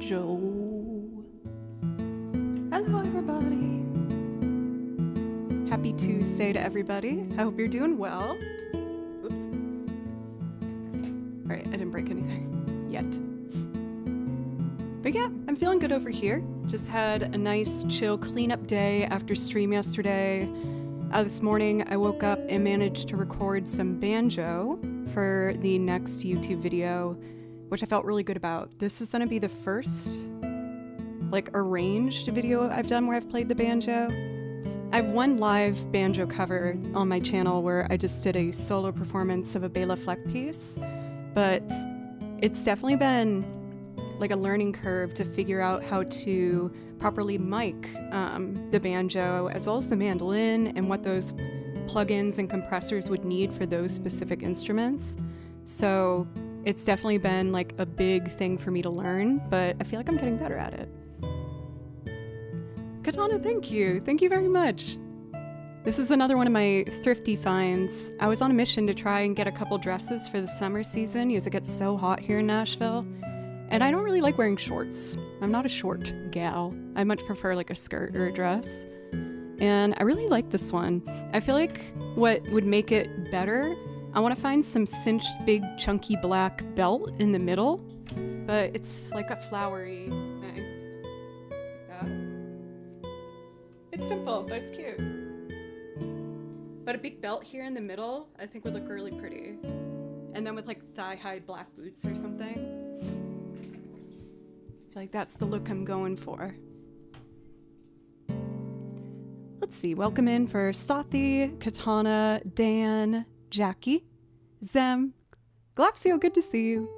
banjo. Hello, everybody. Happy Tuesday to everybody. I hope you're doing well. Oops. All right, I didn't break anything yet. But yeah, I'm feeling good over here. Just had a nice chill cleanup day after stream yesterday. This morning I woke up and managed to record some banjo for the next YouTube video, which I felt really good about. This is gonna be the first like arranged video I've done where I've played the banjo. I have one live banjo cover on my channel where I just did a solo performance of a Bela Fleck piece, but it's definitely been like a learning curve to figure out how to properly mic the banjo as well as the mandolin and what those plugins and compressors would need for those specific instruments. So it's definitely been like a big thing for me to learn, but I feel like I'm getting better at it. Katana, thank you. Thank you very much. This is another one of my thrifty finds. I was on a mission to try and get a couple dresses for the summer season because it gets so hot here in Nashville. And I don't really like wearing shorts. I'm not a short gal. I much prefer like a skirt or a dress. And I really like this one. I feel like what would make it better, I want to find some cinched big chunky black belt in the middle, but it's like a flowery thing. Like that. It's simple, but it's cute. But a big belt here in the middle, I think would look really pretty. And then with like thigh-high black boots or something. I feel like that's the look I'm going for. Let's see, welcome in for Stothy, Katana, Dan, Jackie, Zem, Glapsio, good to see you.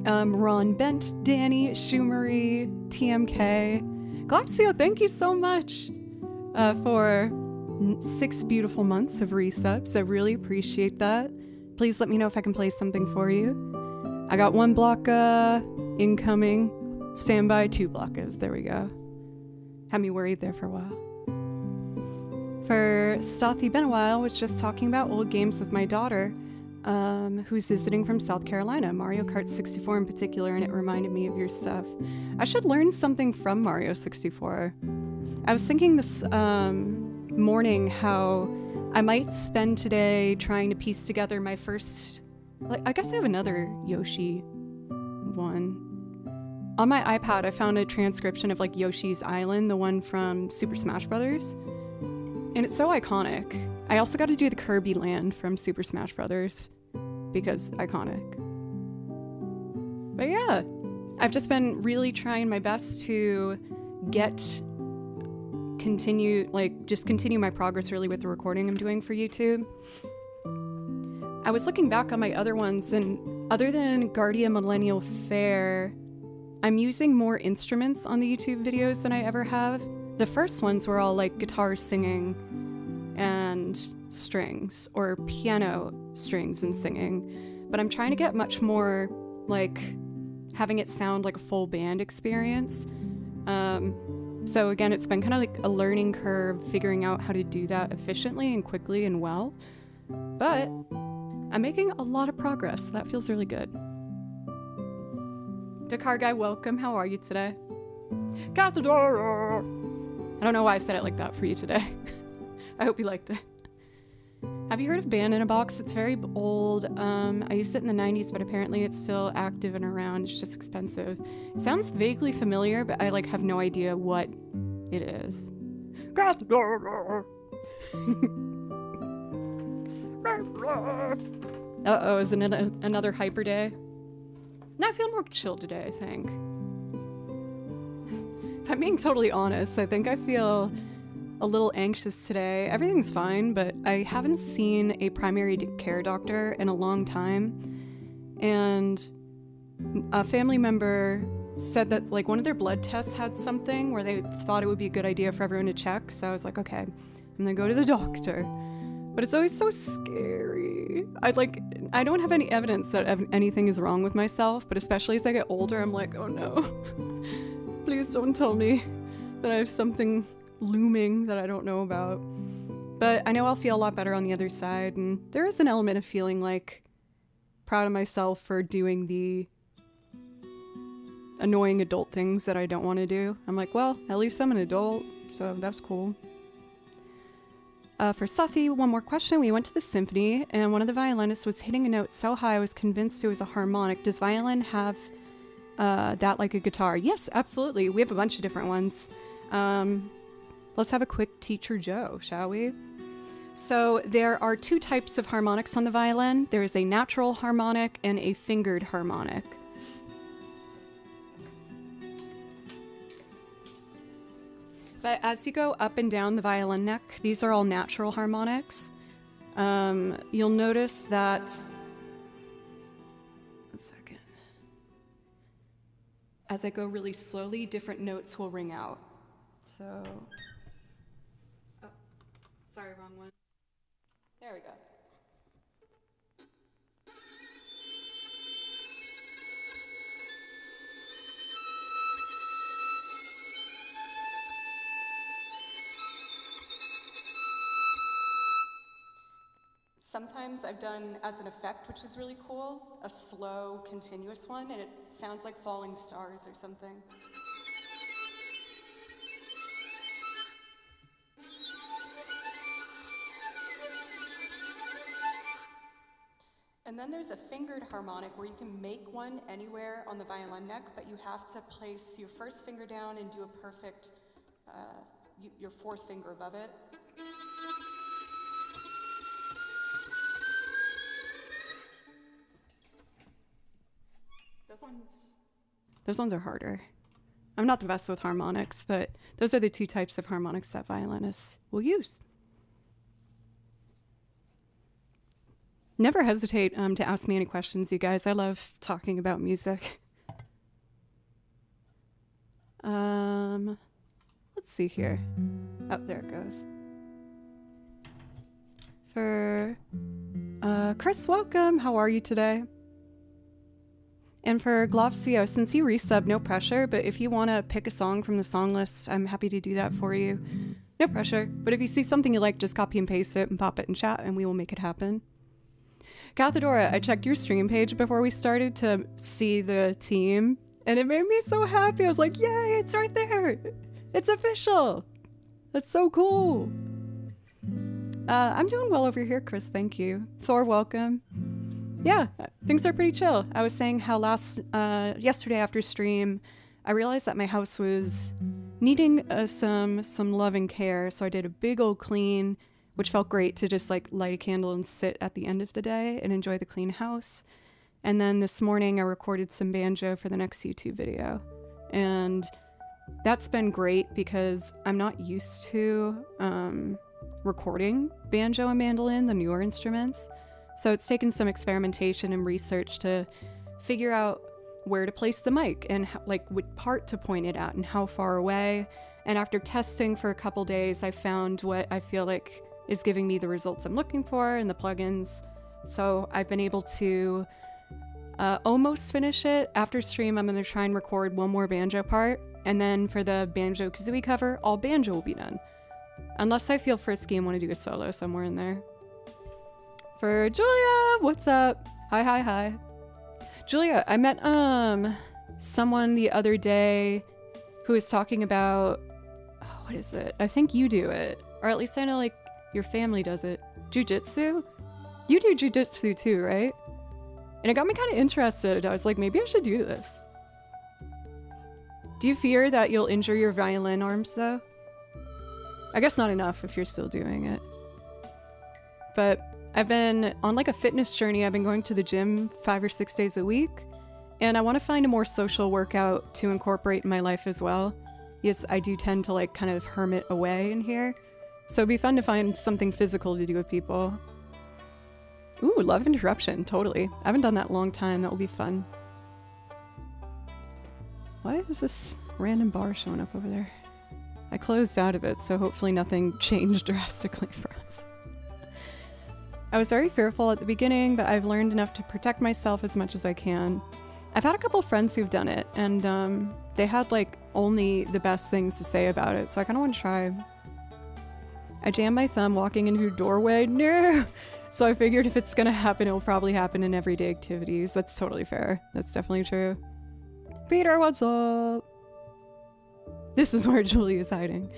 Ron Bent, Danny, Shumery, TMK. Glapsio, thank you so much for 6 beautiful months of resubs. I really appreciate that. Please let me know if I can play something for you. I got 1 block incoming. Standby, 2 blockers. There we go. Had me worried there for a while. For Stothy, been a while, was just talking about old games with my daughter, who's visiting from South Carolina, Mario Kart 64 in particular, and it reminded me of your stuff. I should learn something from Mario 64. I was thinking this morning how I might spend today trying to piece together my first, like, I guess I have another Yoshi one. On my iPad, I found a transcription of like Yoshi's Island, the one from Super Smash Bros. And it's so iconic. I also got to do the Kirby Land from Super Smash Bros. Because iconic. But yeah, I've just been really trying my best to continue my progress really with the recording I'm doing for YouTube. I was looking back on my other ones, and other than Guardia Millennial Fair, I'm using more instruments on the YouTube videos than I ever have. The first ones were all like guitar singing and strings, or piano strings and singing. But I'm trying to get much more like having it sound like a full band experience. So again, it's been kind of like a learning curve figuring out how to do that efficiently and quickly and well. But I'm making a lot of progress. So that feels really good. Dakar Guy, welcome. How are you today? Got the door. I don't know why I said it like that for you today. I hope you liked it. Have you heard of Band in a Box? It's very old. I used it in the 90s, but apparently it's still active and around. It's just expensive. It sounds vaguely familiar, but I like have no idea what it is. Uh-oh, is it another hyper day? No, I feel more chill today, I think. If I'm being totally honest, I think I feel a little anxious today. Everything's fine, but I haven't seen a primary care doctor in a long time. And a family member said that like one of their blood tests had something where they thought it would be a good idea for everyone to check. So I was like, okay, I'm gonna go to the doctor. But it's always so scary. I don't have any evidence that anything is wrong with myself, but especially as I get older, I'm like, oh no. Please don't tell me that I have something looming that I don't know about. But I know I'll feel a lot better on the other side, and there is an element of feeling like proud of myself for doing the annoying adult things that I don't want to do. I'm like, well, at least I'm an adult, so that's cool. For Sathi, one more question. We went to the symphony, and one of the violinists was hitting a note so high I was convinced it was a harmonic. Does violin have that like a guitar? Yes, absolutely. We have a bunch of different ones. Let's have a quick Teacher Joe, shall we? So there are two types of harmonics on the violin. There is a natural harmonic and a fingered harmonic. But as you go up and down the violin neck, these are all natural harmonics. You'll notice that... One second. As I go really slowly, different notes will ring out. So... Oh, sorry, wrong one. There we go. Sometimes I've done, as an effect, which is really cool, a slow, continuous one, and it sounds like falling stars or something. And then there's a fingered harmonic where you can make one anywhere on the violin neck, but you have to place your first finger down and do a perfect, your fourth finger above it. Those ones are harder. I'm not the best with harmonics, but those are the two types of harmonics that violinists will use. Never hesitate to ask me any questions, you guys. I love talking about music. Let's see here. Oh, there it goes. For Chris, welcome. How are you today? And for Glovcio, since you resub, no pressure, but if you want to pick a song from the song list, I'm happy to do that for you. No pressure, but if you see something you like, just copy and paste it and pop it in chat and we will make it happen. Cathedora, I checked your stream page before we started to see the team, and it made me so happy. I was like, yay, it's right there. It's official. That's so cool. I'm doing well over here, Chris, thank you. Thor, welcome. Yeah, things are pretty chill. I was saying how yesterday after stream, I realized that my house was needing some loving care, so I did a big old clean, which felt great to just like light a candle and sit at the end of the day and enjoy the clean house. And then this morning I recorded some banjo for the next YouTube video. And that's been great because I'm not used to recording banjo and mandolin, the newer instruments. So it's taken some experimentation and research to figure out where to place the mic and like what part to point it at and how far away. And after testing for a couple days, I found what I feel like is giving me the results I'm looking for and the plugins. So I've been able to almost finish it. After stream, I'm going to try and record one more banjo part. And then for the Banjo Kazooie cover, all banjo will be done. Unless I feel frisky and want to do a solo somewhere in there. For Julia, what's up? Hi. Julia, I met someone the other day who was talking about, what is it? I think you do it. Or at least I know like your family does it. Jiu-jitsu? You do jiu-jitsu too, right? And it got me kind of interested. I was like, maybe I should do this. Do you fear that you'll injure your violin arms though? I guess not enough if you're still doing it. But I've been on like a fitness journey. I've been going to the gym 5 or 6 days a week, and I want to find a more social workout to incorporate in my life as well. Yes, I do tend to like kind of hermit away in here, so it'd be fun to find something physical to do with people. Ooh, love interruption, totally. I haven't done that in a long time. That will be fun. Why is this random bar showing up over there? I closed out of it, so hopefully nothing changed drastically for us. I was very fearful at the beginning, but I've learned enough to protect myself as much as I can. I've had a couple friends who've done it, and they had like only the best things to say about it, so I kind of want to try. I jammed my thumb walking into a doorway. No! So I figured if it's gonna happen, it will probably happen in everyday activities. That's totally fair. That's definitely true. Peter, what's up? This is where Julie is hiding.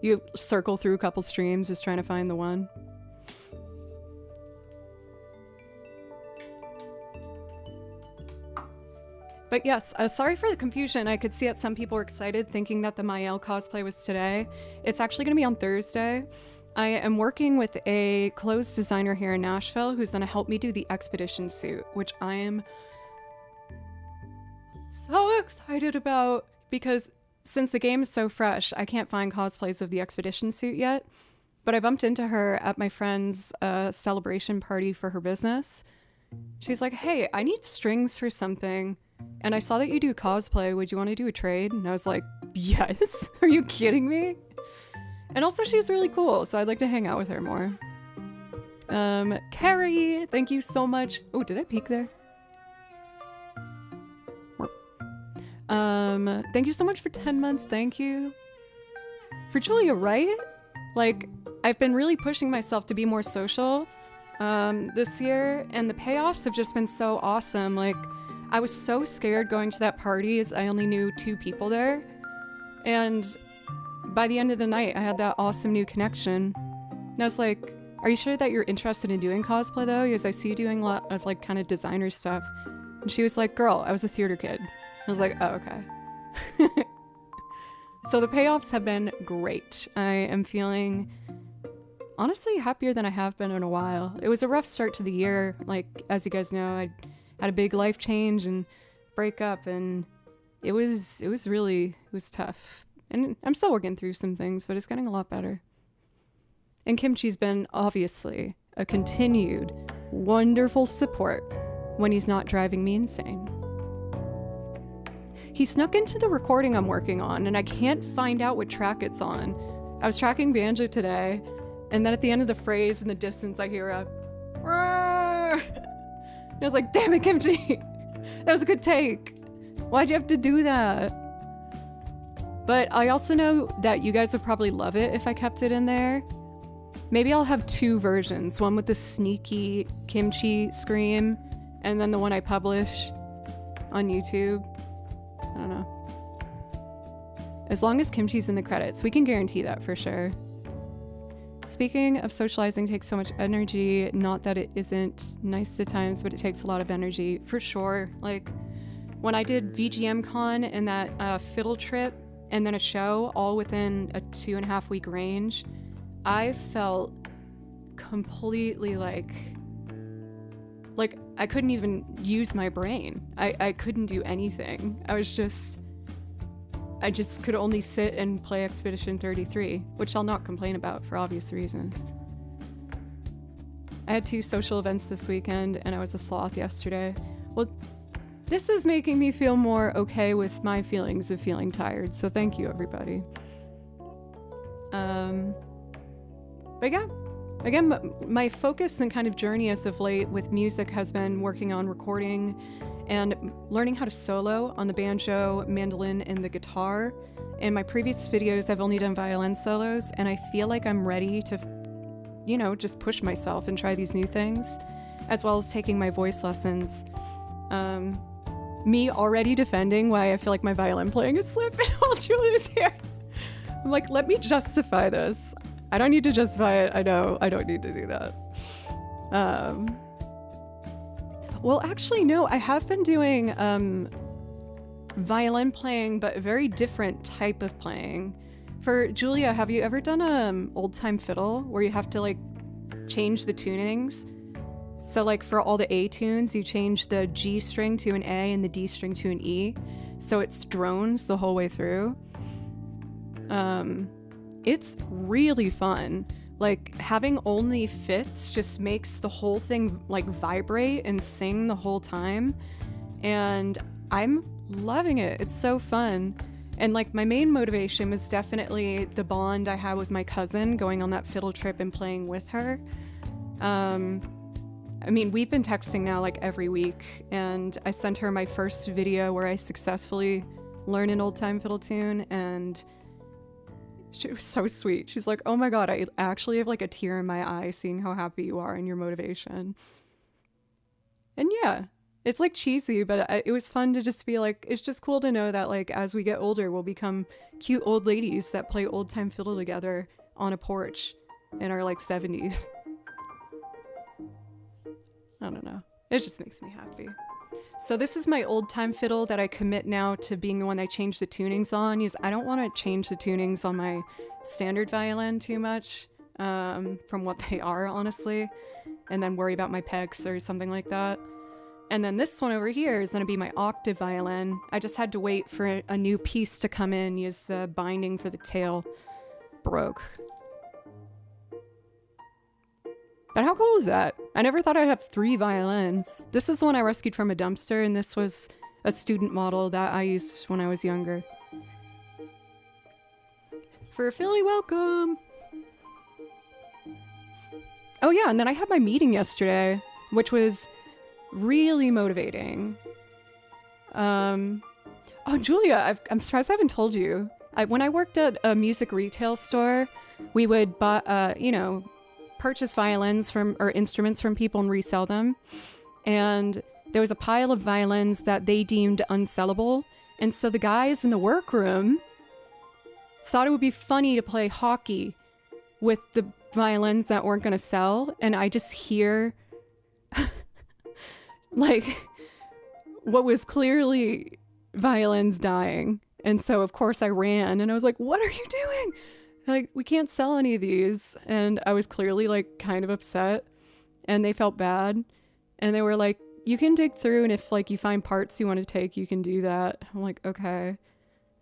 You circle through a couple streams just trying to find the one. But yes, sorry for the confusion. I could see that some people were excited thinking that the Maelle cosplay was today. It's actually going to be on Thursday. I am working with a clothes designer here in Nashville who's going to help me do the expedition suit, which I am so excited about because since the game is so fresh, I can't find cosplays of the expedition suit yet. But I bumped into her at my friend's celebration party for her business. She's like, hey, I need strings for something. And I saw that you do cosplay. Would you want to do a trade? And I was like, yes. Are you kidding me? And also she's really cool, so I'd like to hang out with her more. Carrie, thank you so much. Oh, did I peek there? Thank you so much for 10 months. Thank you. For Julia, right? Like, I've been really pushing myself to be more social this year, and the payoffs have just been so awesome. Like, I was so scared going to that party as I only knew 2 people there. And by the end of the night, I had that awesome new connection. And I was like, are you sure that you're interested in doing cosplay though? Because I see you doing a lot of like kind of designer stuff. And she was like, girl, I was a theater kid. I was like, oh, okay. So the payoffs have been great. I am feeling honestly happier than I have been in a while. It was a rough start to the year. Like, as you guys know, I had a big life change and breakup, and it was tough. And I'm still working through some things, but it's getting a lot better. And Kimchi's been obviously a continued wonderful support when he's not driving me insane. He snuck into the recording I'm working on, and I can't find out what track it's on. I was tracking Banjo today, and then at the end of the phrase in the distance, I hear a roar. And I was like, damn it, Kimchi! That was a good take. Why'd you have to do that? But I also know that you guys would probably love it if I kept it in there. Maybe I'll have 2 versions, one with the sneaky Kimchi scream, and then the one I publish on YouTube. I don't know. As long as Kimchi's in the credits, we can guarantee that for sure. Speaking of socializing takes so much energy, not that it isn't nice at times, but it takes a lot of energy, for sure. Like, when I did VGM Con and that fiddle trip, and then a show all within a 2.5 week range, I felt completely like I couldn't even use my brain. I couldn't do anything. I just could only sit and play Expedition 33, which I'll not complain about for obvious reasons. I had 2 social events this weekend, and I was a sloth yesterday. Well, this is making me feel more okay with my feelings of feeling tired, so thank you, everybody. But yeah, again, my focus and kind of journey as of late with music has been working on recording and learning how to solo on the banjo, mandolin, and the guitar. In my previous videos, I've only done violin solos, and I feel like I'm ready to, you know, just push myself and try these new things, as well as taking my voice lessons. Me already defending why I feel like my violin playing is slipping while Julia's here. I'm like, let me justify this. I don't need to justify it. I know I don't need to do that. Well, actually, no, I have been doing violin playing, but a very different type of playing. For Julia, have you ever done old-time fiddle where you have to like change the tunings? So like for all the A tunes, you change the G string to an A and the D string to an E. So it's drones the whole way through. It's really fun. Like having only fifths just makes the whole thing like vibrate and sing the whole time. And I'm loving it. It's so fun. And like my main motivation was definitely the bond I had with my cousin going on that fiddle trip and playing with her. I mean, we've been texting now like every week, and I sent her my first video where I successfully learned an old-time fiddle tune, and she was so sweet. She's like, oh my god, I actually have like a tear in my eye seeing how happy you are and your motivation. And yeah, It's like cheesy, but it was fun to just be like, it's just cool to know that like as we get older, we'll become cute old ladies that play old time fiddle together on a porch in our like 70s. I don't know. It just makes me happy. So this is my old time fiddle that I commit now to being the one I change the tunings on. Because I don't want to change the tunings on my standard violin too much from what they are, honestly, and then worry about my pegs or something like that. And then this one over here is going to be my octave violin. I just had to wait for a new piece to come in because the binding for the tail broke. But how cool is that? I never thought I'd have 3 violins. This is the one I rescued from a dumpster, and this was a student model that I used when I was younger. For a Philly welcome! Oh yeah, and then I had my meeting yesterday, which was really motivating. Oh, Julia, I'm surprised I haven't told you. When I worked at a music retail store, we would buy, purchase violins from or instruments from people and resell them. And there was a pile of violins that they deemed unsellable. And so the guys in the workroom thought it would be funny to play hockey with the violins that weren't going to sell. And I just hear like what was clearly violins dying. And so of course I ran and I was like, what are you doing? Like, we can't sell any of these. And I was clearly like kind of upset, and they felt bad. And they were like, you can dig through, and if like you find parts you want to take, you can do that. I'm like, okay.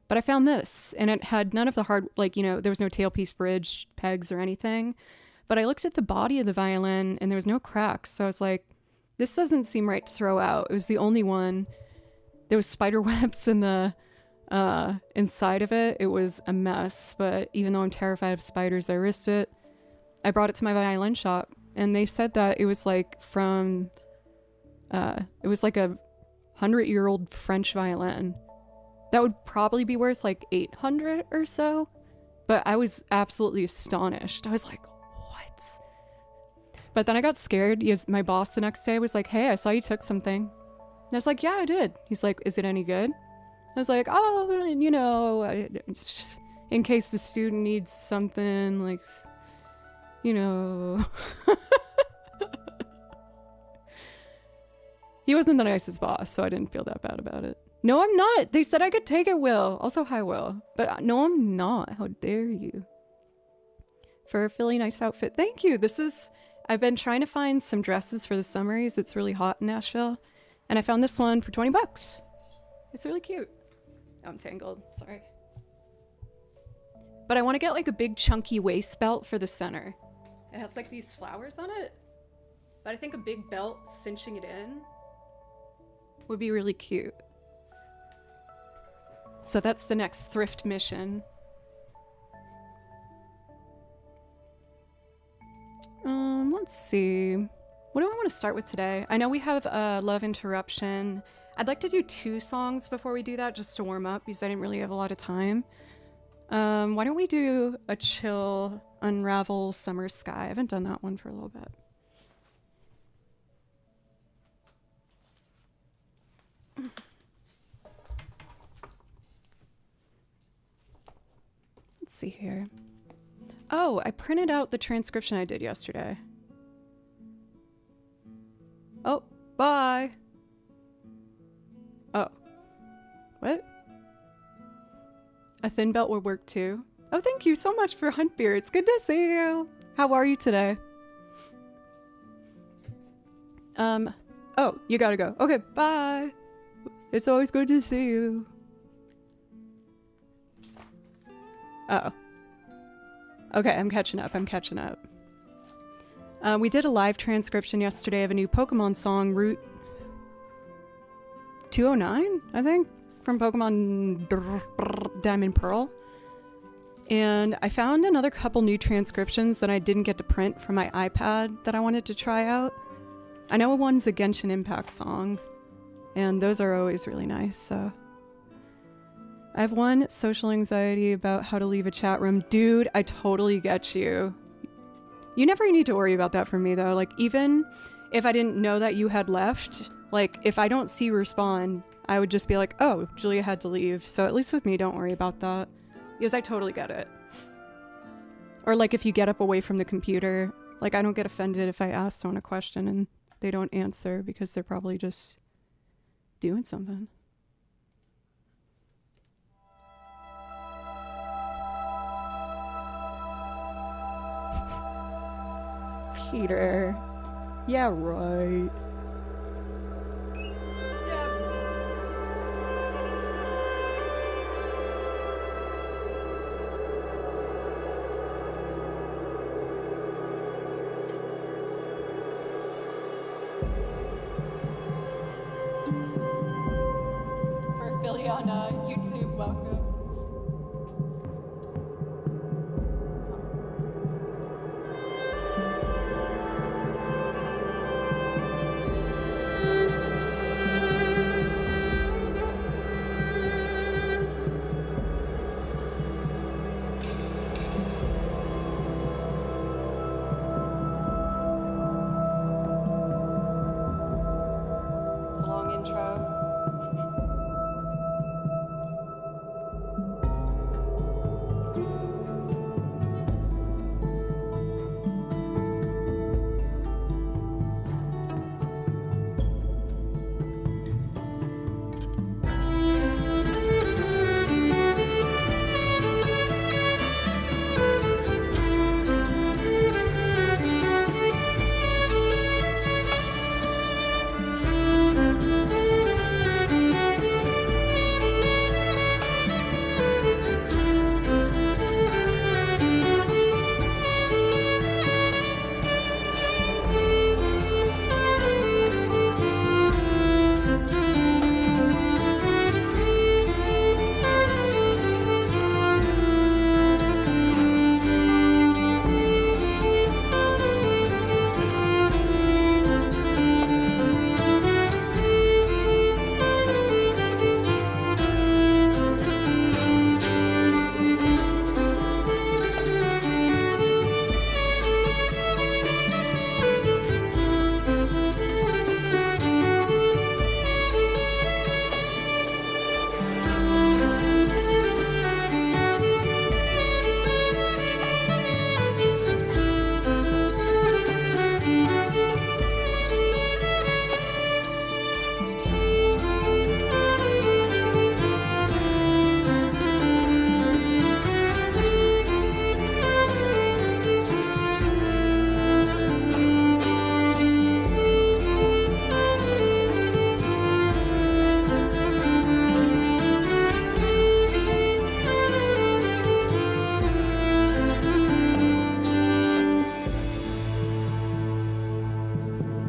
But I found this, and it had none of the hard, like, there was no tailpiece bridge pegs or anything. But I looked at the body of the violin and there was no cracks. So I was like, this doesn't seem right to throw out. It was the only one. There was spider webs in the inside of it. It was a mess, but even though I'm terrified of spiders, I risked it. I brought it to my violin shop, and they said that it was like from it was like a 100-year-old French violin that would probably be worth like 800 or so. But I was absolutely astonished. I was like, what? But then I got scared because my boss the next day was like, hey, I saw you took something. And I was like, yeah, I did. He's like, is it any good? I was like, oh, in case the student needs something, like, He wasn't the nicest boss, so I didn't feel that bad about it. No, I'm not. They said I could take it, Will. Also, hi, Will. But no, I'm not. How dare you? For a Philly nice outfit. Thank you. I've been trying to find some dresses for the summers. It's really hot in Nashville. And I found this one for $20. It's really cute. Oh, I'm tangled. Sorry. But I want to get like a big chunky waist belt for the center. It has like these flowers on it. But I think a big belt cinching it in would be really cute. So that's the next thrift mission. Let's see. What do I want to start with today? I know we have Love Interruption. I'd like to do 2 songs before we do that, just to warm up, because I didn't really have a lot of time. Why don't we do a chill Unravel Summer Sky? I haven't done that one for a little bit. Let's see here. Oh, I printed out the transcription I did yesterday. Oh, bye. Oh. What? A thin belt would work too. Oh, thank you so much for Hunt Beer. It's good to see you. How are you today? Oh, you gotta go. Okay, bye. It's always good to see you. Uh-oh. Okay, I'm catching up. We did a live transcription yesterday of a new Pokemon song, Route 209, I think, from Pokemon Diamond Pearl. And I found another couple new transcriptions that I didn't get to print from my iPad that I wanted to try out. I know one's a Genshin Impact song, and those are always really nice, so. I have one social anxiety about how to leave a chat room. Dude, I totally get you. You never need to worry about that for me, though. Like, even if I didn't know that you had left, like, if I don't see you respond, I would just be like, oh, Julia had to leave. So at least with me, don't worry about that. Because I totally get it. Or like if you get up away from the computer, like I don't get offended if I ask someone a question and they don't answer because they're probably just doing something. Peter. Yeah, right. For Philly on YouTube, welcome. It's a long intro.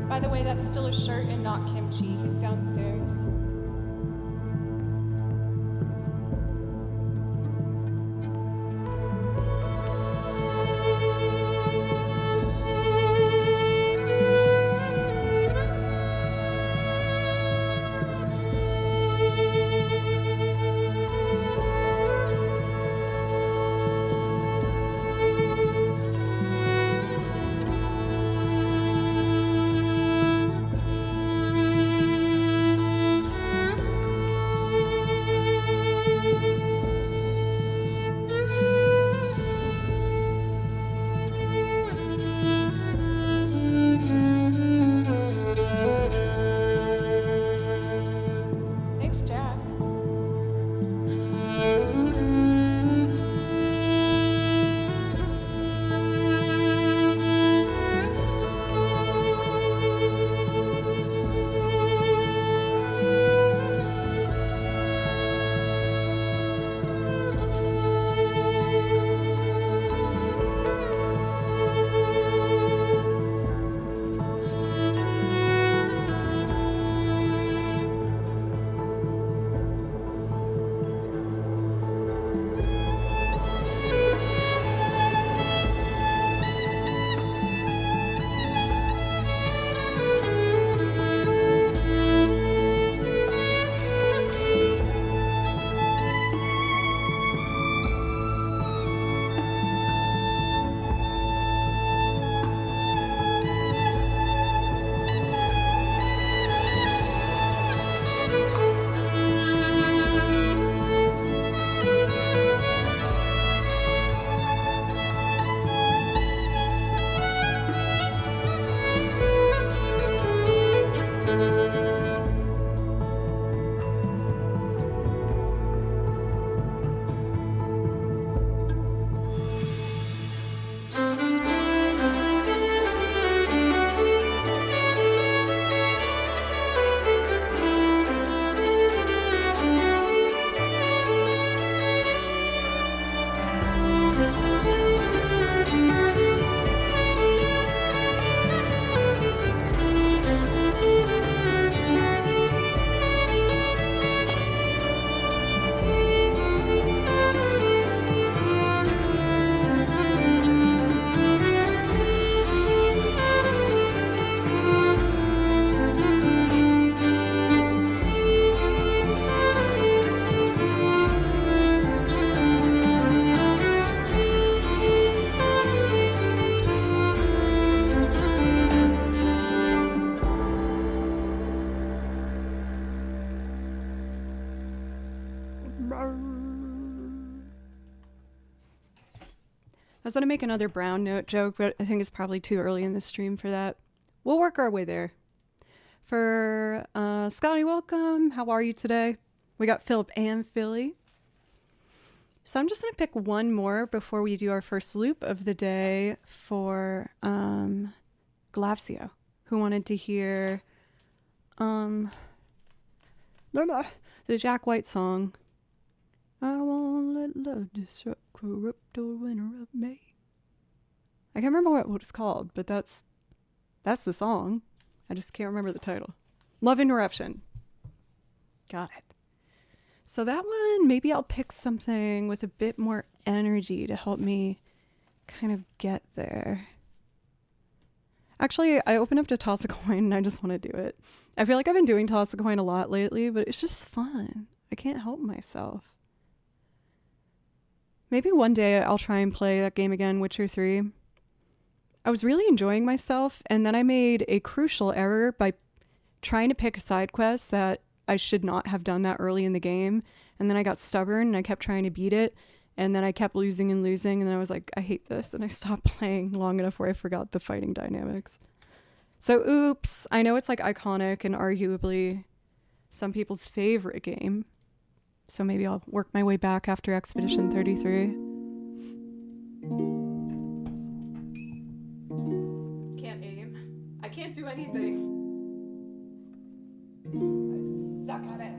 By the way, that's still a shirt and not kimchi. He's downstairs. Thanks, Jack. I was going to make another brown note joke, but I think it's probably too early in the stream for that. We'll work our way there. For Scotty, welcome. How are you today? We got Philip and Philly. So I'm just going to pick one more before we do our first loop of the day for Glavsio, who wanted to hear the Jack White song. I won't let love disrupt, corrupt, or interrupt me. I can't remember what it's called, but that's the song. I just can't remember the title. Love Interruption. Got it. So that one, maybe I'll pick something with a bit more energy to help me kind of get there. Actually, I opened up to Toss a Coin and I just want to do it. I feel like I've been doing Toss a Coin a lot lately, but it's just fun. I can't help myself. Maybe one day I'll try and play that game again, Witcher 3. I was really enjoying myself, and then I made a crucial error by trying to pick a side quest that I should not have done that early in the game, and then I got stubborn and I kept trying to beat it, and then I kept losing, and then I was like, I hate this, and I stopped playing long enough where I forgot the fighting dynamics. So oops, I know it's like iconic and arguably some people's favorite game, so maybe I'll work my way back after Expedition 33. Can't aim. I can't do anything. I suck at it.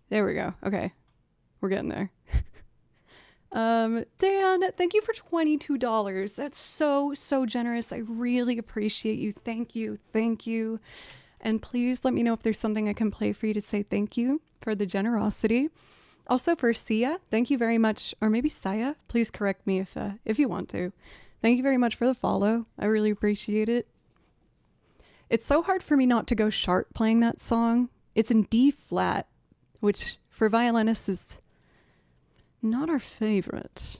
There we go. Okay. We're getting there. Dan, thank you for $22. That's so generous. I really appreciate you. Thank you. Thank you. And please let me know if there's something I can play for you to say thank you for the generosity. Also for Sia, thank you very much, or maybe Saya, please correct me if you want to. Thank you very much for the follow. I really appreciate it. It's so hard for me not to go sharp playing that song. It's in D flat, which for violinists is not our favorite.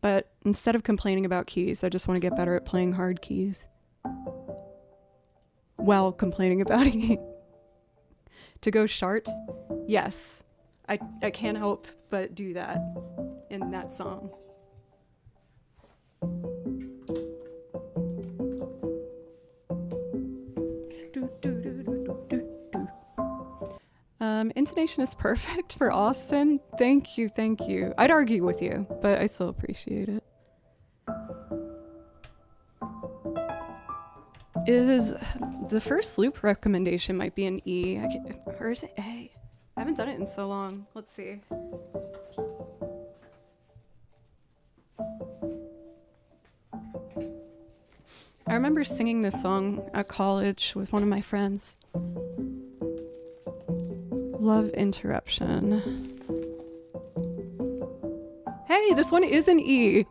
But instead of complaining about keys, I just want to get better at playing hard keys. While complaining about it. To go sharp, yes. I can't help but do that in that song. Intonation is perfect for Austin. Thank you, thank you. I'd argue with you, but I still appreciate it. The first loop recommendation might be an E. Or is it A? I haven't done it in so long. Let's see. I remember singing this song at college with one of my friends. Love interruption. Hey, this one is an E.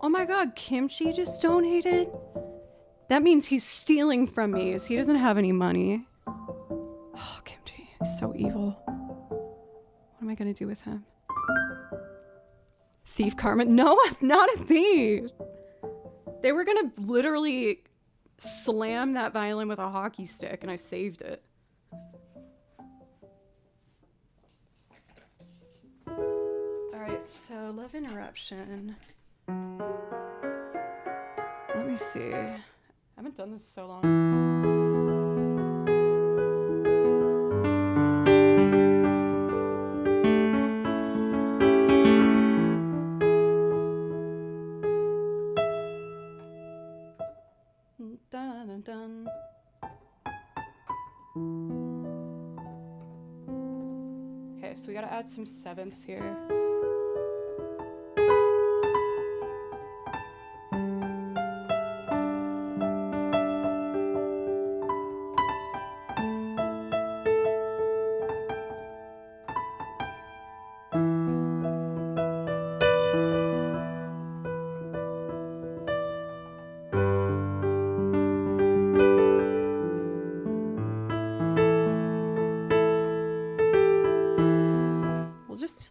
Oh my god, Kimchi just donated? That means he's stealing from me as he doesn't have any money. Oh, Kimchi, he's so evil. What am I gonna do with him? Thief karma? No, I'm not a thief. They were gonna literally slam that violin with a hockey stick and I saved it. Alright, so love interruption. Let me see. I haven't done this so long. Dun, dun, dun. Okay, so we gotta add some sevenths here.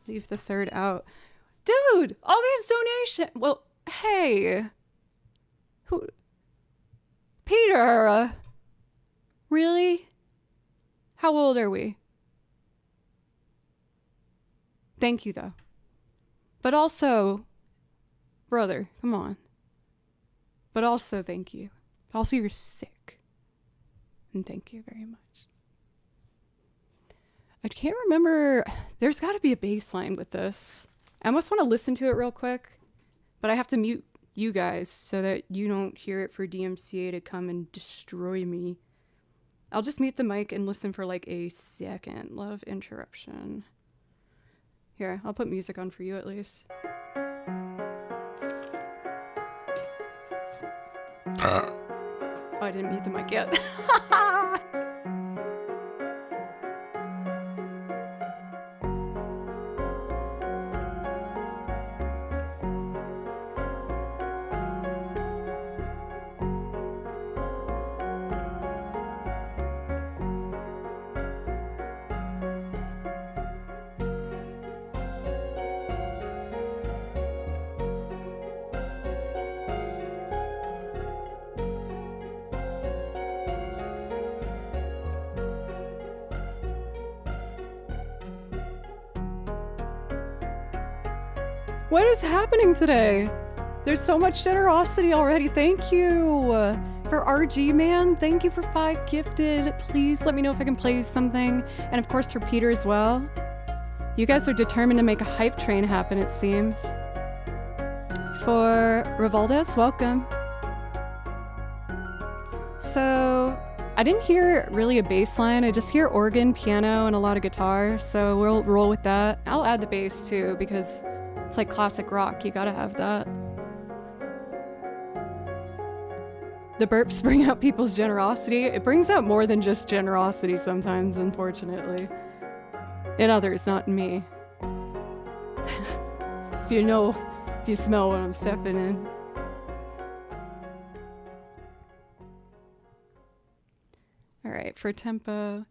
Leave the third out. Dude, all these donations. Well, hey. Who? Peter. Really? How old are we? Thank you, though. But also, brother, come on. But also, thank you. Also, you're sick. And thank you very much. I can't remember. There's got to be a bass line with this. I almost want to listen to it real quick, but I have to mute you guys so that you don't hear it for DMCA to come and destroy me. I'll just mute the mic and listen for like a second. Love interruption. Here, I'll put music on for you at least. Oh, I didn't mute the mic yet. What is happening today? There's so much generosity already. Thank you for RG Man. Thank you for 5 gifted. Please let me know if I can play something. And of course for Peter as well. You guys are determined to make a hype train happen, it seems. For Rivaldes, welcome. So I didn't hear really a bass line. I just hear organ, piano, and a lot of guitar. So we'll roll with that. I'll add the bass too because it's like classic rock, you gotta have that. The burps bring out people's generosity. It brings out more than just generosity sometimes, unfortunately. In others, not in me. If you smell what I'm stepping in. Alright, for tempo.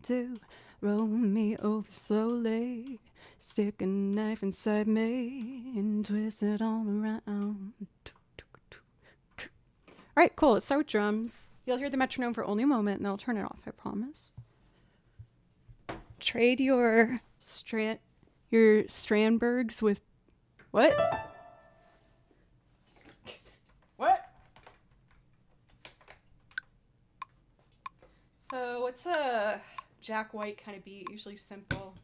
To roll me over slowly. Stick a knife inside me and twist it all around. Alright, cool. Let's start with drums. You'll hear the metronome for only a moment and then I'll turn it off, I promise. Trade your Strandbergs with... What? What? So what's a Jack White kind of beat? Usually simple.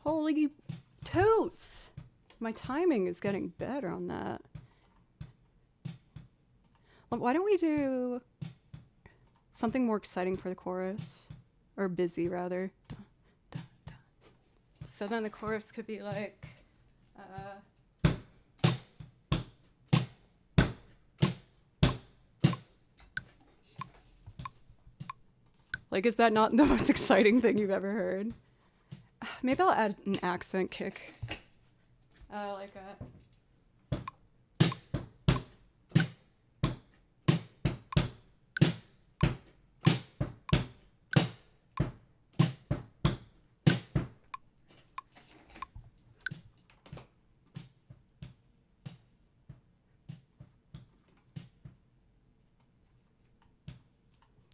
Holy totes! My timing is getting better on that. Well, why don't we do something more exciting for the chorus? Or busy, rather. So then the chorus could be like... Like, is that not the most exciting thing you've ever heard? Maybe I'll add an accent kick. Like a...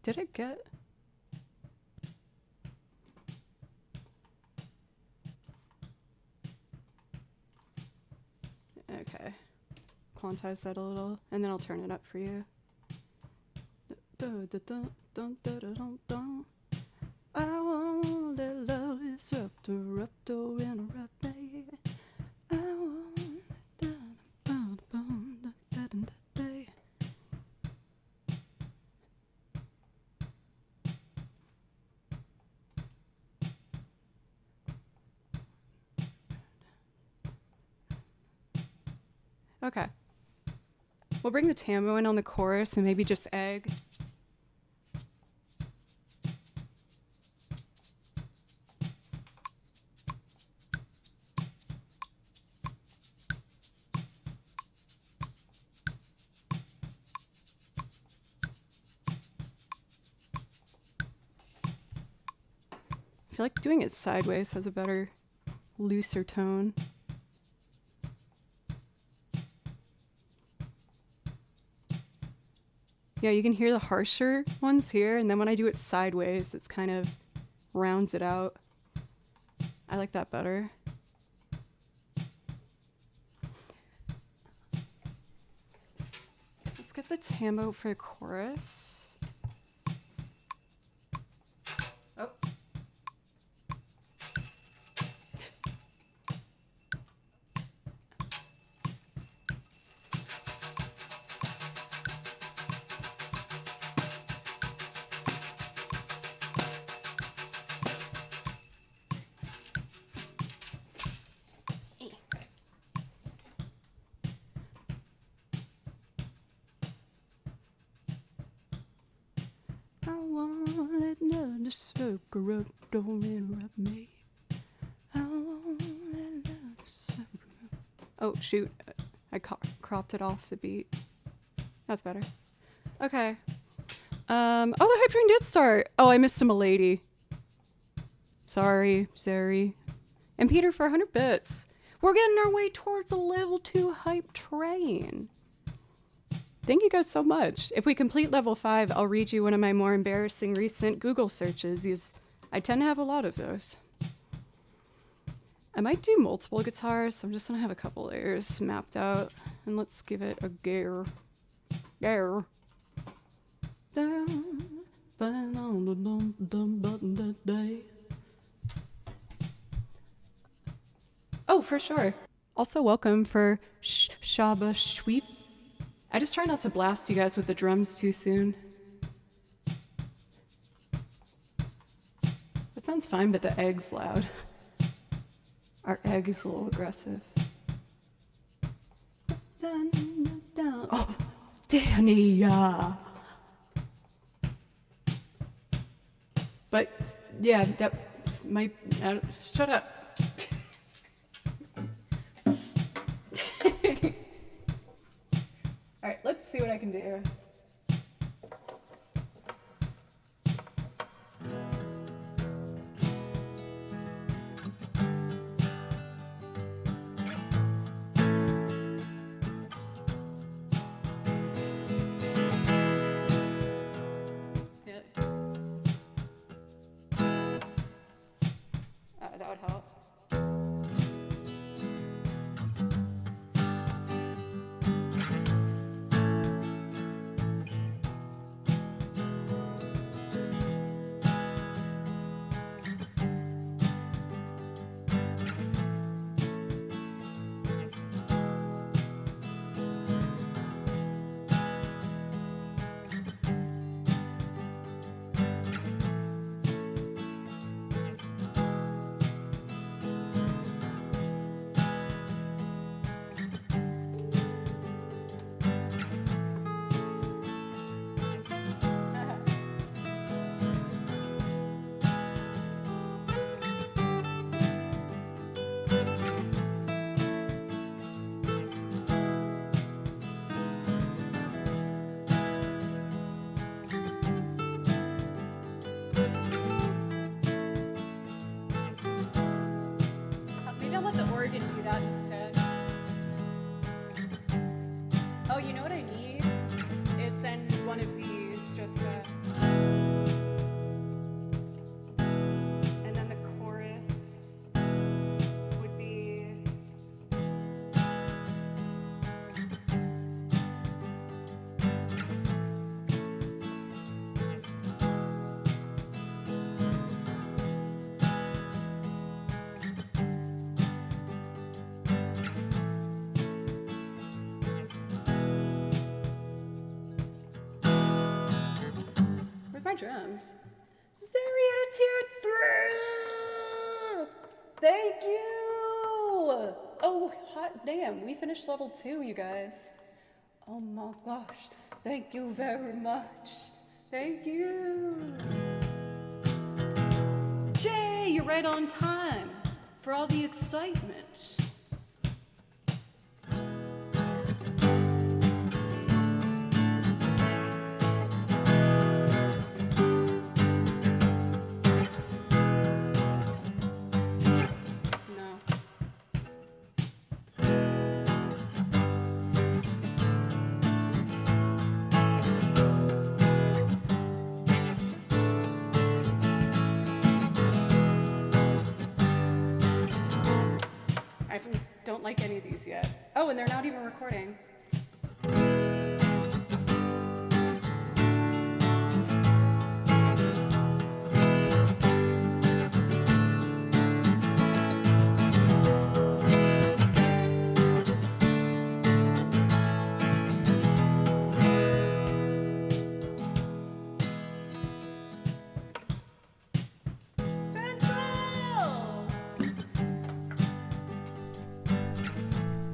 Did it get... Okay. Quantize that a little, and then I'll turn it up for you. I won't let love disrupt or interrupt me. I won't let Okay. We'll bring the tambo in on the chorus and maybe just egg. I feel like doing it sideways has a better, looser tone. Yeah, you can hear the harsher ones here, and then when I do it sideways, it's kind of rounds it out. I like that better. Let's get the tambo for the chorus. Oh. Don't interrupt me. Oh shoot, I cropped it off the beat. That's better. Okay. Oh, the hype train did start. Oh, I missed a milady. Sorry, Zeri. And Peter for 100 bits. We're getting our way towards a level 2 hype train. Thank you guys so much. If we complete level 5, I'll read you one of my more embarrassing recent Google searches. I tend to have a lot of those. I might do multiple guitars, so I'm just gonna have a couple layers mapped out. And let's give it a gear. Gear. Oh, for sure. Also welcome for Shaba Shweep. I just try not to blast you guys with the drums too soon. fine, but the egg's loud. Our egg is a little aggressive. Dun, dun, dun. Oh, Danny! But yeah, that's my. Shut up. All right, let's see what I can do. That would help. Maybe I'll let the organ do that instead. Oh, you know what I need? Is send one of these just and then the chorus would be my drums. Zariata tier 3! Thank you! Oh, hot damn, we finished level 2, you guys. Oh my gosh, thank you very much. Thank you. Jay, you're right on time for all the excitement. I don't like any of these yet. Oh, and they're not even recording.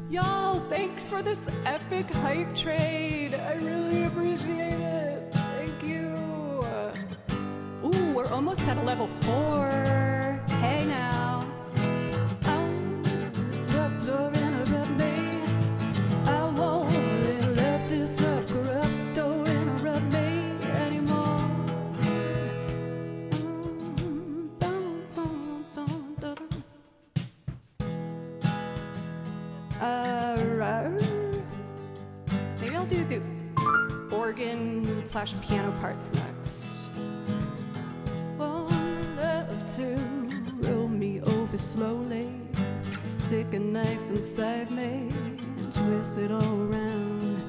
Y'all, thanks for this epic hype trade. I really appreciate it. Thank you. Ooh, we're almost at a level 4. Hey now. Maybe I'll do the organ/piano parts next. One love to roll me over slowly, stick a knife inside me and twist it all around.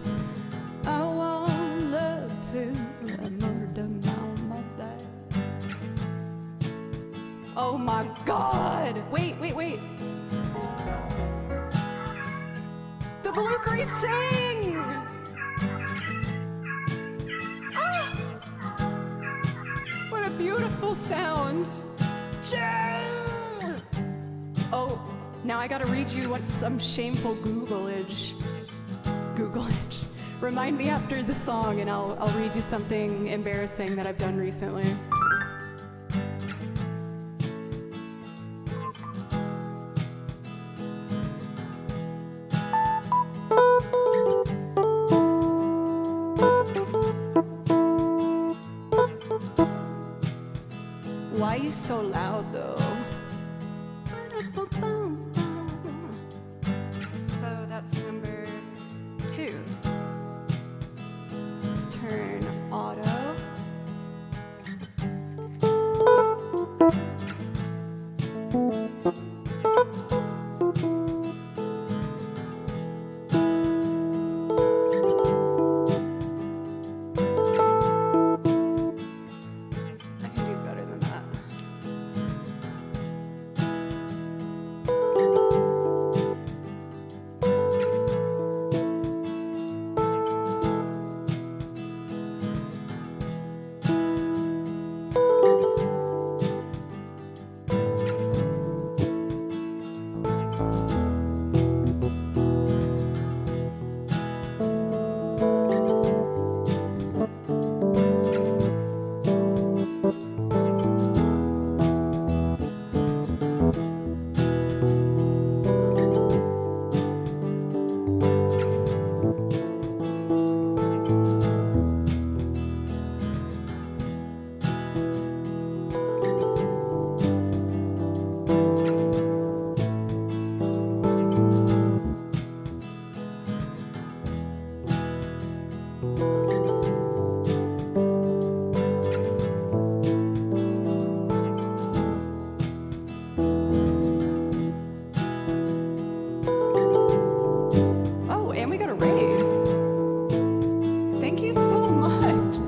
I want love to murder my dad. Oh my God! Wait. The Valkyrie sing! Ah! What a beautiful sound. Oh, now I gotta read you some shameful Googlage. Remind me after the song and I'll read you something embarrassing that I've done recently. Why are you so loud though? So that's number 2. Let's turn auto. I can do better than that. Oh, and we got a raid. Thank you so much.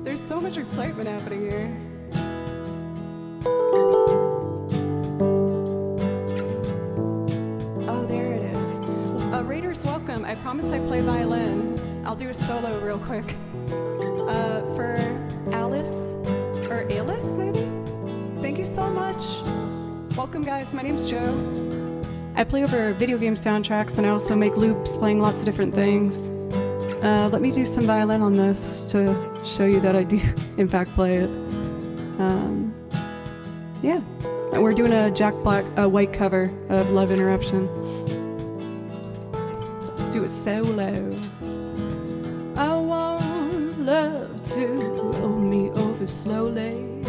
There's so much excitement happening here. Oh, there it is. Raiders, welcome. I promise I play violin. I'll do a solo real quick. For Alice, or Alice maybe? Thank you so much. Welcome guys, my name's Joe. I play over video game soundtracks and I also make loops playing lots of different things. Let me do some violin on this to show you that I do in fact play it. Yeah, and we're doing a Jack Black, white cover of Love Interruption. Let's do a solo. I want love to roll me over slowly,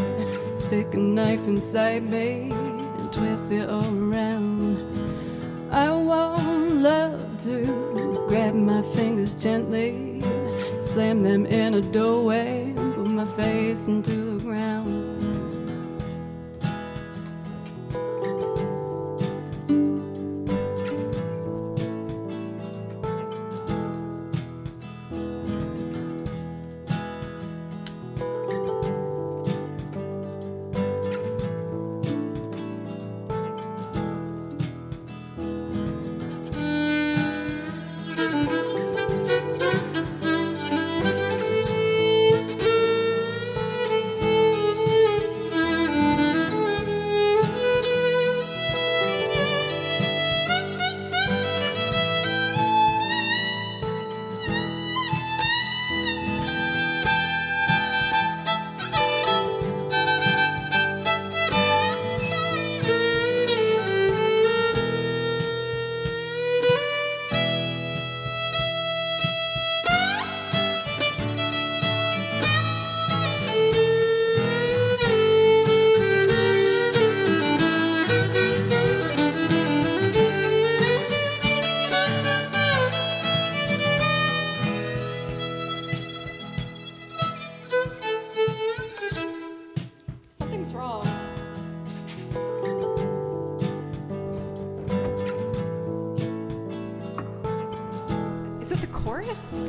stick a knife inside me and twist it all around. I want love to grab my fingers gently, slam them in a doorway, and put my face into the ground. Something's wrong. Is it the chorus?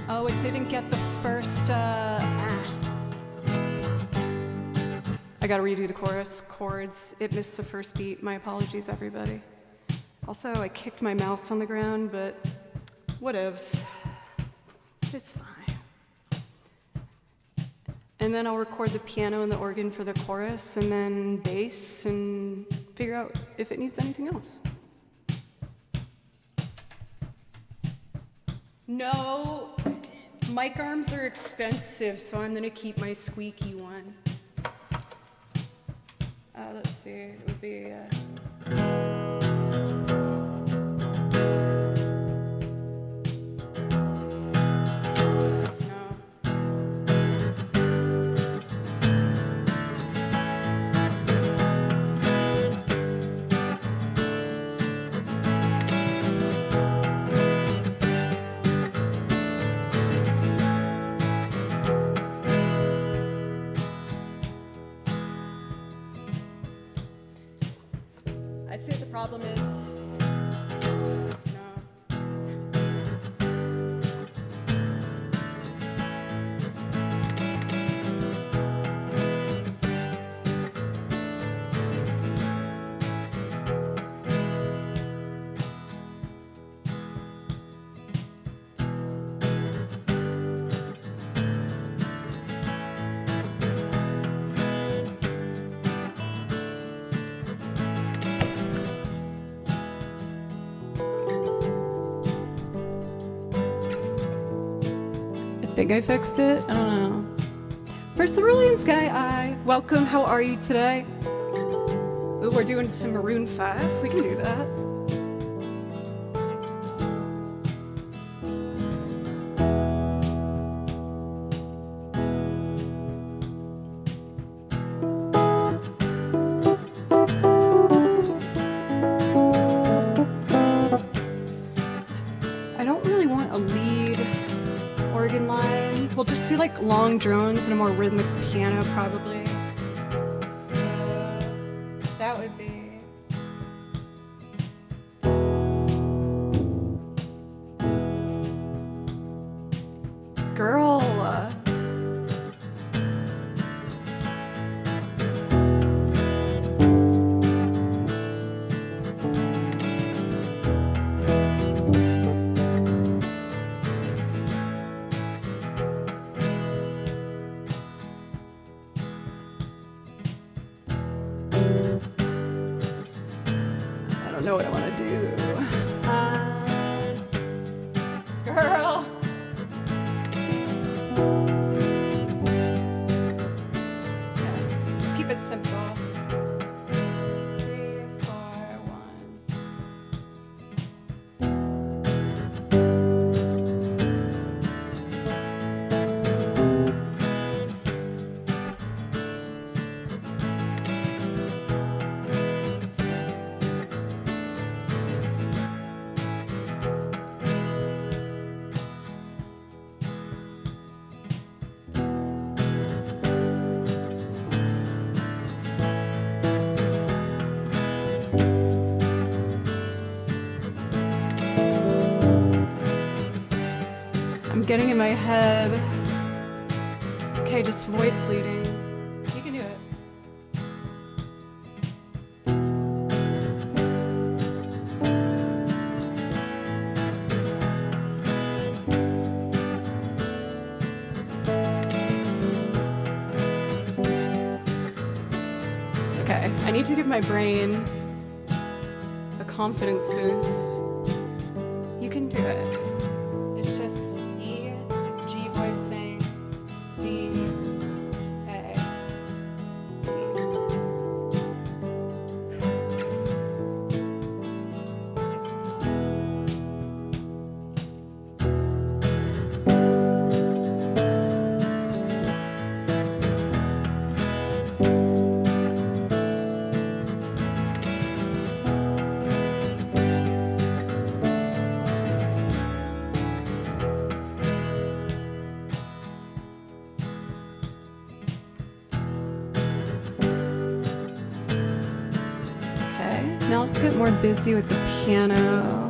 Oh, it didn't get the first, I gotta redo the chorus. Chords, it missed the first beat. My apologies, everybody. Also, I kicked my mouse on the ground, but whatevs. It's fine. And then I'll record the piano and the organ for the chorus, and then bass, and figure out if it needs anything else. No, mic arms are expensive, so I'm gonna keep my squeaky one. Let's see, it would be... I see what the problem is. I think I fixed it. I don't know. For Cerulean Sky Eye, welcome. How are you today? Ooh, we're doing some Maroon 5. We can do that. I don't really want a lead organ line. We'll just do like long drones and a more rhythmic piano probably. So that would be... Girl! I don't know what I want to do. Girl! Yeah, just keep it simple. 3, 4, 1. I'm getting in my head. Okay, just voice leading. You can do it. Okay, I need to give my brain a confidence boost. You can do it. It's just E, G voicing, D, A, E. Now let's get more busy with the piano.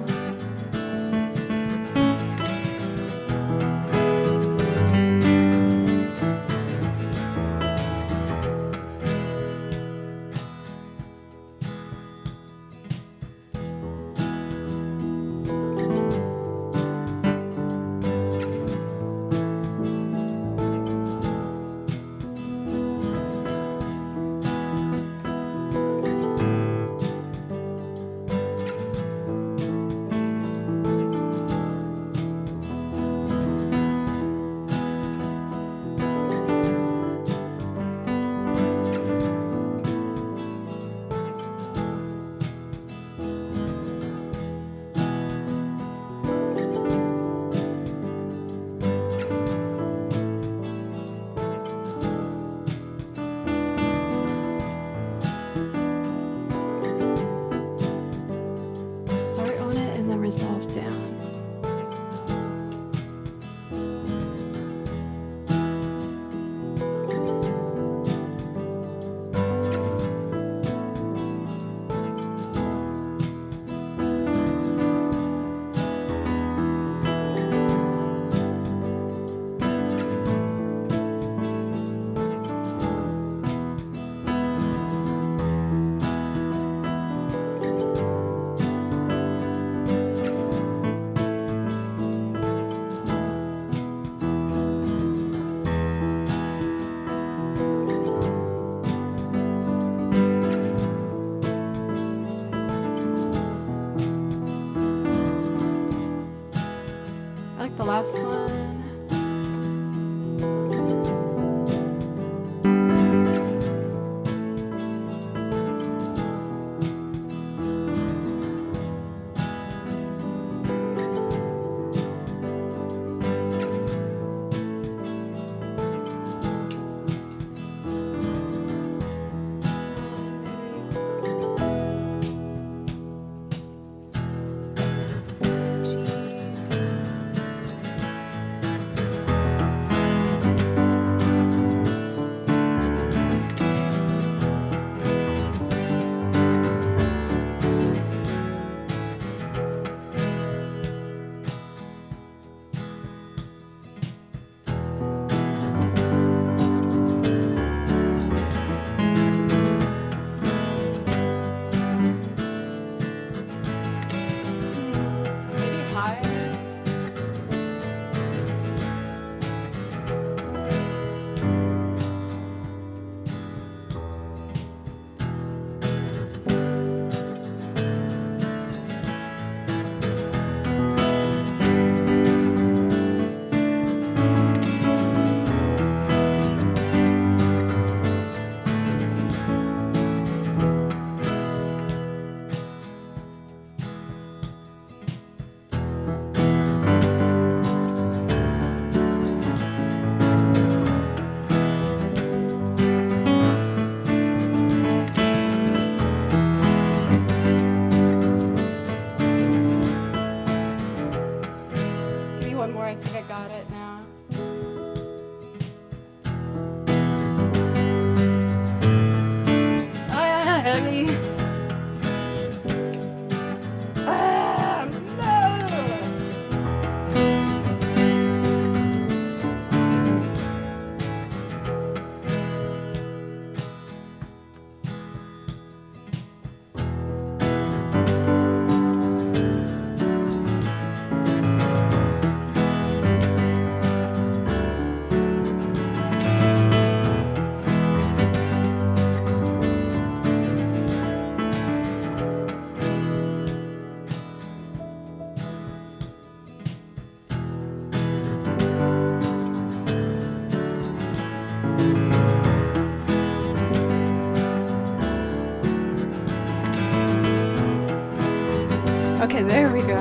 Okay, there we go.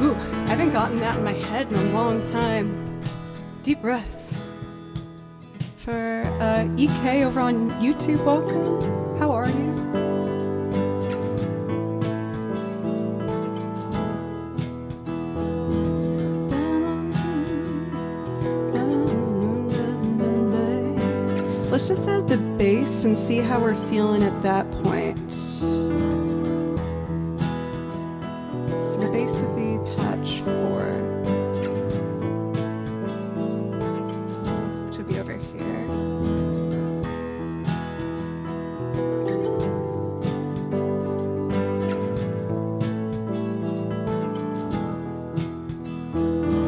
Ooh, I haven't gotten that in my head in a long time. Deep breaths. For EK over on YouTube, welcome. How are you? Let's just add the bass and see how we're feeling at that point. So the bass would be patch 4, which would be over here.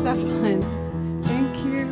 Zeppelin, thank you.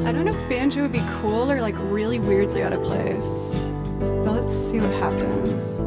I don't know if banjo would be cool or like really weirdly out of place, but let's see what happens.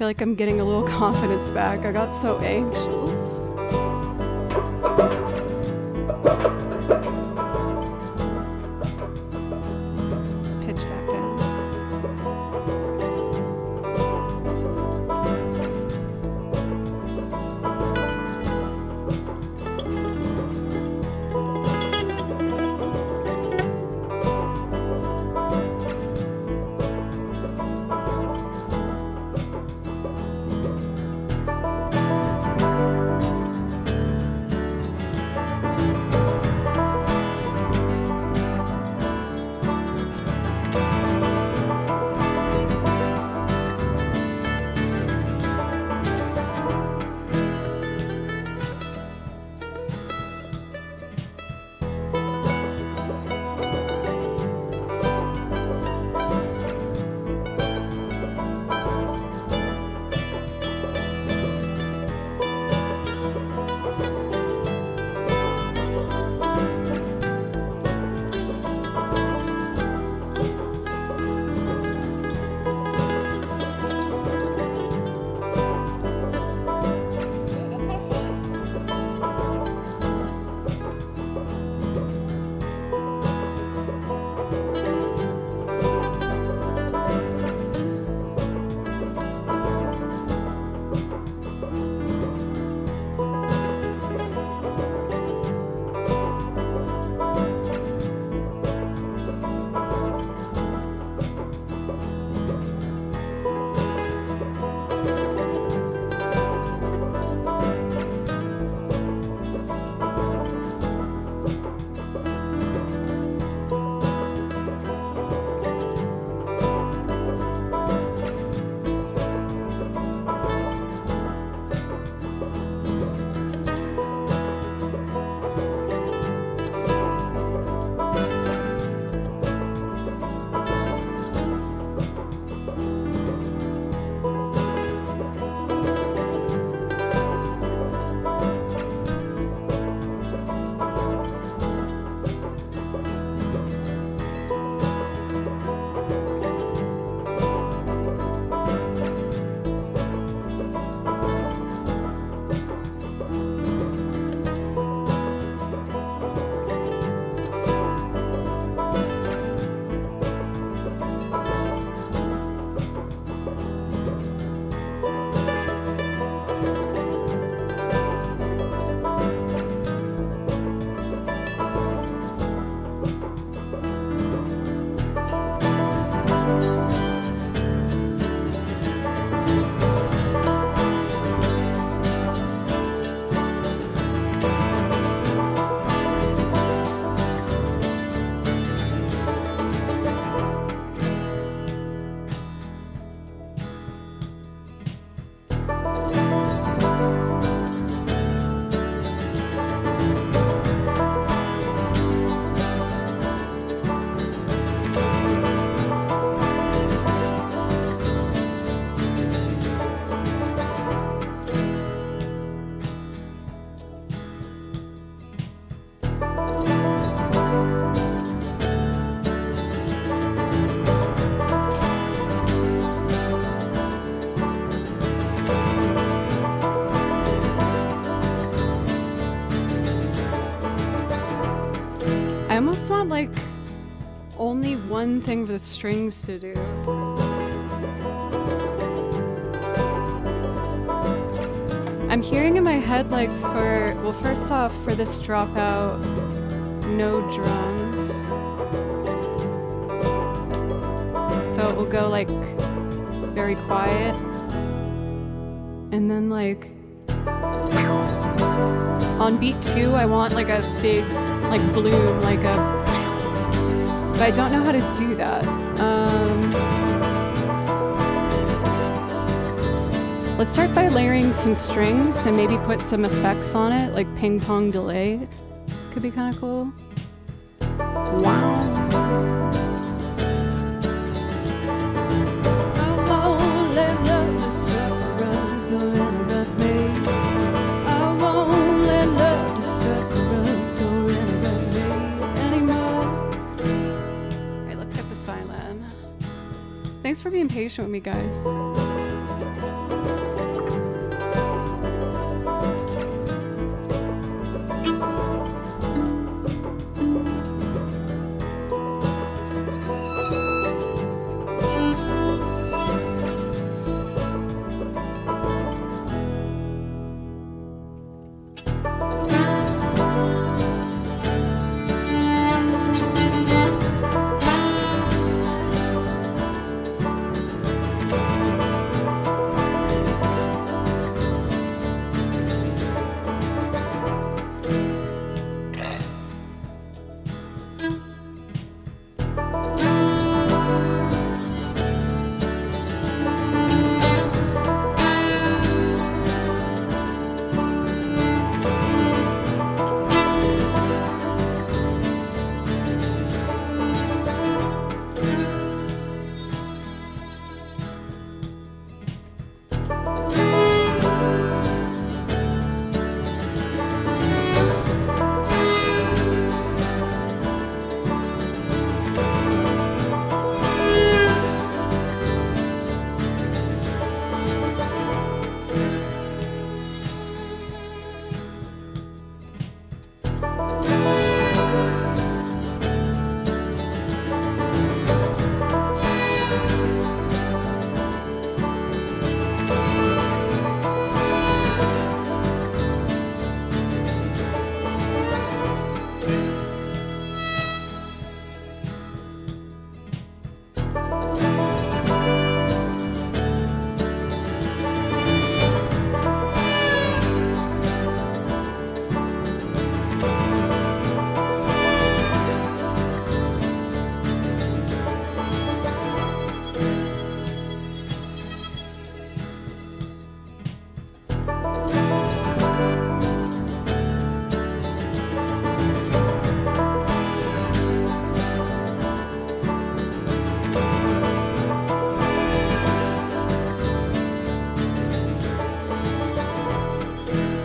feel like I'm getting a little confidence back. I got so anxious. Let's pitch that down. almost want, like, only one thing for the strings to do. I'm hearing in my head, like, for, well, first off, for this dropout, no drums. So it will go, like, very quiet. And then, like, on beat 2, I want, like, a big, like, bloom, like a... But I don't know how to do that. Let's start by layering some strings and maybe put some effects on it, like ping pong delay. Could be kind of cool. Wow. Thanks for being patient with me, guys.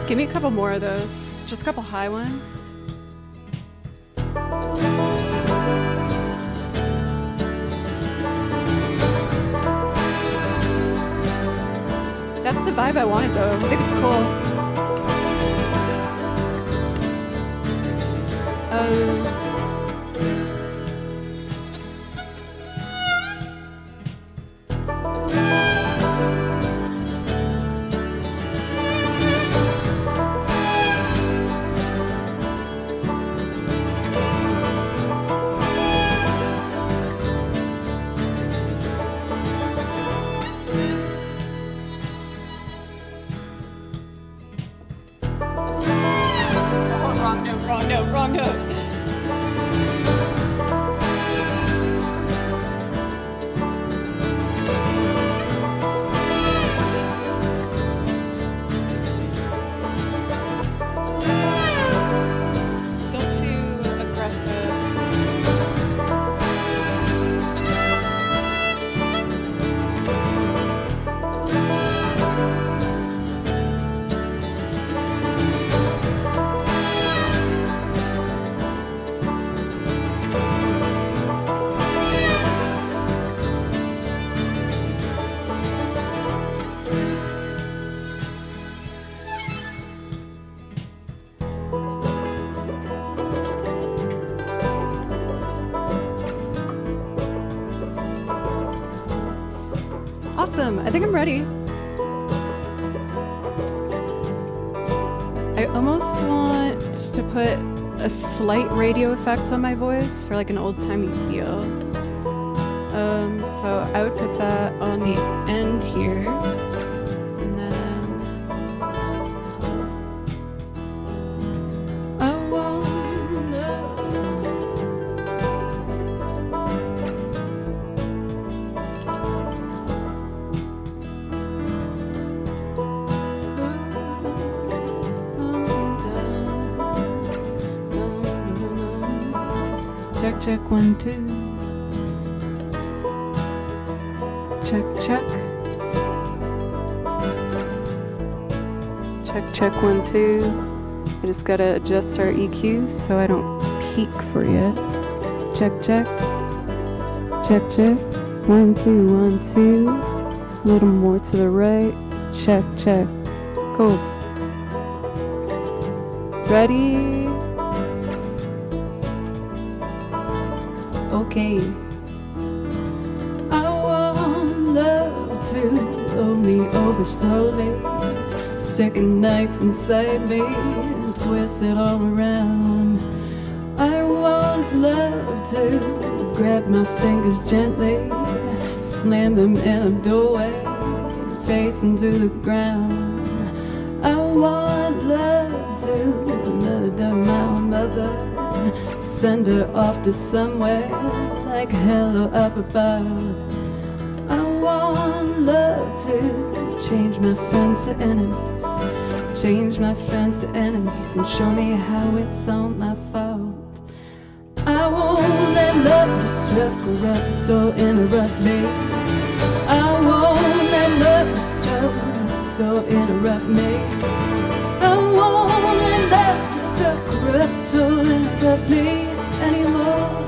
Give me a couple more of those. Just a couple high ones. That's the vibe I wanted though. I think it's cool. Wrong note. Still too aggressive. Awesome, I think I'm ready. I almost want to put a slight radio effect on my voice for like an old-timey feel. So I would put that on the end here. And then I check, check, 1, 2. Check, check. Check, check, 1, 2. I just gotta adjust our EQ so I don't peak for you. Check, check. Check, check. 1, 2, 1, 2. A little more to the right. Check, check. Cool. Ready? Okay. I want love to blow me over slowly. Stick a knife inside me and twist it all around. I want love to grab my fingers gently, slam them in a doorway, face into the ground. I want love to murder my mother, send her off to somewhere like hell or up above. I want love to change my friends to enemies, change my friends to enemies, and show me how it's all my fault. I won't let love disrupt or interrupt me. I won't let love disrupt or interrupt me. I won't let love disrupt or interrupt me anymore.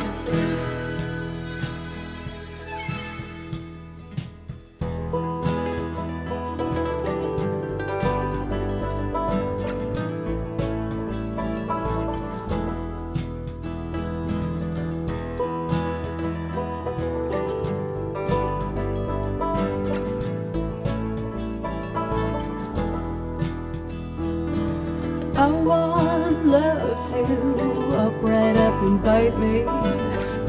I want love to walk right up and bite me,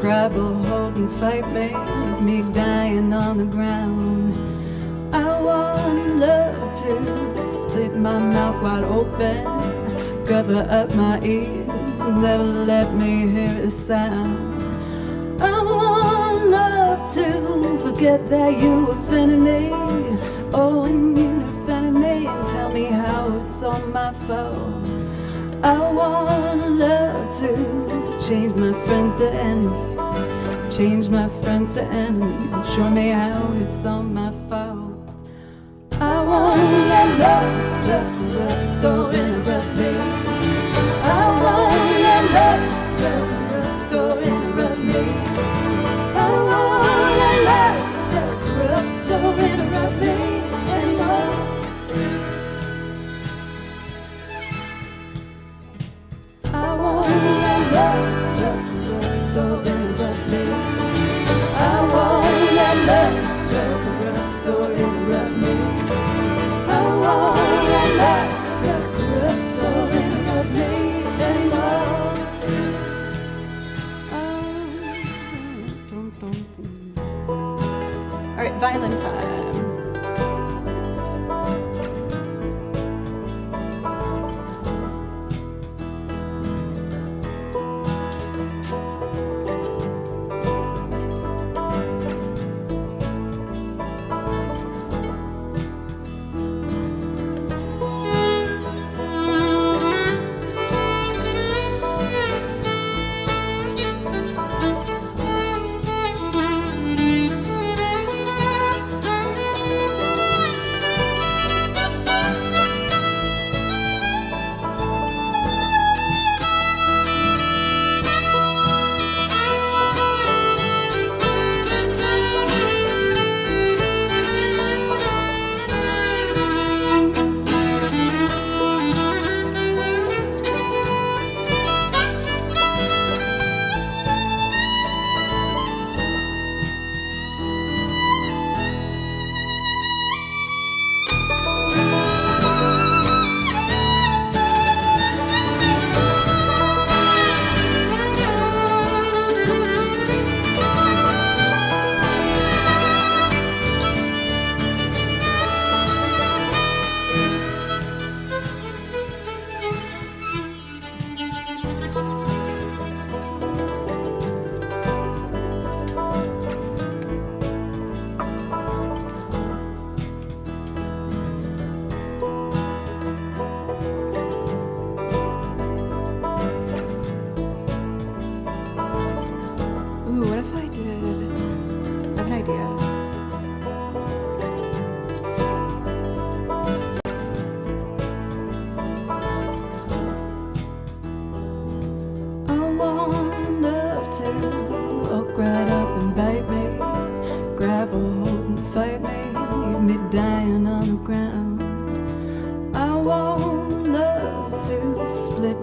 grab a hold and fight me, leave me dying on the ground. I want love to split my mouth wide open, cover up my ears and never let me hear a sound. I want love to forget that you offended me, oh, and you defended me and tell me how it's all my fault. I want love to change my friends to enemies, change my friends to enemies, and show me how it's all my fault. I won't let love separate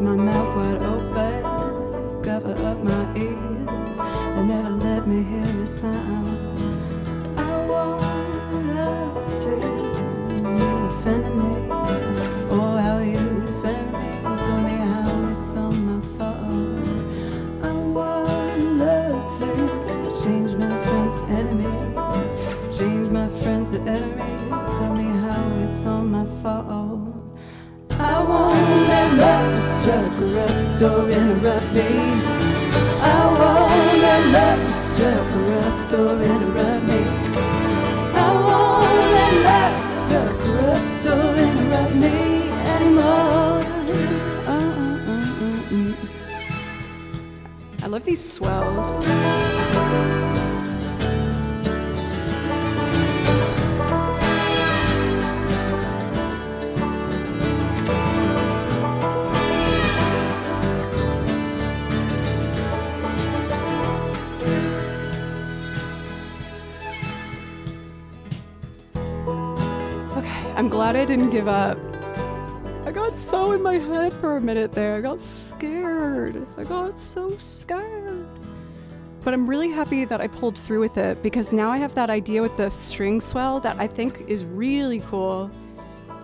my mouth wide open, cover up my ears, and never let me hear a sound. I wanna take you defending me, oh how you defend me, tell me how it's all my fault. I wanna to change my friends to enemies, change my friends to enemies, tell me how it's all my fault. I won't let love disrupt or interrupt me. I won't let love disrupt or interrupt me. I won't let love disrupt or interrupt me anymore. I love these swells. I'm glad I didn't give up. I got so in my head for a minute there. I got scared. I got so scared. But I'm really happy that I pulled through with it because now I have that idea with the string swell that I think is really cool.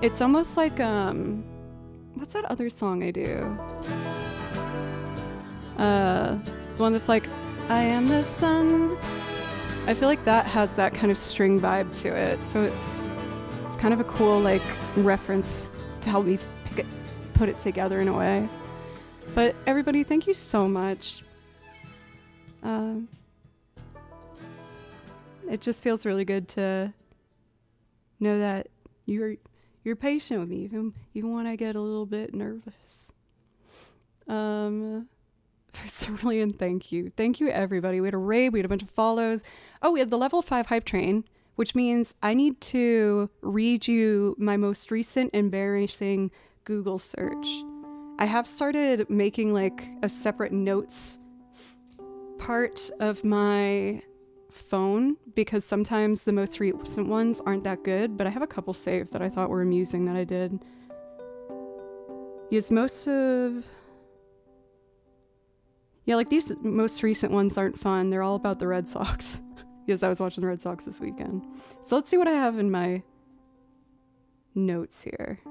It's almost like, what's that other song I do? The one that's like, I am the sun. I feel like that has that kind of string vibe to it. So it's kind of a cool like reference to help me put it together in a way. But everybody, thank you so much. It just feels really good to know that you're patient with me, even when I get a little bit nervous. For Cerulean, thank you everybody. We had a raid, we had a bunch of follows. Oh, we had the level 5 hype train, which means I need to read you my most recent embarrassing Google search. I have started making like a separate notes part of my phone because sometimes the most recent ones aren't that good, but I have a couple saved that I thought were amusing that I did. Yes, like these most recent ones aren't fun. They're all about the Red Sox. Because I was watching the Red Sox this weekend. So let's see what I have in my notes here.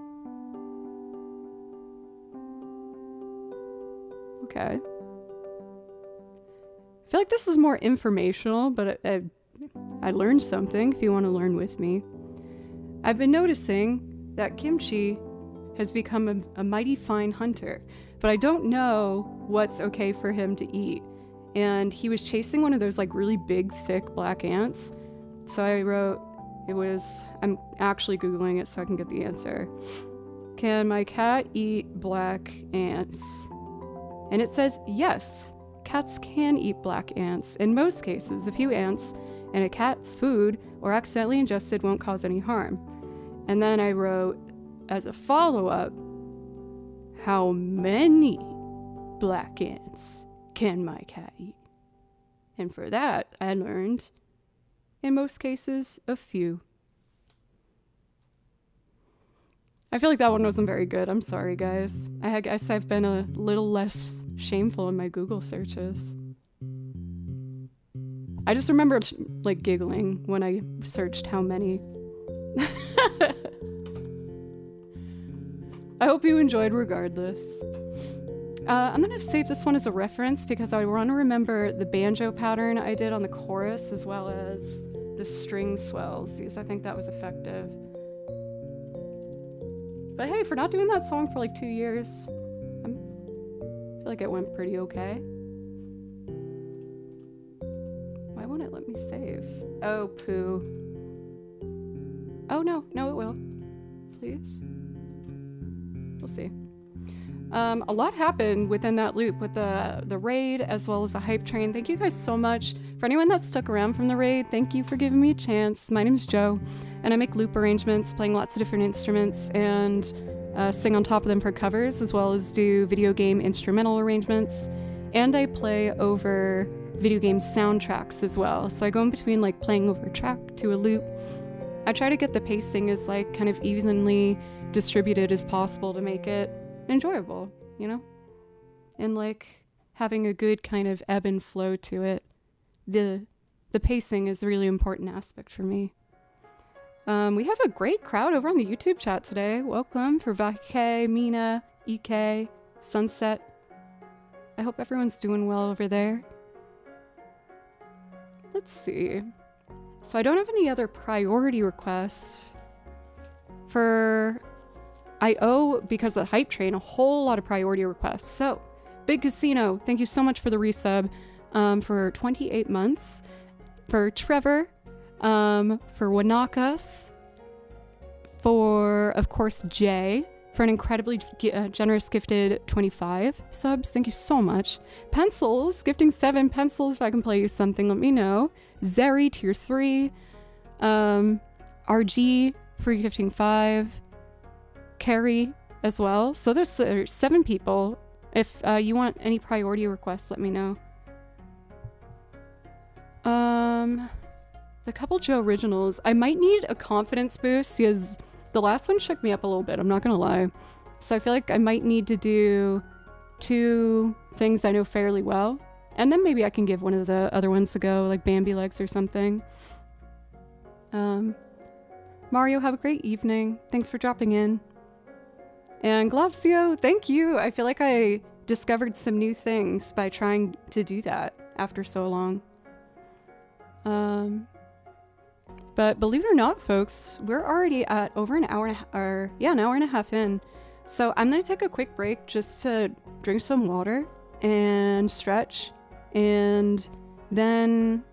Okay. I feel like this is more informational, but I learned something if you want to learn with me. I've been noticing that Kimchi has become a mighty fine hunter, but I don't know what's okay for him to eat. And he was chasing one of those like really big, thick black ants. So I wrote, I'm actually Googling it so I can get the answer. Can my cat eat black ants? And it says, yes, cats can eat black ants. In most cases, a few ants and a cat's food or accidentally ingested won't cause any harm. And then I wrote, as a follow-up, how many black ants can my cat eat? And for that, I learned, in most cases, a few. I feel like that one wasn't very good. I'm sorry, guys. I guess I've been a little less shameful in my Google searches. I just remember, like, giggling when I searched how many. I hope you enjoyed regardless. I'm gonna save this one as a reference because I want to remember the banjo pattern I did on the chorus as well as the string swells because I think that was effective. But hey, for not doing that song for like 2 years, I feel like it went pretty okay. Why won't it let me save? Oh, poo. Oh no, it will. Please. We'll see. A lot happened within that loop with the raid as well as the hype train. Thank you guys so much. For anyone that stuck around from the raid, thank you for giving me a chance. My name's Joe, and I make loop arrangements, playing lots of different instruments, and sing on top of them for covers, as well as do video game instrumental arrangements. And I play over video game soundtracks as well. So I go in between like playing over a track to a loop. I try to get the pacing as like kind of evenly distributed as possible to make it enjoyable, you know? And like having a good kind of ebb and flow to it. The pacing is a really important aspect for me. We have a great crowd over on the YouTube chat today. Welcome for Vake, Mina, EK, Sunset. I hope everyone's doing well over there. Let's see. So I don't have any other priority requests. I owe, because of the hype train, a whole lot of priority requests. So, Big Casino, thank you so much for the resub for 28 months. For Trevor, for Wanakas, for, of course, Jay, for an incredibly generous gifted 25 subs. Thank you so much. Pencils, gifting 7 pencils. If I can play you something, let me know. Zeri, tier 3. RG, for gifting 5. Carrie as well. So there's 7 people. If you want any priority requests, let me know. The Couple Joe originals. I might need a confidence boost because the last one shook me up a little bit, I'm not gonna lie. So I feel like I might need to do 2 things I know fairly well. And then maybe I can give one of the other ones a go, like Bambi Legs or something. Mario, have a great evening. Thanks for dropping in. And Glavsio, thank you. I feel like I discovered some new things by trying to do that after so long. But believe it or not, folks, we're already at over an hour and an hour and a half in. So I'm gonna take a quick break just to drink some water and stretch, and then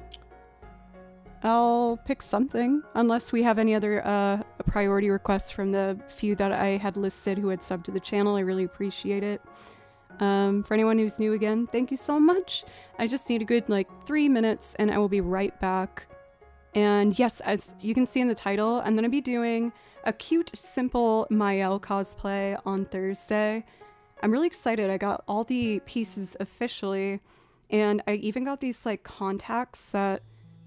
I'll pick something, unless we have any other priority requests from the few that I had listed who had subbed to the channel. I really appreciate it. For anyone who's new again, thank you so much. I just need a good 3 minutes and I will be right back. And yes, as you can see in the title, I'm going to be doing a cute, simple Maelle cosplay on Thursday. I'm really excited. I got all the pieces officially, and I even got these contacts that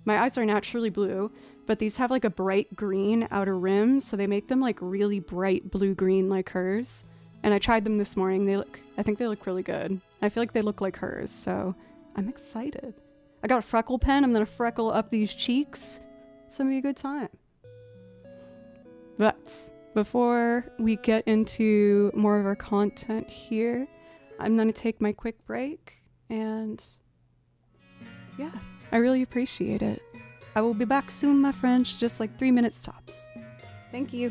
my eyes are naturally blue, but these have a bright green outer rim, so they make them really bright blue-green like hers. And I tried them this morning. I think they look really good. I feel like they look like hers, so I'm excited. I got a freckle pen. I'm gonna freckle up these cheeks. It's gonna be a good time. But before we get into more of our content here, I'm gonna take my quick break, and yeah, I really appreciate it. I will be back soon, my friends, just 3 minutes tops. Thank you.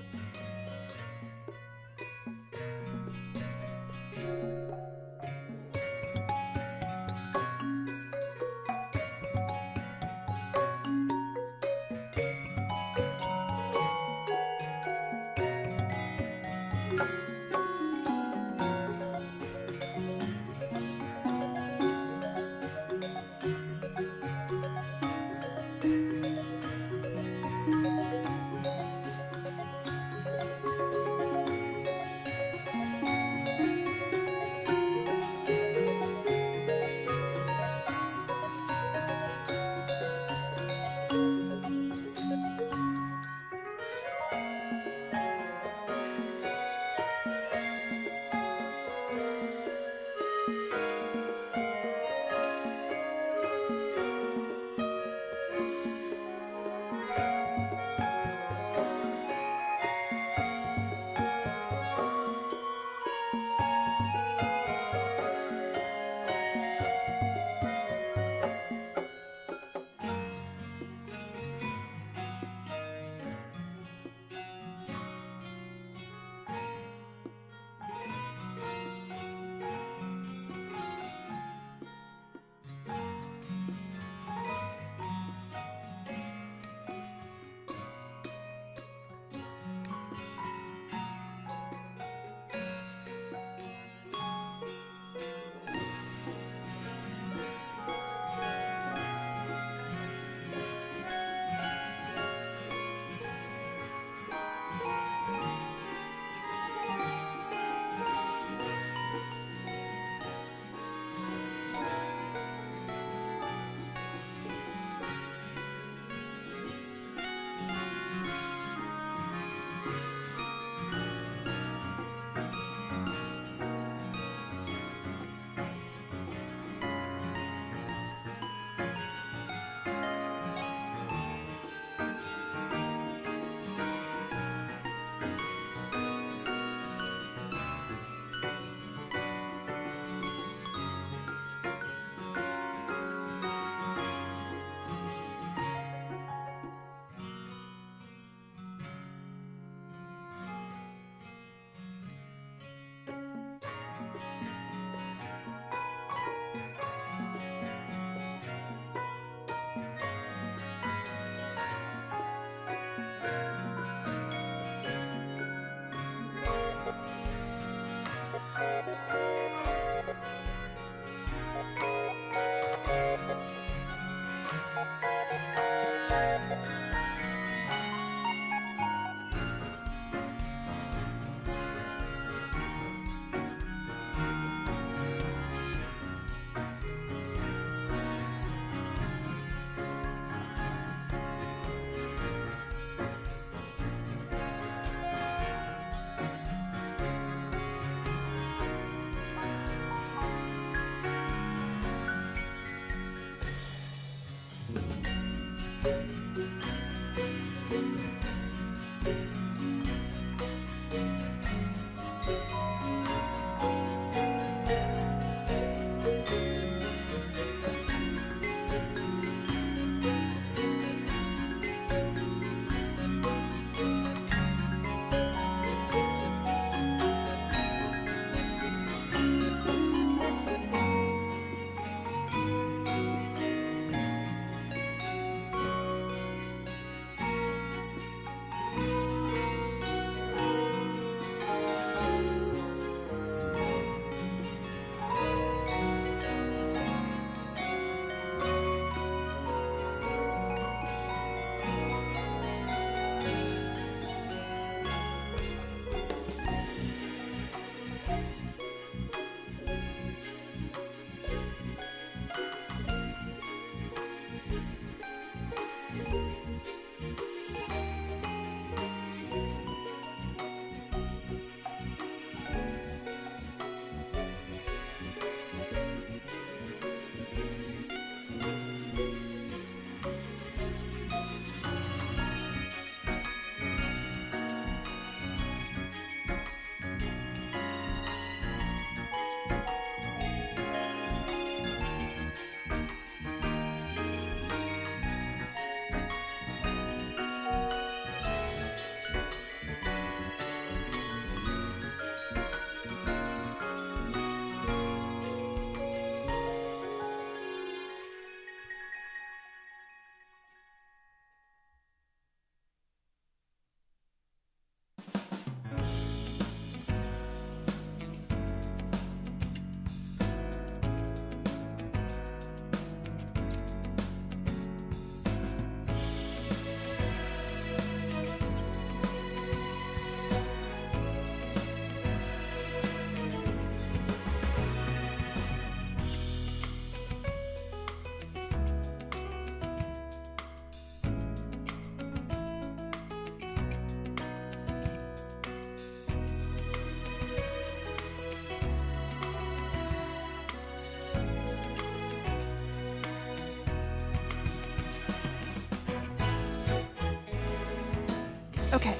Okay,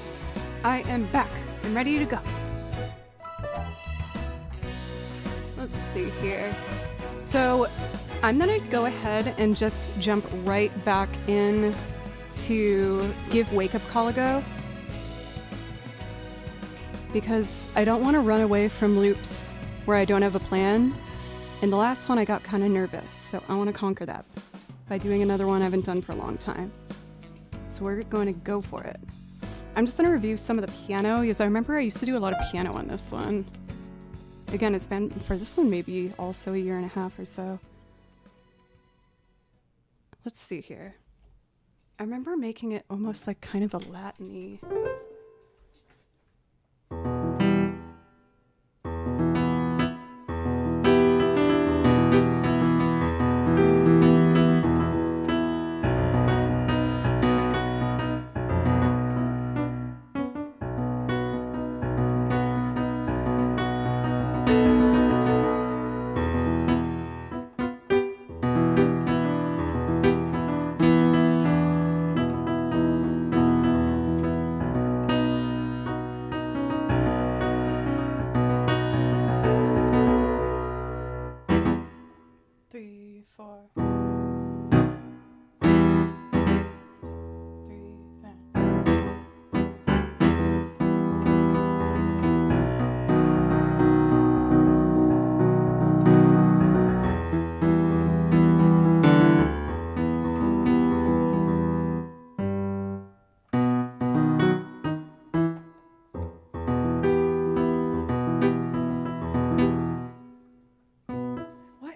I am back and ready to go. Let's see here. So I'm gonna go ahead and just jump right back in to give Wake Up Call a go, because I don't want to run away from loops where I don't have a plan. In the last one I got kind of nervous, so I want to conquer that by doing another one I haven't done for a long time. So we're going to go for it. I'm just going to review some of the piano, because I remember I used to do a lot of piano on this one. Again, it's been, for this one, maybe also a year and a half or so. Let's see here. I remember making it almost like kind of a Latin-y.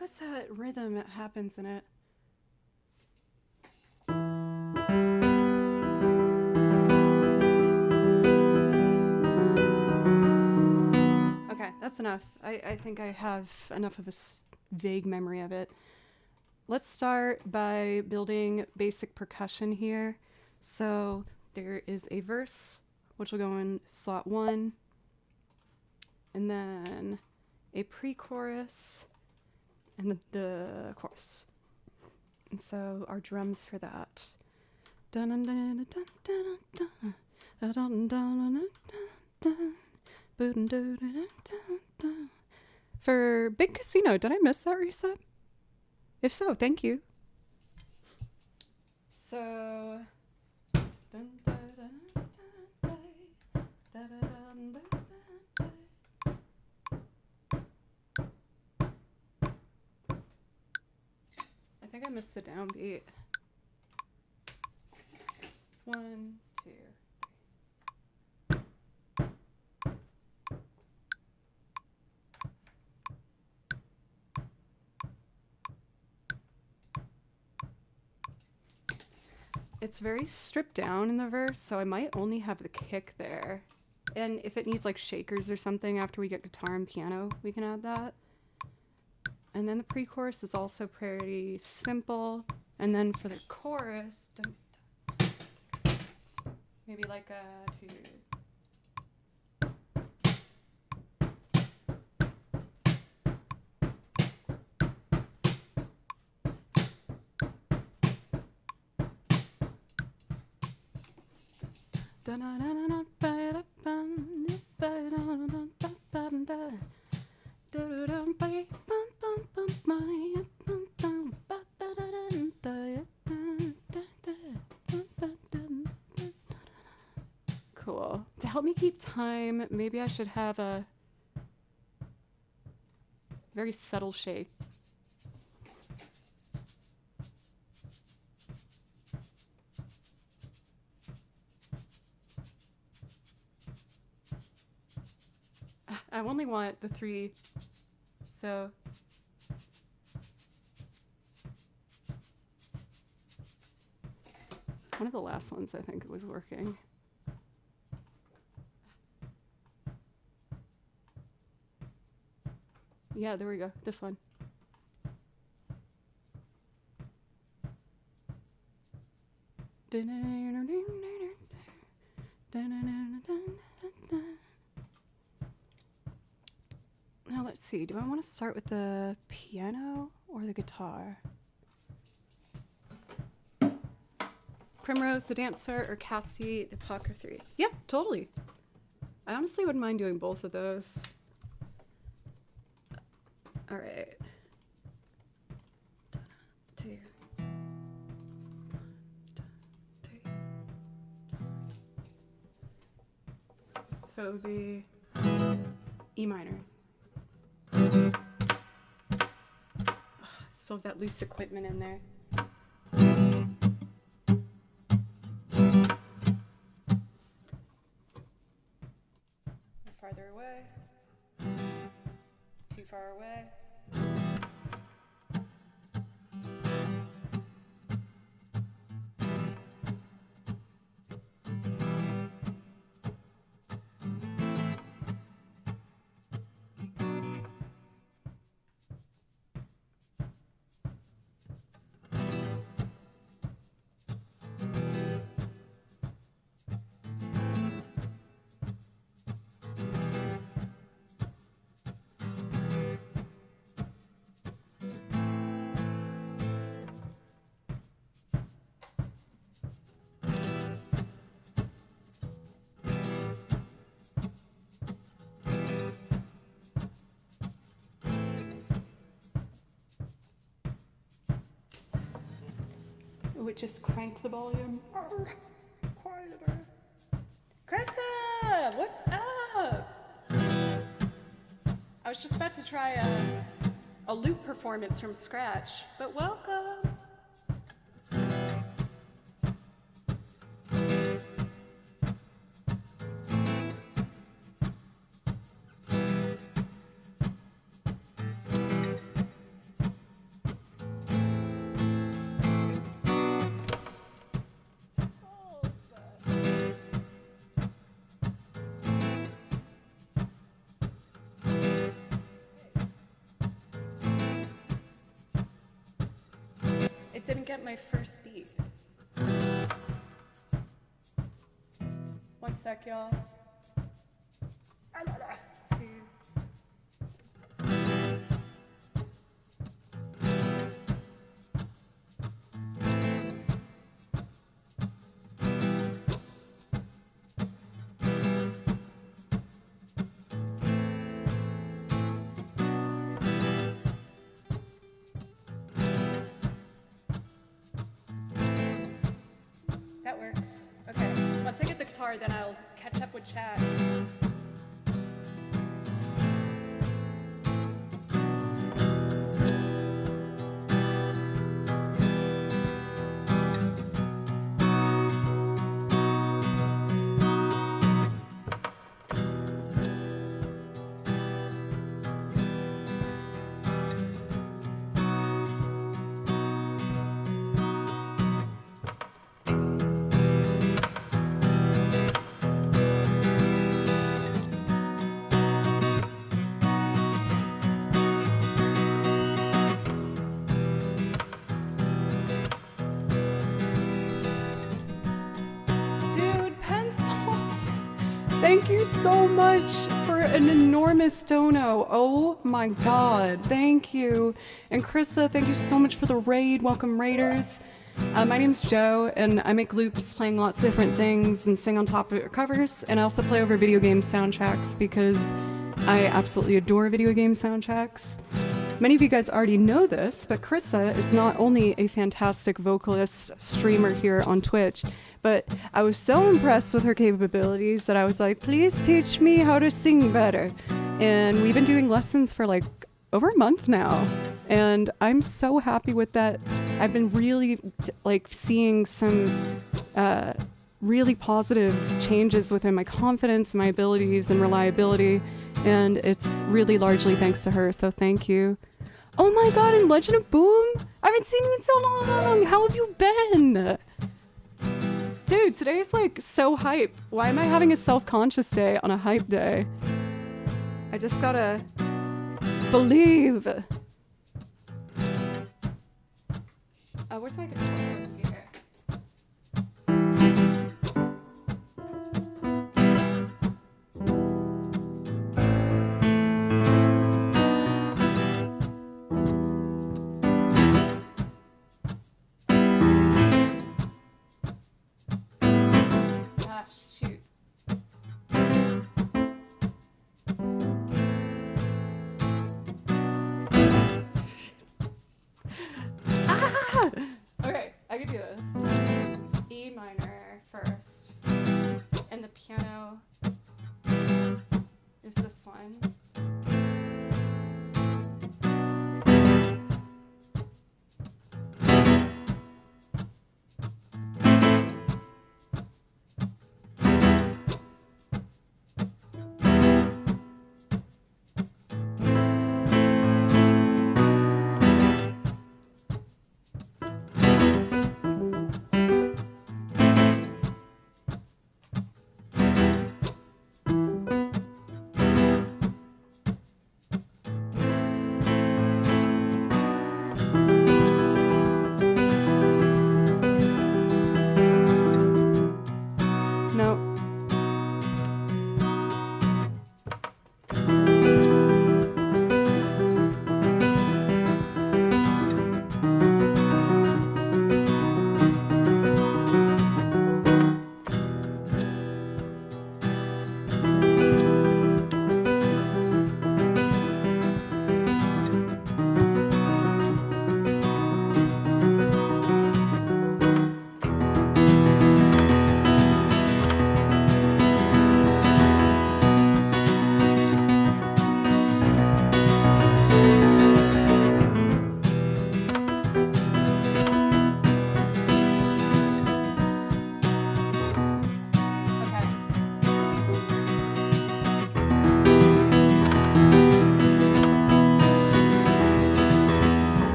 What's that rhythm that happens in it? Okay, that's enough. I think I have enough of a vague memory of it. Let's start by building basic percussion here. So there is a verse, which will go in slot 1, and then a pre-chorus, and the chorus. And so our drums for that. For Big Casino, did I miss that reset? If so, thank you. So I think I missed the downbeat. 1, 2. It's very stripped down in the verse, so I might only have the kick there. And if it needs like shakers or something after we get guitar and piano, we can add that. And then the pre-chorus is also pretty simple. And then for the chorus, maybe like a 2. Cool. To help me keep time, maybe I should have a very subtle shake. I only want the 3, so one of the last ones I think it was working. Yeah, there we go. This one. Now let's see, do I want to start with the piano or the guitar? Primrose the Dancer or Cassie the Apothecary? Yeah, totally. I honestly wouldn't mind doing both of those. All right. 2, 3. So it would be E minor. Still have that loose equipment in there. Farther away. Too far away. Would just crank the volume. Quieter. Krista, what's up? I was just about to try a loop performance from scratch, but welcome. Didn't get my first beat. One sec, y'all. 2. That works. Okay. Once I get the guitar, then I'll catch up with chat. Thank you so much for an enormous dono. Oh my god, thank you. And Krista, thank you so much for the raid. Welcome, raiders. My name's Joe, and I make loops playing lots of different things and sing on top of covers, and I also play over video game soundtracks because I absolutely adore video game soundtracks. Many of you guys already know this, but Krista is not only a fantastic vocalist streamer here on Twitch, but I was so impressed with her capabilities that I was like, please teach me how to sing better. And we've been doing lessons for like over a month now, and I'm so happy with that. I've been really like seeing some really positive changes within my confidence, my abilities, and reliability, and it's really largely thanks to her, so thank you. Oh my god, and Legend of Boom? I haven't seen you in so long! How have you been? Dude, today's like so hype. Why am I having a self-conscious day on a hype day? I just gotta believe. Where's my guitar? Here.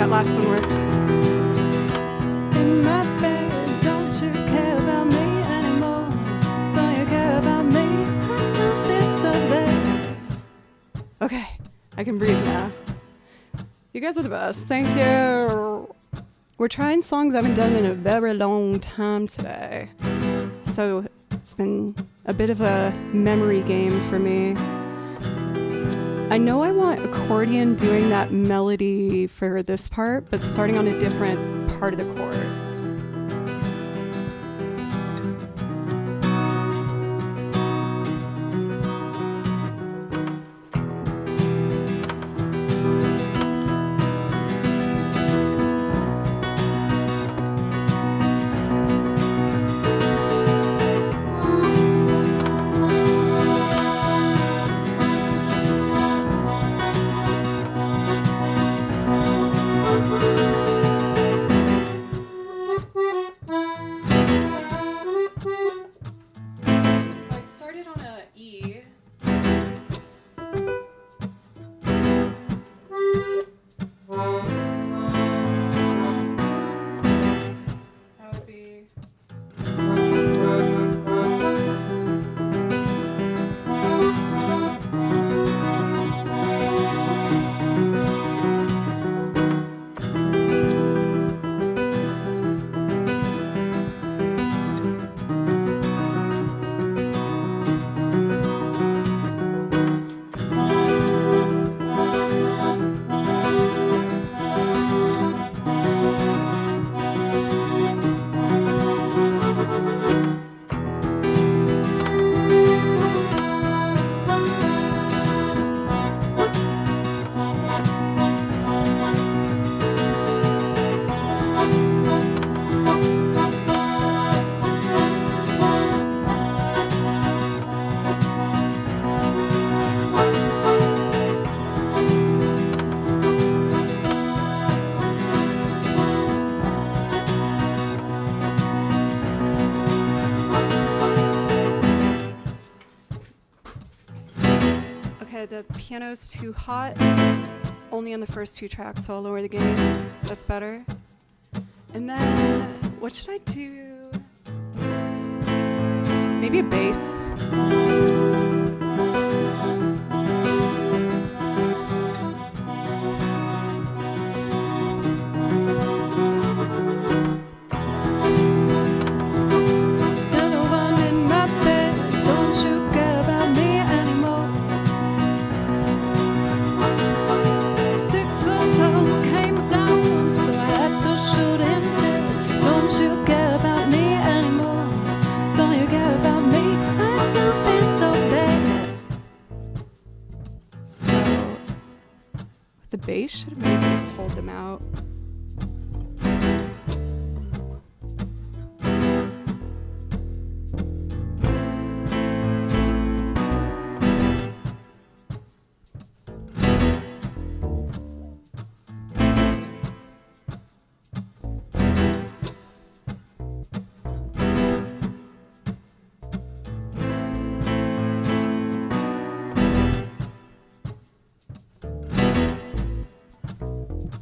that last one worked. In my bed, don't you care about me anymore? Don't you care about me? I don't feel so bad. Okay, I can breathe now. You guys are the best. Thank you. We're trying songs I haven't done in a very long time today. So it's been a bit of a memory game for me. I know I want accordion doing that melody for this part, but starting on a different part of the chord. The piano's too hot, only on the first two tracks, so I'll lower the gain. That's better. And then, what should I do? Maybe a bass. The bass should have maybe pulled them out.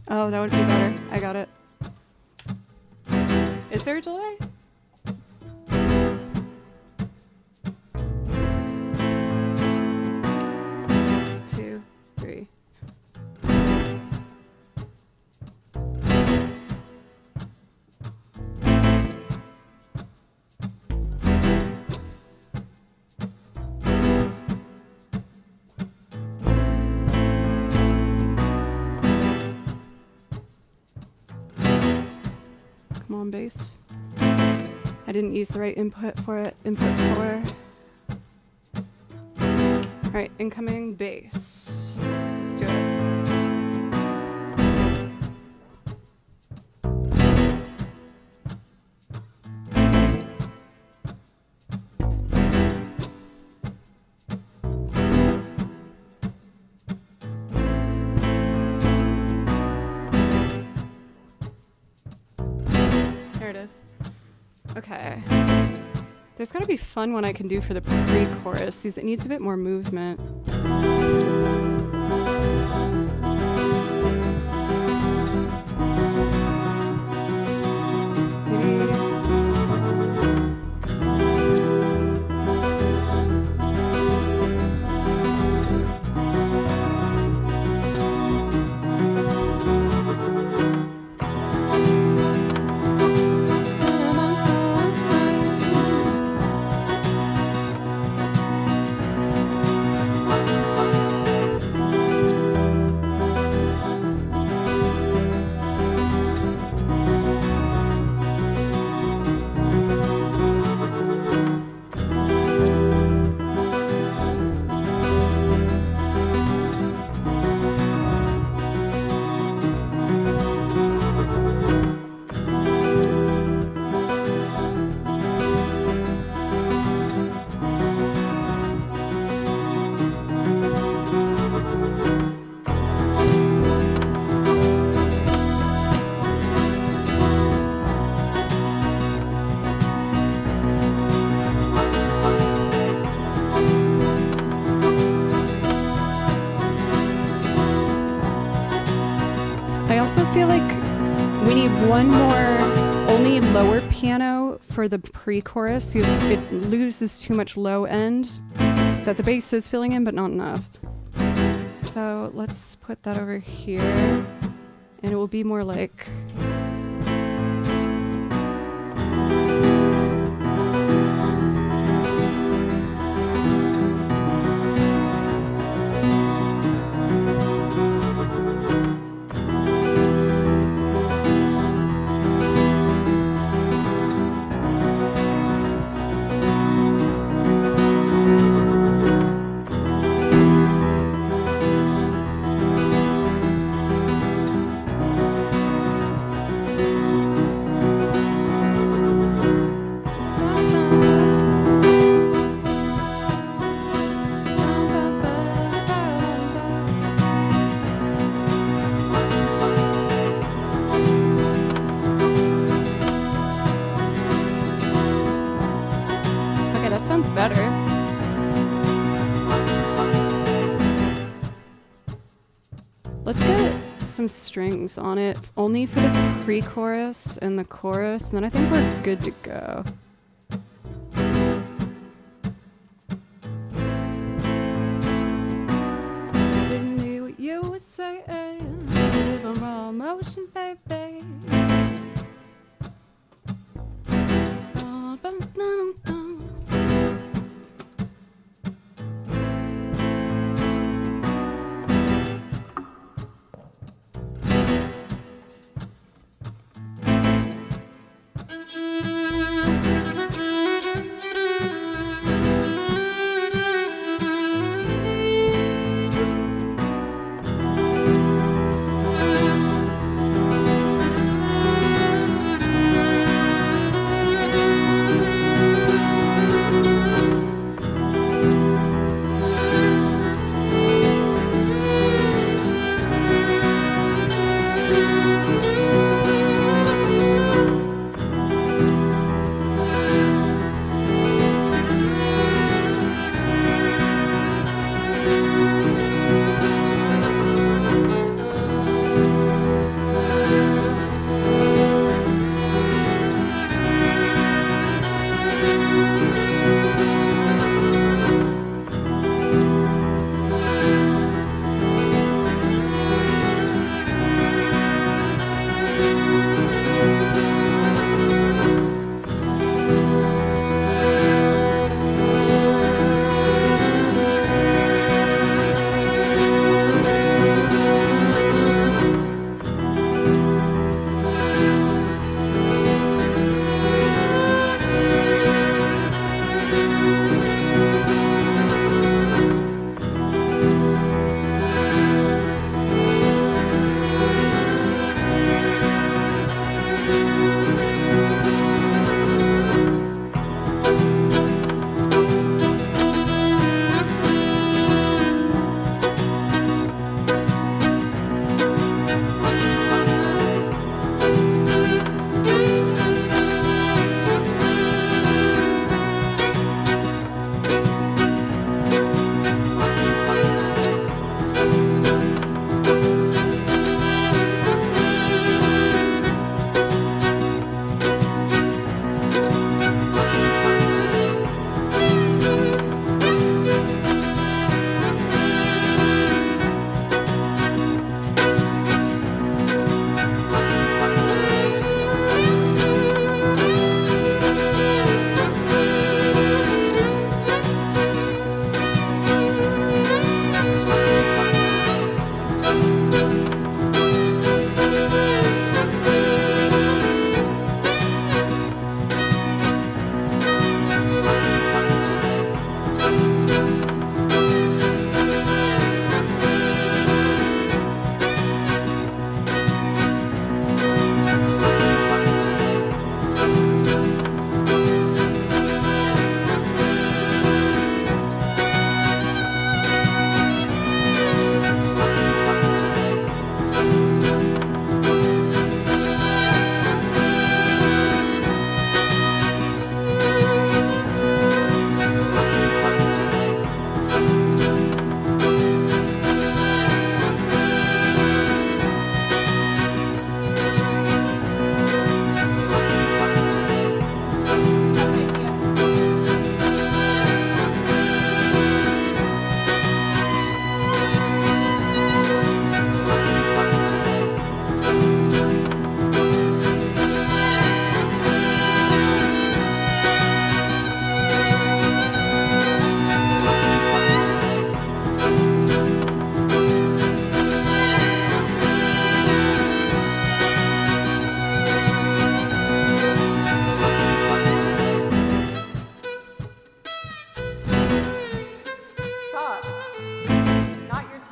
Oh, that would be better. I got it. Is there a delay? Two, three. Come on, bass. I didn't use the right input for it. Input 4. Alright, incoming bass. Let's do it. There it is. Okay. There's gotta be fun one I can do for the pre-chorus, because it needs a bit more movement. also feel like we need one more, only lower piano for the pre-chorus because it loses too much low end that the bass is filling in, but not enough. So let's put that over here, and it will be more like... Sounds better. Let's get some strings on it, only for the pre-chorus and the chorus, and then I think we're good to go. Didn't hear what you were saying, live on raw emotion, baby.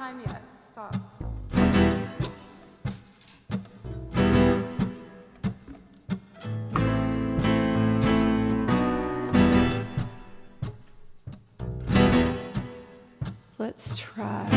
time yet. Stop. Let's try.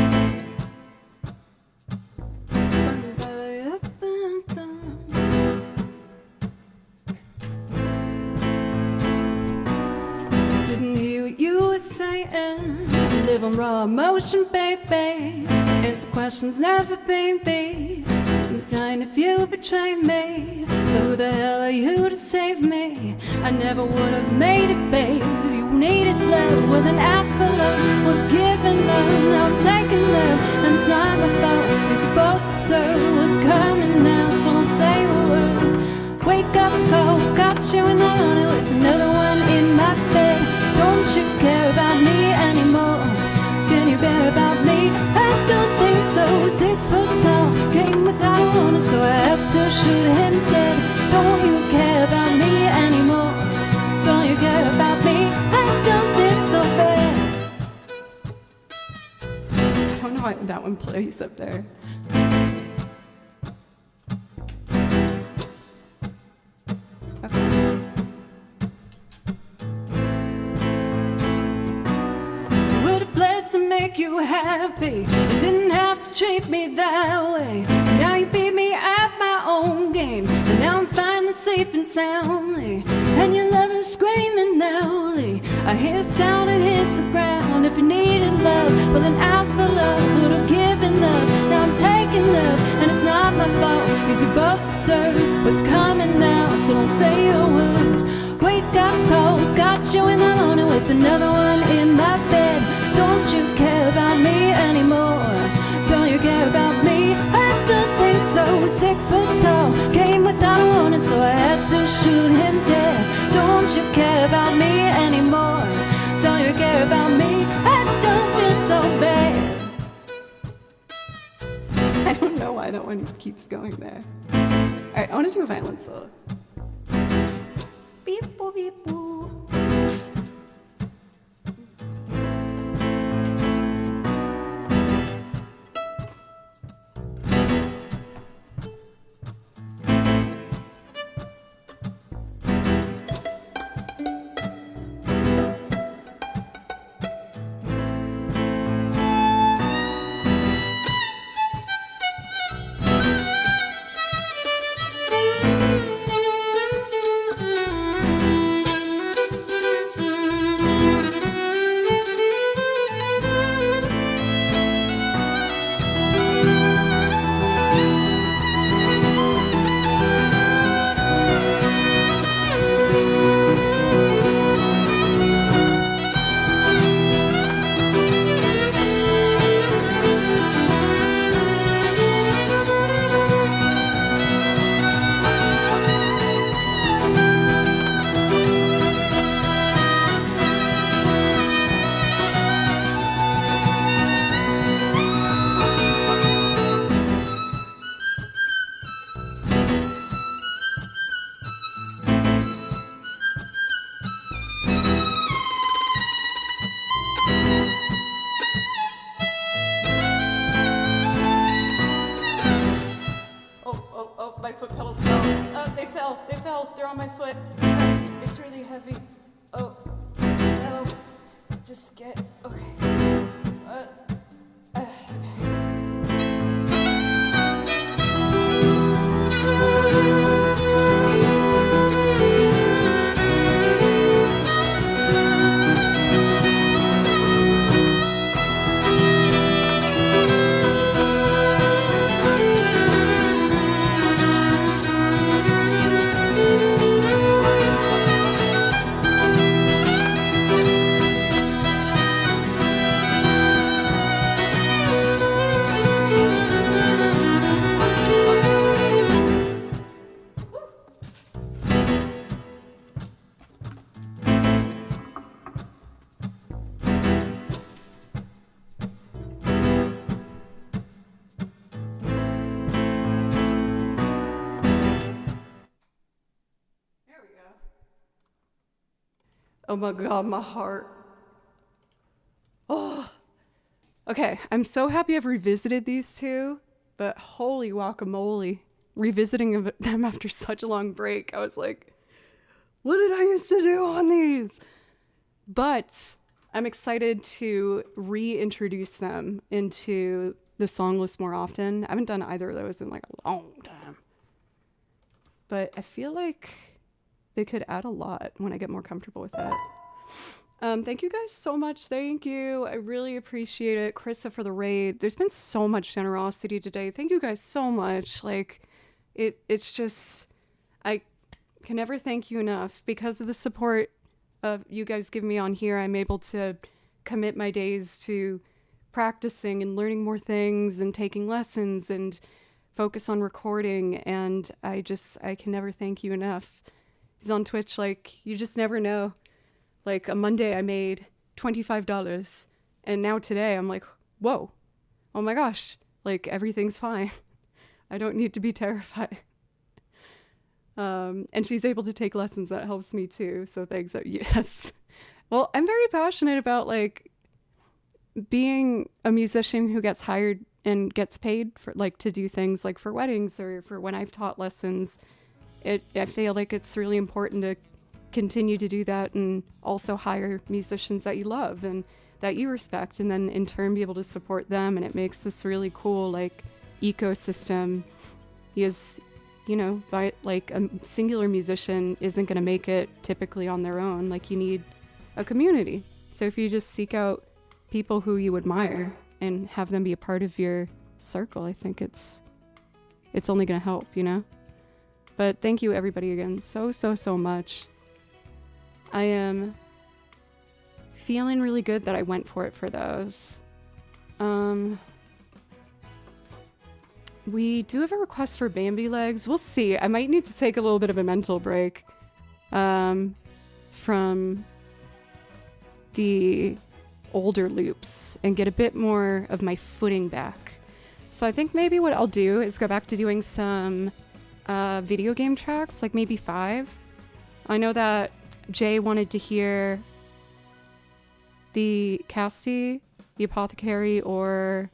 Didn't hear what you were saying. Live on raw emotion, baby. Answer questions, never baby. I'm fine if you betray me. So who the hell are you to save me? I never would have made it, babe. If you needed love, well then ask for love. Would have given love, now I'm taking love. And it's not my fault, it's you both deserve what's coming now, so don't say a word. Wake up cold, got you in the morning with another one in my bed. Don't you care about me anymore? Can you bear about me? I don't think so. 6 foot tall, came without a warning, so I had to shoot him dead. Don't you care about me anymore? Don't you care about me? I don't think so bad. I don't know why that one plays up there. Okay. Would have bled to make you happy. You didn't have to treat me that way. Now you beat me at my own game, and now I'm finally sleeping soundly. And your love is screaming loudly. I hear sound and hit the ground. If you needed love, well then ask for love. Would have given love, now I'm taking love. And it's not my fault, cause you both deserve what's coming now, so don't say a word. Wake up cold, got you in the morning with another one in my bed. Don't you care about me anymore? Don't you care about me? I don't think so. 6 foot tall, came without a warning, so I had to shoot him dead. Don't you care about me anymore? Don't you care about me? I don't feel so bad. I don't know why that one keeps going there. Alright, I want to do a violin solo. Beep boop beep boop. My foot pedals fell. They fell. They're on my foot. It's really heavy. Oh, no. Just get, okay. Oh my God, my heart. Oh, Okay, I'm so happy I've revisited these two, but holy guacamole. Revisiting them after such a long break, I was like, what did I used to do on these? But I'm excited to reintroduce them into the song list more often. I haven't done either of those in like a long time. But I feel like they could add a lot when I get more comfortable with that. Thank you guys so much. Thank you. I really appreciate it. Krista for the raid. There's been so much generosity today. Thank you guys so much. Like, it's just, I can never thank you enough. Because of the support of you guys give me on here, I'm able to commit my days to practicing and learning more things and taking lessons and focus on recording. And I can never thank you enough. He's on Twitch, like, you just never know. Like, a Monday I made $25, and now today I'm like, whoa, oh my gosh, like, everything's fine. I don't need to be terrified. And she's able to take lessons. That helps me too. So thanks. Yes. Well, I'm very passionate about, like, being a musician who gets hired and gets paid for, like, to do things like for weddings or for when I've taught lessons. I feel like it's really important to continue to do that and also hire musicians that you love and that you respect, and then in turn be able to support them. And it makes this really cool, like, ecosystem. Because, you know, like, a singular musician isn't going to make it typically on their own. Like, you need a community. So if you just seek out people who you admire and have them be a part of your circle, I think it's only going to help, you know? But thank you everybody again so much. I am feeling really good that I went for it for those. We do have a request for Bambi legs. We'll see. I might need to take a little bit of a mental break from the older loops and get a bit more of my footing back. So I think maybe what I'll do is go back to doing some video game tracks, like maybe 5. I know that Jay wanted to hear the Casty, the Apothecary, or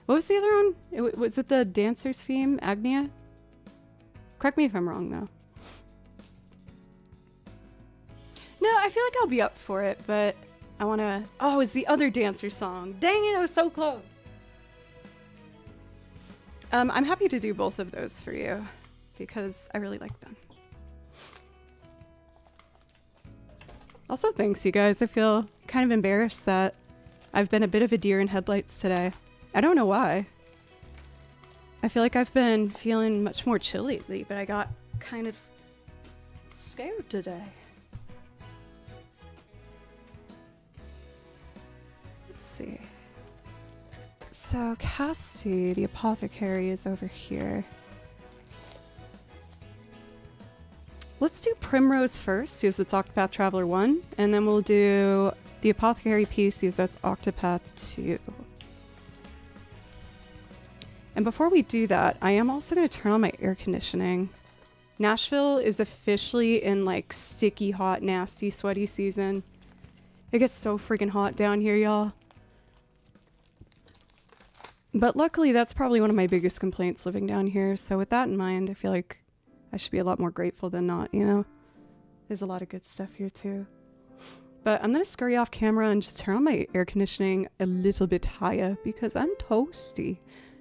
what was the other one? Was it the Dancer's Theme, Agnia? Correct me if I'm wrong, though. No, I feel like I'll be up for it, but I want to... Oh, it's the other Dancer song. Dang it, I was so close. I'm happy to do both of those for you because I really like them. Also, thanks, you guys. I feel kind of embarrassed that I've been a bit of a deer in headlights today. I don't know why. I feel like I've been feeling much more chill lately, but I got kind of scared today. Let's see. So, Casty, the Apothecary, is over here. Let's do Primrose first, because it's Octopath Traveler 1, and then we'll do the Apothecary piece, because that's Octopath 2. And before we do that, I am also going to turn on my air conditioning. Nashville is officially in, like, sticky, hot, nasty, sweaty season. It gets so freaking hot down here, y'all. But luckily, that's probably one of my biggest complaints living down here. So with that in mind, I feel like I should be a lot more grateful than not, you know? There's a lot of good stuff here, too. But I'm going to scurry off camera and just turn on my air conditioning a little bit higher because I'm toasty.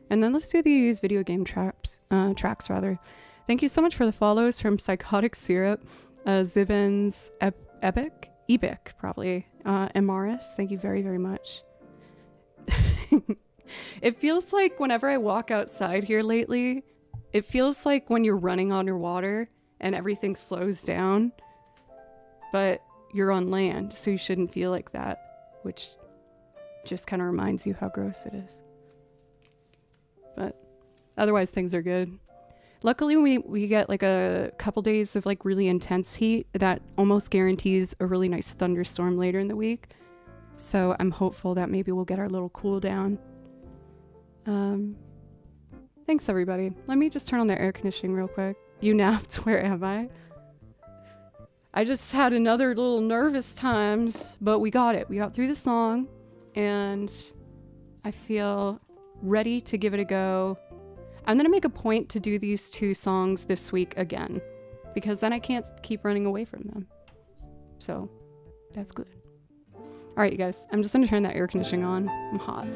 And then let's do these video game tracks. Thank you so much for the follows from Psychotic Syrup, Zibbins, Ebic, probably, and Morris. Thank you very, very much. It feels like whenever I walk outside here lately, it feels like when you're running underwater and everything slows down, but you're on land, so you shouldn't feel like that, which just kind of reminds you how gross it is. But otherwise, things are good. Luckily, we get like a couple days of like really intense heat that almost guarantees a really nice thunderstorm later in the week. So I'm hopeful that maybe we'll get our little cool down. Thanks everybody. Let me just turn on their air conditioning real quick. You napped? Where am I? I just had another little nervous times, but we got it. We got through the song, and I feel ready to give it a go. I'm gonna make a point to do these 2 songs this week again, because then I can't keep running away from them. So that's good. All right, you guys, I'm just gonna turn that air conditioning on. I'm hot.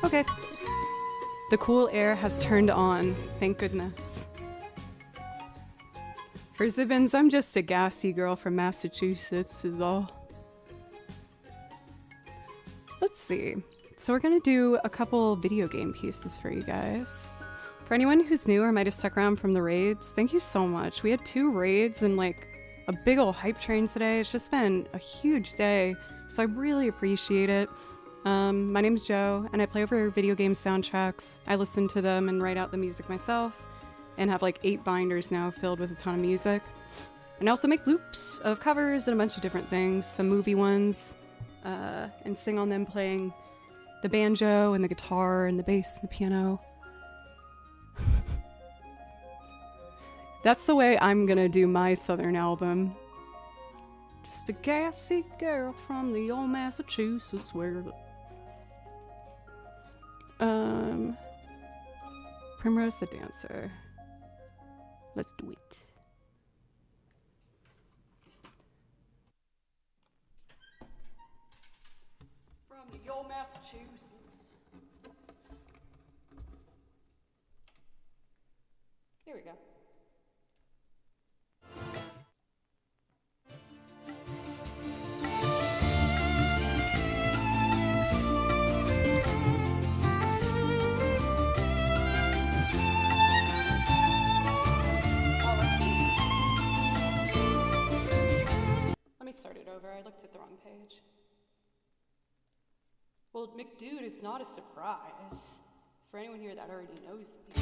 Okay. The cool air has turned on, thank goodness. For Zibbins, I'm just a gassy girl from Massachusetts is all. Let's see. So we're gonna do a couple video game pieces for you guys. For anyone who's new or might have stuck around from the raids, thank you so much. We had 2 raids and like a big old hype train today. It's just been a huge day, so I really appreciate it. My name's Joe, and I play over video game soundtracks. I listen to them and write out the music myself, and have like 8 binders now filled with a ton of music. And I also make loops of covers and a bunch of different things, some movie ones, and sing on them playing the banjo and the guitar and the bass and the piano. That's the way I'm gonna do my Southern album. Just a gassy girl from the old Massachusetts where... Primrose the Dancer. Let's do it. From the old Massachusetts. Here we go. Start it over. I looked at the wrong page. Well, McDude, it's not a surprise. For anyone here that already knows me.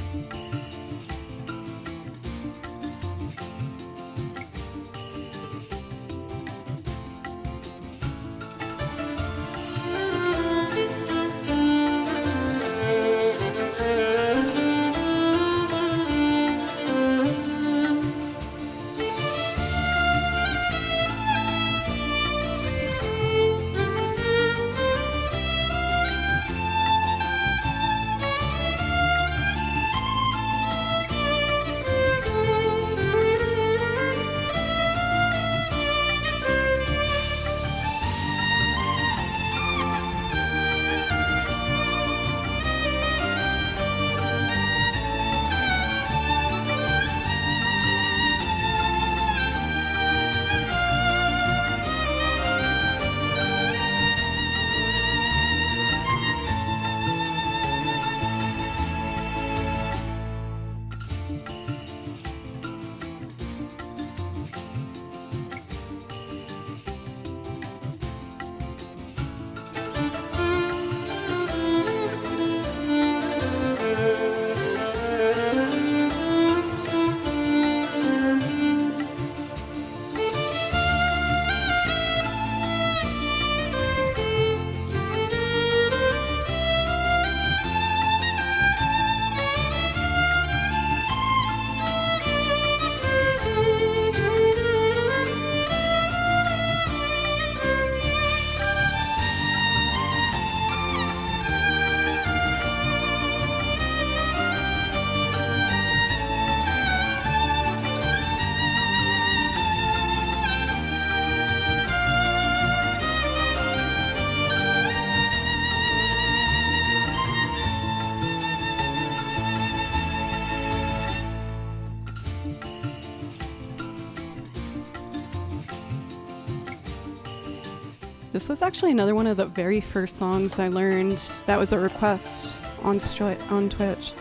This was actually another one of the very first songs I learned that was a request on Twitch.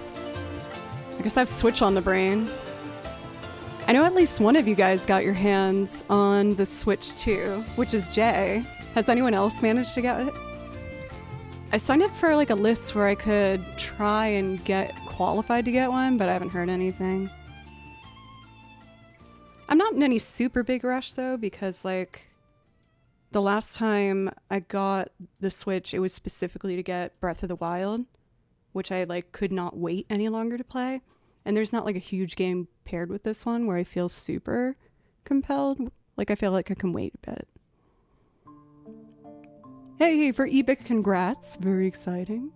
I guess I have Switch on the brain. I know at least one of you guys got your hands on the Switch too, which is Jay. Has anyone else managed to get it? I signed up for like a list where I could try and get qualified to get one, but I haven't heard anything. I'm not in any super big rush though, because like the last time I got the Switch, it was specifically to get Breath of the Wild, which I like could not wait any longer to play. And there's not like a huge game paired with this one where I feel super compelled. Like I feel like I can wait a bit. Hey, for Ebic, congrats. Very exciting.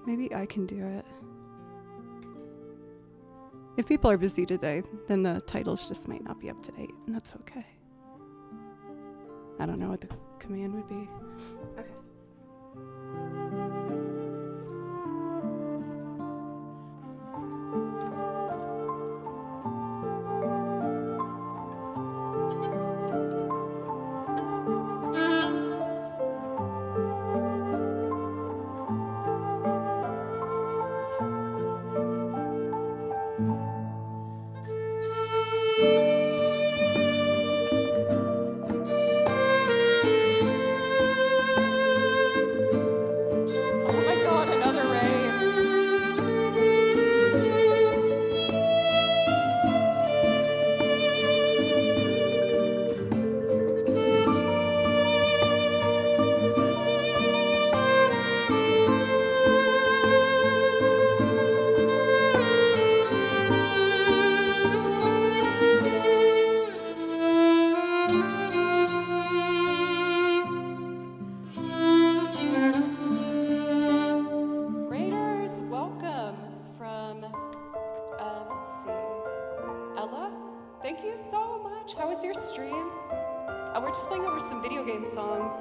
Maybe I can do it. If people are busy today, then the titles just might not be up to date, and that's okay. I don't know what the command would be. Okay.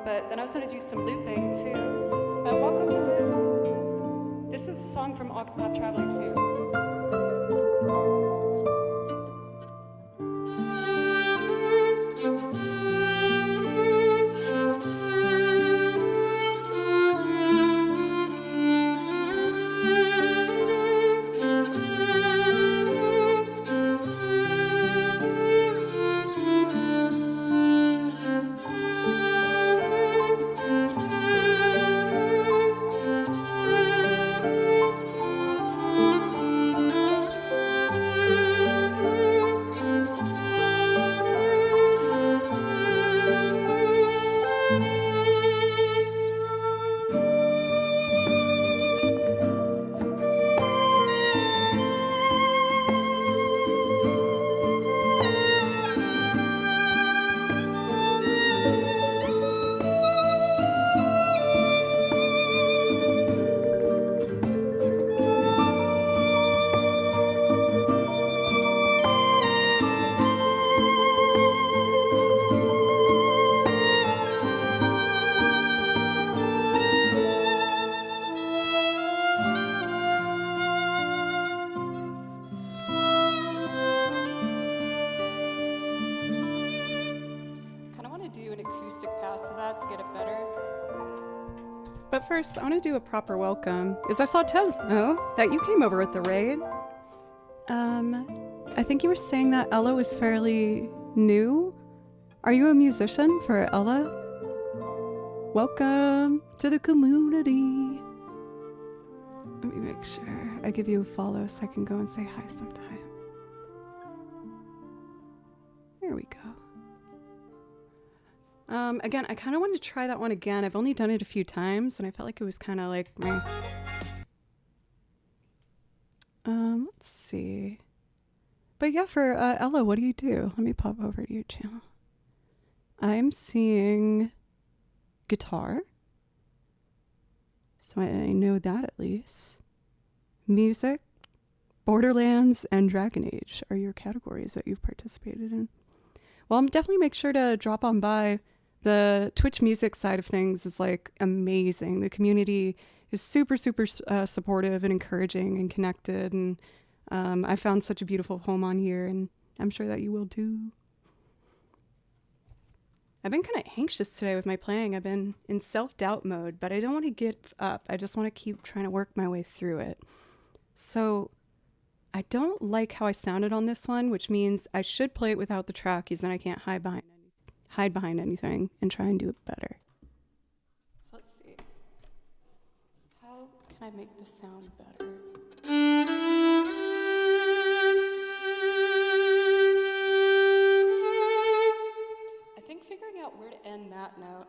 But then I was going to do some looping too. But welcome, guys. This is a song from Octopath Traveler 2. But first, I want to do a proper welcome, because I saw Tesno that you came over with the raid. I think you were saying that Ella was fairly new. Are you a musician for Ella? Welcome to the community. Let me make sure I give you a follow so I can go and say hi sometime. There we go. Again, I kind of wanted to try that one again. I've only done it a few times, and I felt like it was kind of like meh. Let's see. But yeah, for Ella, what do you do? Let me pop over to your channel. I'm seeing guitar. So I know that at least. Music, Borderlands, and Dragon Age are your categories that you've participated in. Well, definitely make sure to drop on by. The Twitch music side of things is like amazing. The community is super, super supportive and encouraging and connected. And I found such a beautiful home on here, and I'm sure that you will too. I've been kind of anxious today with my playing. I've been in self-doubt mode, but I don't want to give up. I just want to keep trying to work my way through it. So I don't like how I sounded on this one, which means I should play it without the track, because then I can't hide behind anything and try and do it better. So let's see. How can I make this sound better? I think figuring out where to end that note.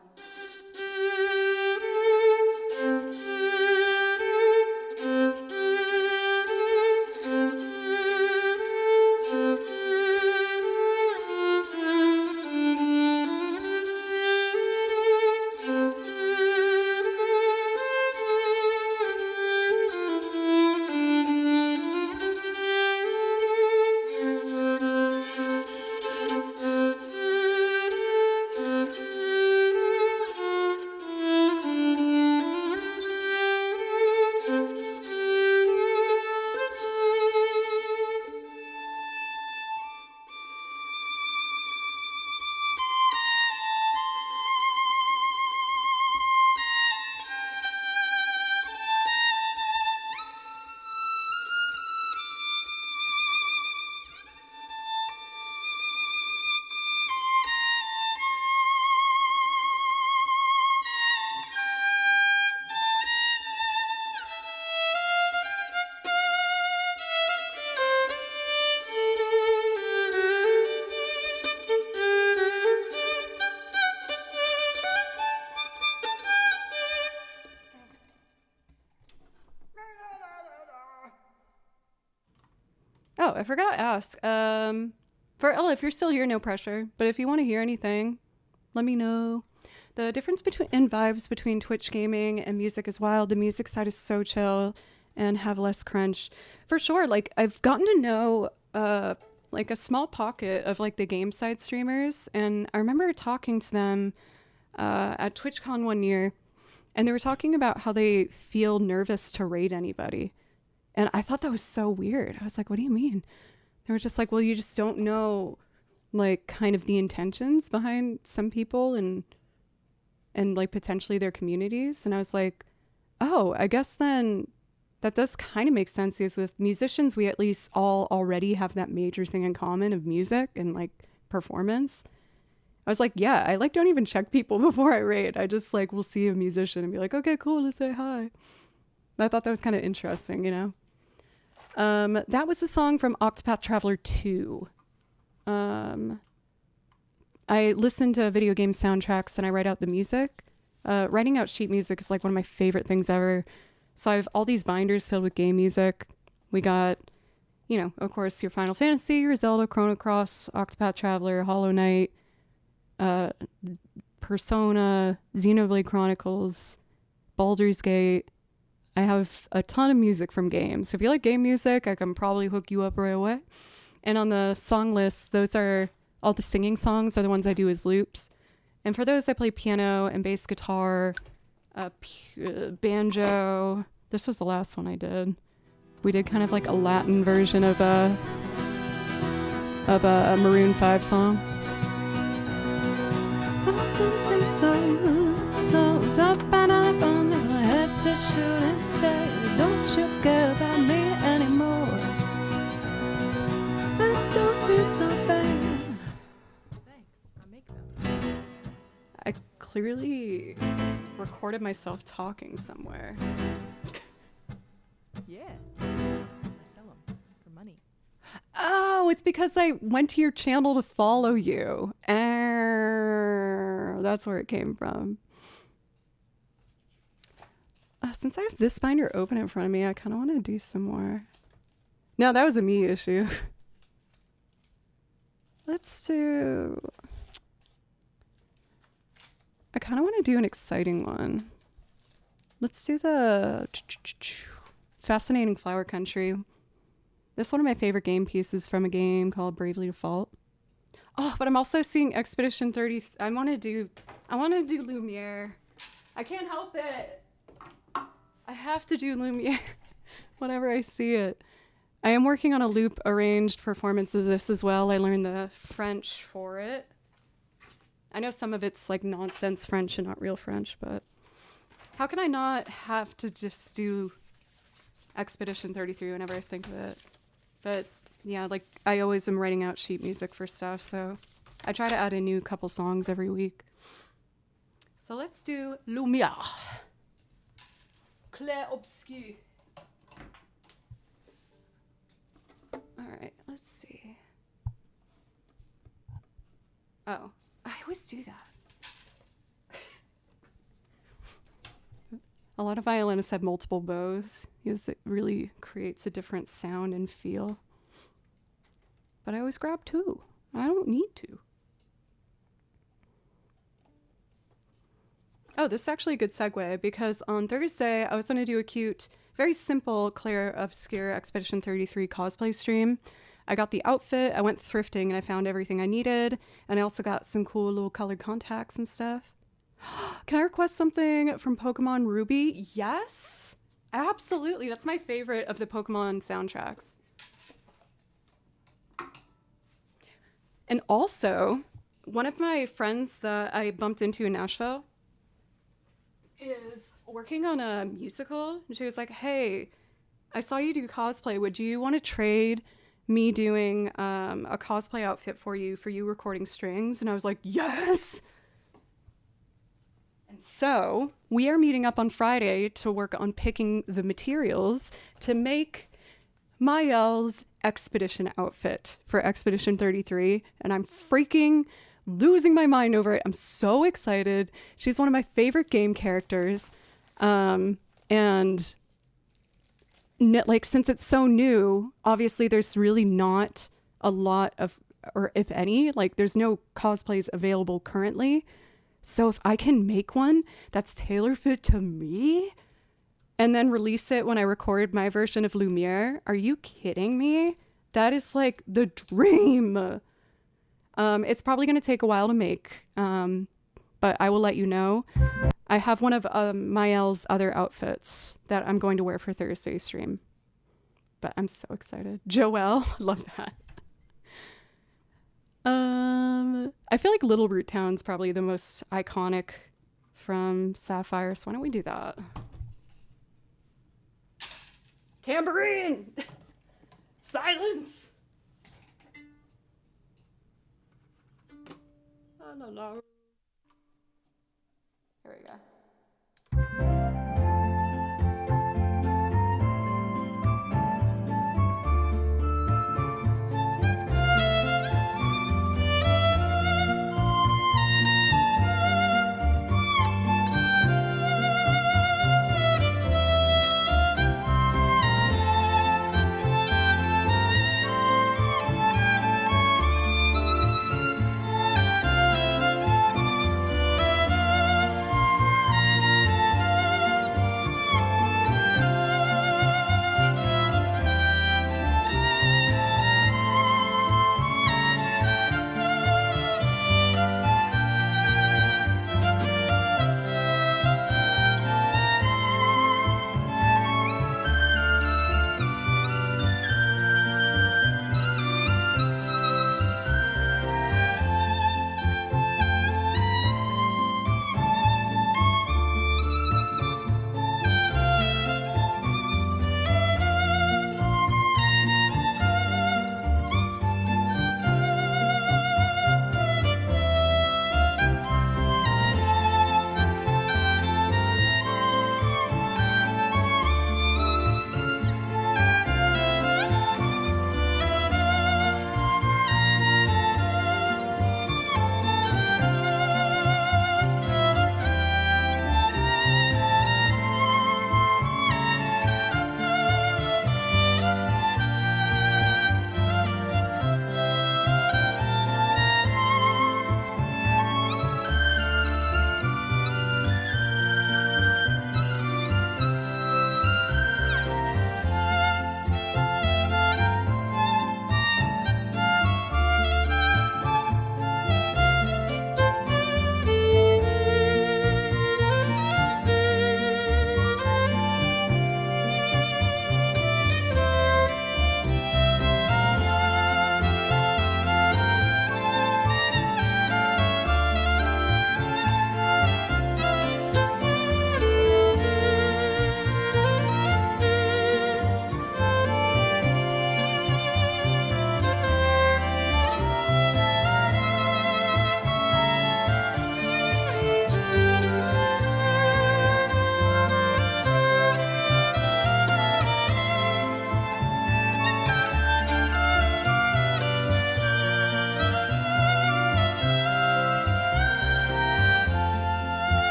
Oh, I forgot to ask. For Ella, if you're still here, no pressure. But if you want to hear anything, let me know. The difference in vibes between Twitch gaming and music is wild. The music side is so chill and have less crunch. For sure, like, I've gotten to know, like, a small pocket of, like, the game side streamers. And I remember talking to them at TwitchCon one year. And they were talking about how they feel nervous to raid anybody. And I thought that was so weird. I was like, what do you mean? They were just like, well, you just don't know, like, kind of the intentions behind some people and like potentially their communities. And I was like, oh, I guess then that does kind of make sense, because with musicians, we at least all already have that major thing in common of music and like performance. I was like, yeah, I like don't even check people before I raid. I just like will see a musician and be like, okay, cool, let's say hi. I thought that was kind of interesting, you know? That was a song from Octopath Traveler 2. I listen to video game soundtracks and I write out the music. Writing out sheet music is like one of my favorite things ever. So I have all these binders filled with game music. We got, you know, of course, your Final Fantasy, your Zelda, Chrono Cross, Octopath Traveler, Hollow Knight, Persona, Xenoblade Chronicles, Baldur's Gate. I have a ton of music from games. So if you like game music, I can probably hook you up right away. And on the song list, those are all the singing songs are the ones I do as loops. And for those, I play piano and bass guitar, banjo. This was the last one I did. We did kind of like a Latin version of a Maroon 5 song. I don't think so. I have to shoot it. Don't you care about me anymore? I don't feel so bad. Thanks, I make them. I clearly recorded myself talking somewhere. Yeah, I sell them for money. Oh, it's because I went to your channel to follow you. That's where it came from. Since I have this binder open in front of me, I kind of want to do some more. No, that was a me issue. Let's do... I kind of want to do an exciting one. Let's do the Fascinating Flower Country. This is one of my favorite game pieces from a game called Bravely Default. Oh, but I'm also seeing Expedition 30. I want to do Lumiere. I can't help it. I have to do Lumiere whenever I see it. I am working on a loop arranged performance of this as well. I learned the French for it. I know some of it's like nonsense French and not real French, but how can I not have to just do Expedition 33 whenever I think of it? But yeah, like I always am writing out sheet music for stuff, so I try to add a new couple songs every week. So let's do Lumiere. Clair obscur. Alright, let's see. Oh, I always do that. A lot of violinists have multiple bows because it really creates a different sound and feel. But I always grab two. I don't need to. Oh, this is actually a good segue because on Thursday I was going to do a cute, very simple Claire Obscure Expedition 33 cosplay stream. I got the outfit, I went thrifting and I found everything I needed, and I also got some cool little colored contacts and stuff. Can I request something from Pokemon Ruby? Yes, absolutely. That's my favorite of the Pokemon soundtracks. And also, one of my friends that I bumped into in Nashville is working on a musical. And she was like, hey, I saw you do cosplay. Would you want to trade me doing a cosplay outfit for you recording strings? And I was like, yes! And so we are meeting up on Friday to work on picking the materials to make Maelle's expedition outfit for Expedition 33. And I'm freaking losing my mind over it. I'm so excited. She's one of my favorite game characters. Like, since it's so new, obviously there's really not a lot of, or if any, like there's no cosplays available currently. So if I can make one that's tailor-fit to me and then release it when I record my version of Lumiere, are you kidding me? That is like the dream. It's probably going to take a while to make, but I will let you know. I have one of Maelle's other outfits that I'm going to wear for Thursday's stream. But I'm so excited. Joelle, love that. I feel like Little Root Town's probably the most iconic from Sapphire, so why don't we do that? Tambourine! Silence! I don't know. Here we go.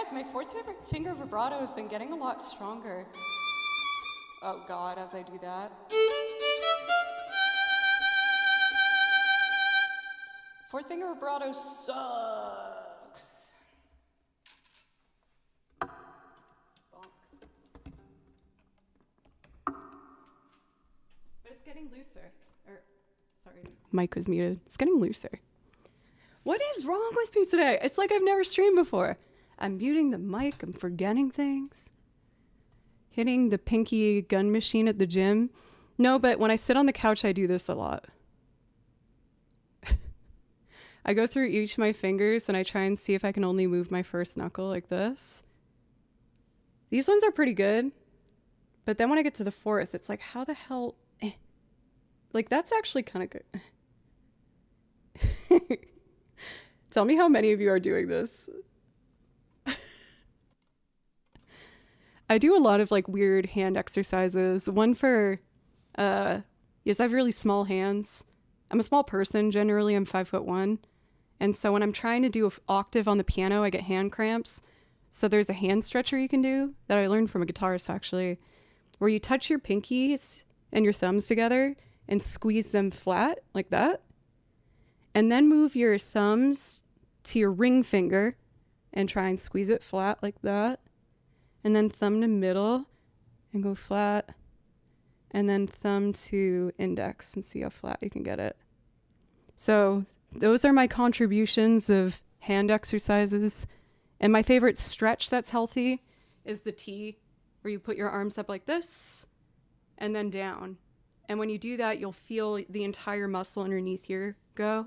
guys, my fourth finger vibrato has been getting a lot stronger. Oh God, as I do that. Fourth finger vibrato sucks. Bonk. But it's getting looser. Sorry, mic was muted. It's getting looser. What is wrong with me today? It's like I've never streamed before. I'm muting the mic. I'm forgetting things. Hitting the pinky gun machine at the gym. No, but when I sit on the couch, I do this a lot. I go through each of my fingers and I try and see if I can only move my first knuckle like this. These ones are pretty good. But then when I get to the fourth, it's like, how the hell... Like, that's actually kind of good. Tell me how many of you are doing this. I do a lot of like weird hand exercises. One for, yes, I have really small hands. I'm a small person. Generally, I'm 5'1". And so when I'm trying to do an octave on the piano, I get hand cramps. So there's a hand stretcher you can do that I learned from a guitarist actually, where you touch your pinkies and your thumbs together and squeeze them flat like that. And then move your thumbs to your ring finger and try and squeeze it flat like that. And then thumb to middle and go flat. And then thumb to index and see how flat you can get it. So those are my contributions of hand exercises. And my favorite stretch that's healthy is the T, where you put your arms up like this and then down. And when you do that, you'll feel the entire muscle underneath here go.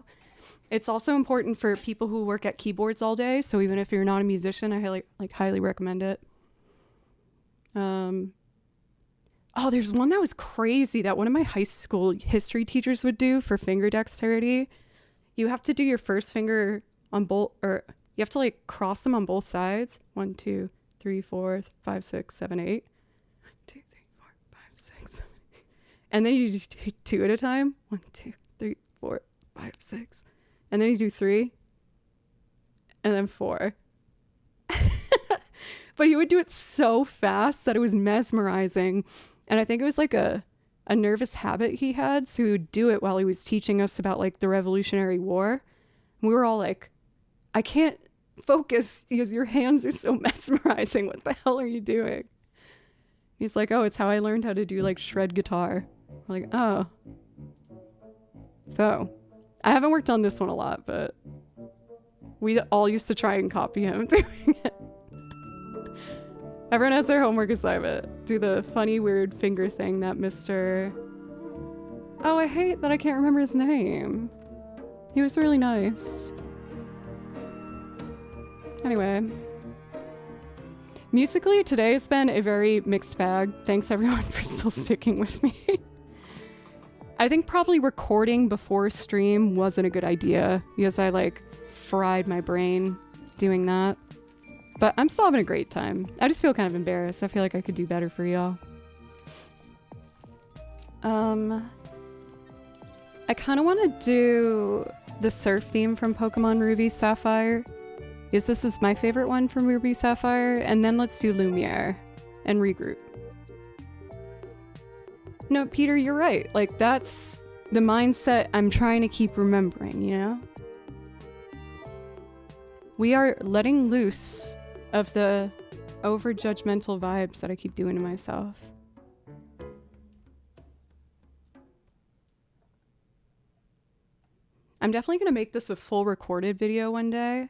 It's also important for people who work at keyboards all day. So even if you're not a musician, I highly recommend it. Oh, there's one that was crazy that one of my high school history teachers would do for finger dexterity. You have to do your first finger on both, or you have to like cross them on both sides. 1, 2, 3, 4, 5, 6, 7, 8. 1, 2, 3, 4, 5, 6, 7, 8. And then you just do 2 at a time. 1, 2, 3, 4, 5, 6. And then you do 3. And then 4. But he would do it so fast that it was mesmerizing. And I think it was like a nervous habit he had. So he would do it while he was teaching us about like the Revolutionary War. And we were all like, I can't focus because your hands are so mesmerizing. What the hell are you doing? He's like, oh, it's how I learned how to do like shred guitar. We're like, oh. So I haven't worked on this one a lot, but we all used to try and copy him doing it. Everyone has their homework assignment. Do the funny, weird finger thing that Mr. Oh, I hate that I can't remember his name. He was really nice. Anyway. Musically, today has been a very mixed bag. Thanks everyone for still sticking with me. I think probably recording before stream wasn't a good idea because I like fried my brain doing that. But I'm still having a great time. I just feel kind of embarrassed. I feel like I could do better for y'all. I kind of want to do the surf theme from Pokemon Ruby Sapphire. Because this is my favorite one from Ruby Sapphire. And then let's do Lumiere and regroup. No, Peter, you're right. Like, that's the mindset I'm trying to keep remembering, you know? We are letting loose of the over-judgmental vibes that I keep doing to myself. I'm definitely going to make this a full recorded video one day,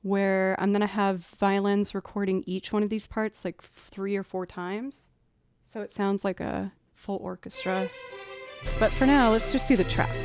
where I'm going to have violins recording each one of these parts like 3 or 4 times. So it sounds like a full orchestra. But for now, let's just do the track.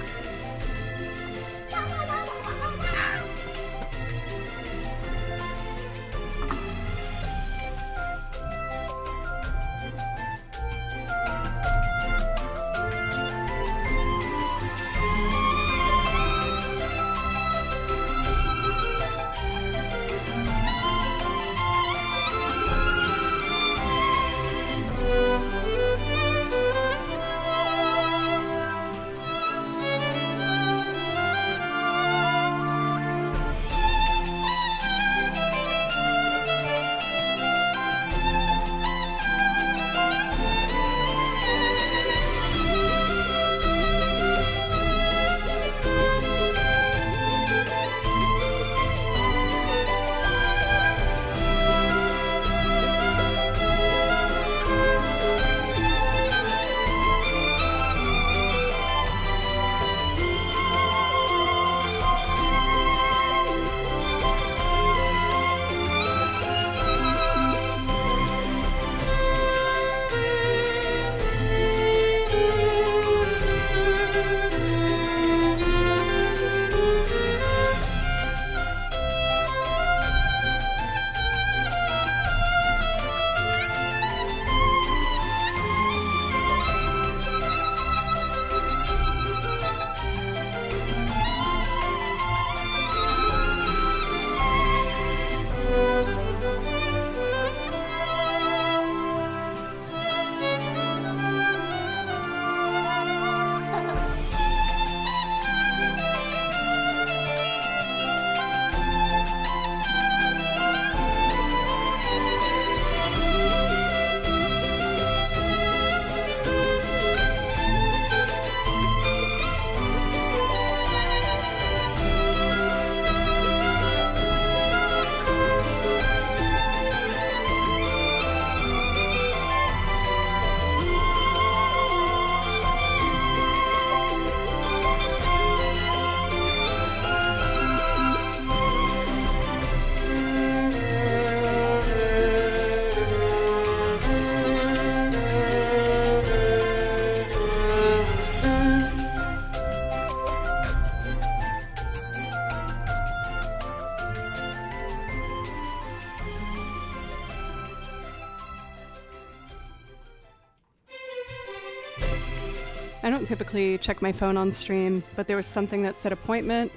I don't typically check my phone on stream, but there was something that said appointment,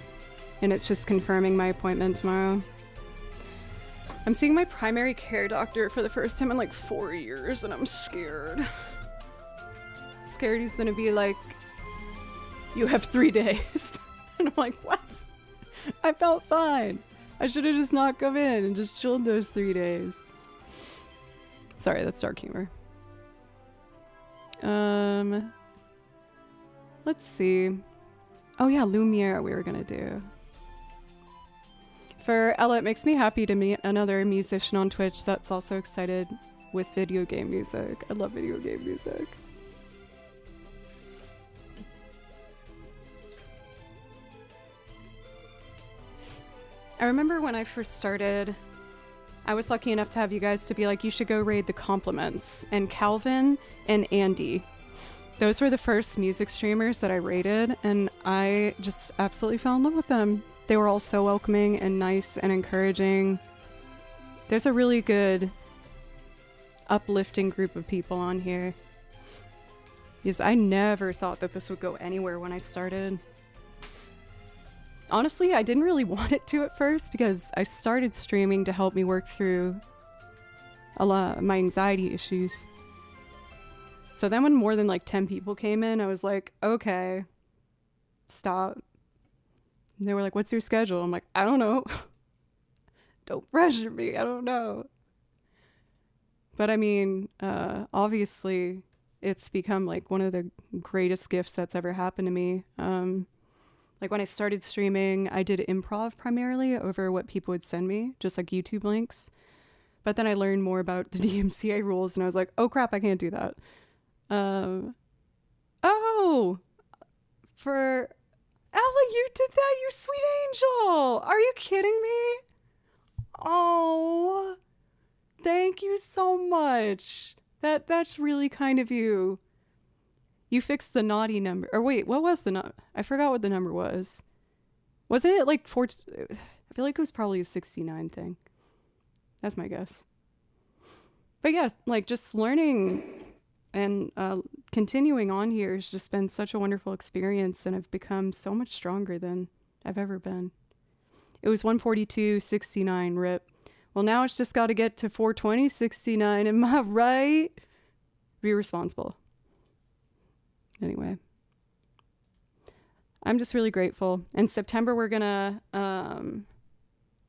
and it's just confirming my appointment tomorrow. I'm seeing my primary care doctor for the first time in like 4 years, and I'm scared. Scared he's gonna be like, you have 3 days. And I'm like, what? I felt fine. I should have just not come in and just chilled those 3 days. Sorry, that's dark humor. Let's see. Oh yeah, Lumiere we were gonna do. For Ella, it makes me happy to meet another musician on Twitch that's also excited with video game music. I love video game music. I remember when I first started, I was lucky enough to have you guys to be like, you should go raid the Compliments. And Calvin and Andy. Those were the first music streamers that I raided, and I just absolutely fell in love with them. They were all so welcoming and nice and encouraging. There's a really good, uplifting group of people on here. Yes, I never thought that this would go anywhere when I started. Honestly, I didn't really want it to at first because I started streaming to help me work through a lot of my anxiety issues. So then when more than like 10 people came in, I was like, okay, stop. And they were like, what's your schedule? I'm like, I don't know. Don't pressure me. I don't know. But I mean, obviously, it's become like one of the greatest gifts that's ever happened to me. Like when I started streaming, I did improv primarily over what people would send me, just like YouTube links. But then I learned more about the DMCA rules and I was like, oh crap, I can't do that. Oh, for Ella, you did that, you sweet angel. Are you kidding me? Oh, thank you so much. That's really kind of you. You fixed the naughty number. Or wait, what was the number? I forgot what the number was. Wasn't it like I feel like it was probably a 69 thing. That's my guess. But yes, like just learning and continuing on here has just been such a wonderful experience, and I've become so much stronger than I've ever been. It was 142.69 rip. Well, now it's just got to get to 420.69. Am I right? Be responsible. Anyway, I'm just really grateful. In September, we're gonna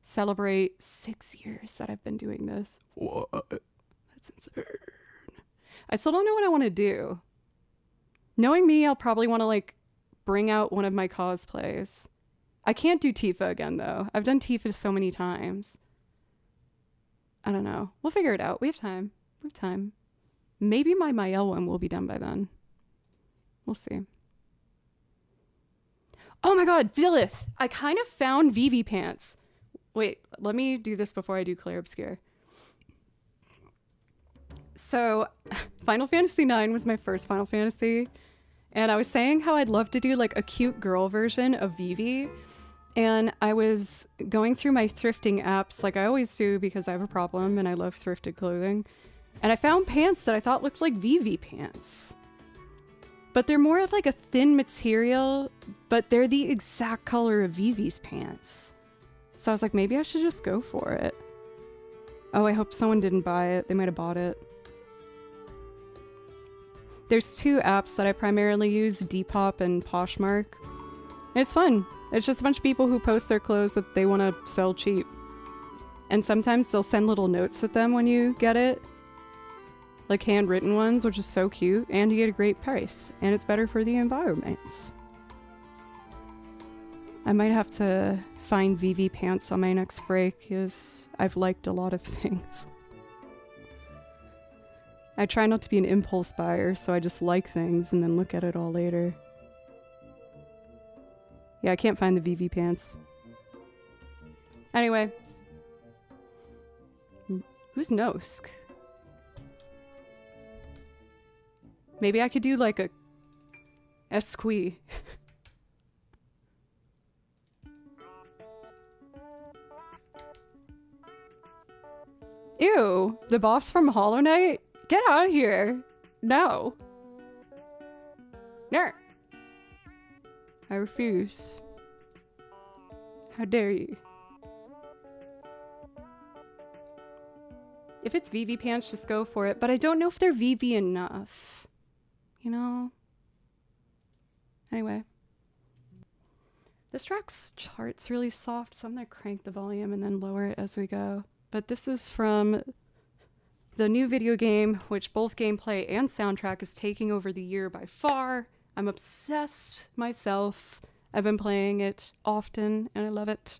celebrate 6 years that I've been doing this. What? That's insane. I still don't know what I want to do. Knowing me, I'll probably want to like bring out one of my cosplays. I can't do Tifa again though. I've done Tifa so many times. I don't know. We'll figure it out. We have time. We have time. Maybe my Maelle one will be done by then. We'll see. Oh my god, Villith! I kind of found Vivi pants. Wait, let me do this before I do Claire Obscure. So, Final Fantasy IX was my first Final Fantasy, and I was saying how I'd love to do like a cute girl version of Vivi, and I was going through my thrifting apps like I always do because I have a problem and I love thrifted clothing, and I found pants that I thought looked like Vivi pants. But they're more of like a thin material, but they're the exact color of Vivi's pants. So I was like, maybe I should just go for it. Oh, I hope someone didn't buy it. They might have bought it. There's 2 apps that I primarily use, Depop and Poshmark. And it's fun. It's just a bunch of people who post their clothes that they want to sell cheap. And sometimes they'll send little notes with them when you get it. Like handwritten ones, which is so cute, and you get a great price, and it's better for the environment. I might have to find Vivi pants on my next break, because I've liked a lot of things. I try not to be an impulse buyer, so I just like things and then look at it all later. Yeah, I can't find the Vivi pants. Anyway. Who's Nosk? Maybe I could do like a Esquie. Ew, the boss from Hollow Knight? Get out of here. No. No. I refuse. How dare you? If it's VV pants, just go for it. But I don't know if they're VV enough. You know? Anyway. This track's chart's really soft, so I'm gonna crank the volume and then lower it as we go. But this is from the new video game, which both gameplay and soundtrack is taking over the year by far. I'm obsessed myself. I've been playing it often, and I love it.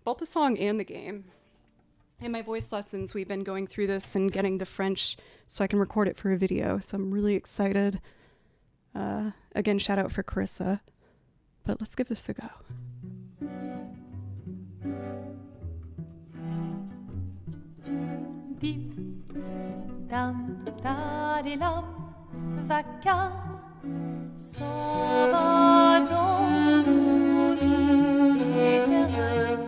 Both the song and the game. In my voice lessons, we've been going through this and getting the French so I can record it for a video, so I'm really excited. Again, shout out for Carissa. But let's give this a go. Dim, dam, dadilam, vacarme, s'en va dans l'oubli éternel.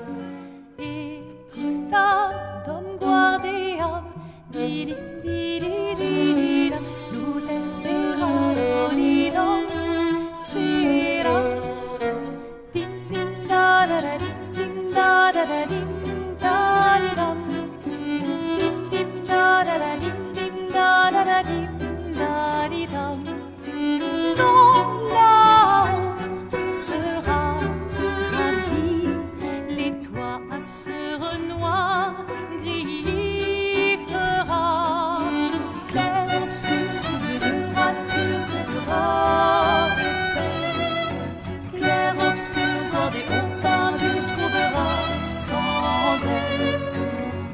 Et Gustave, dom guardiam, didim, didididilam, lute sera lodidam, sera. Dim, dim, da da da, dim, da da da, dim, da di dam. Dans là-haut sera ravi, les toits à sur noir gris fera, clair, obscur, double de rature, coulera effet, clair, obscur, bordé aux peintures, trouvera sans elle,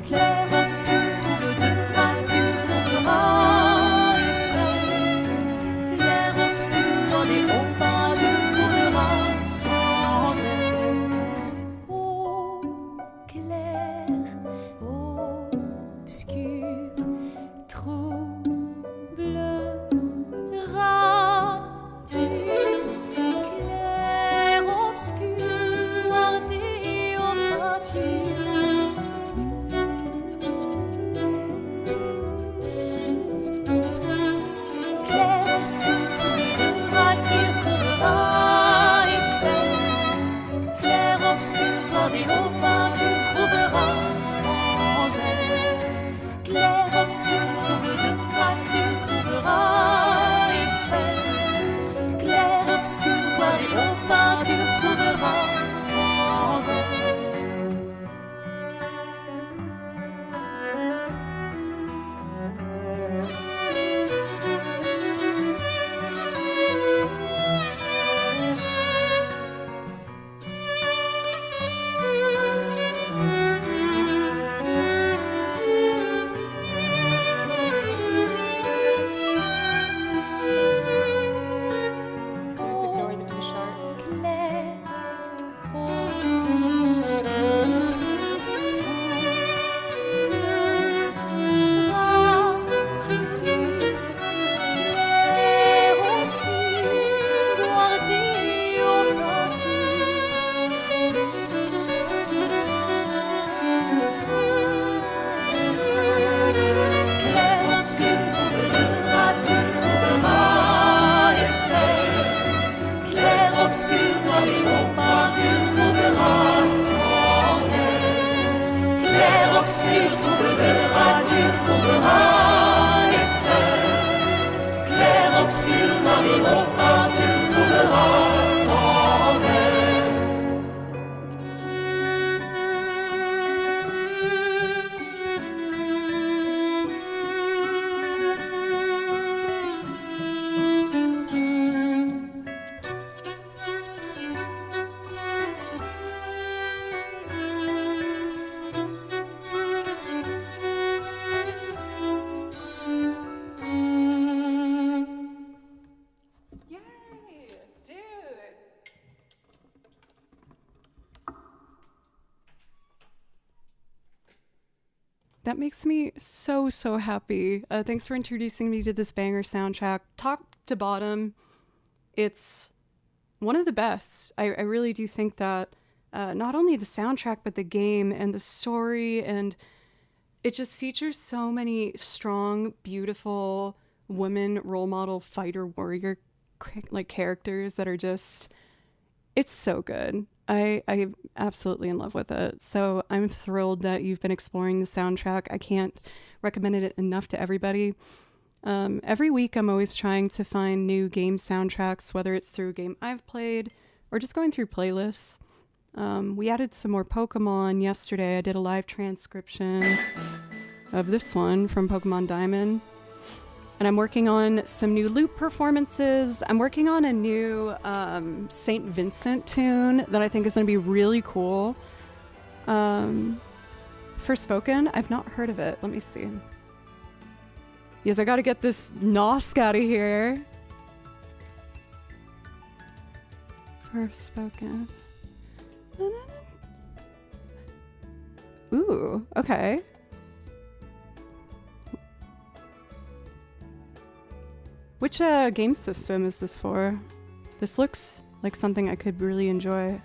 clair, obscur, double de rature, trouvera effet, clair, obscur, bordé aux peintures, trouvera sans elle. Ô clair, obscur, trouble, rature, clair, obscur, bordé aux peintures. Clair, obscur, trouble, rature, coulera effet, clair, obscur, bordé aux peintures, trouvera sans elle. Clair, obscur, trouble de rature, trouvera effet, clair, obscur, bordé aux peintures, trouvera sans elle. Please ignore the D sharp. Clair, obscur, rature, clair, obscur, bordé aux peintures. Clair, obscur, trouble de rature, trouvera effet, clair, obscur, bordé aux peintures, trouvera sans elle. Clair, obscur, trouble de rature, trouvera effet, clair, obscur, bordé aux peintures, trouvera sans elle. Yay! Dude! That makes me so, so happy. Thanks for introducing me to this banger soundtrack. Top to bottom, it's one of the best. I really do think that not only the soundtrack, but the game and the story, and it just features so many strong, beautiful women role model fighter warrior like characters that are just, it's so good. I'm absolutely in love with it. So I'm thrilled that you've been exploring the soundtrack. I can't recommend it enough to everybody. Every week I'm always trying to find new game soundtracks, whether it's through a game I've played or just going through playlists. We added some more Pokemon yesterday. I did a live transcription of this one from Pokemon Diamond. And I'm working on some new loop performances. I'm working on a new St. Vincent tune that I think is going to be really cool. Forspoken, I've not heard of it. Let me see. Yes, I got to get this Nosk out of here. Forspoken. Ooh, okay. Which game system is this for? This looks like something I could really enjoy.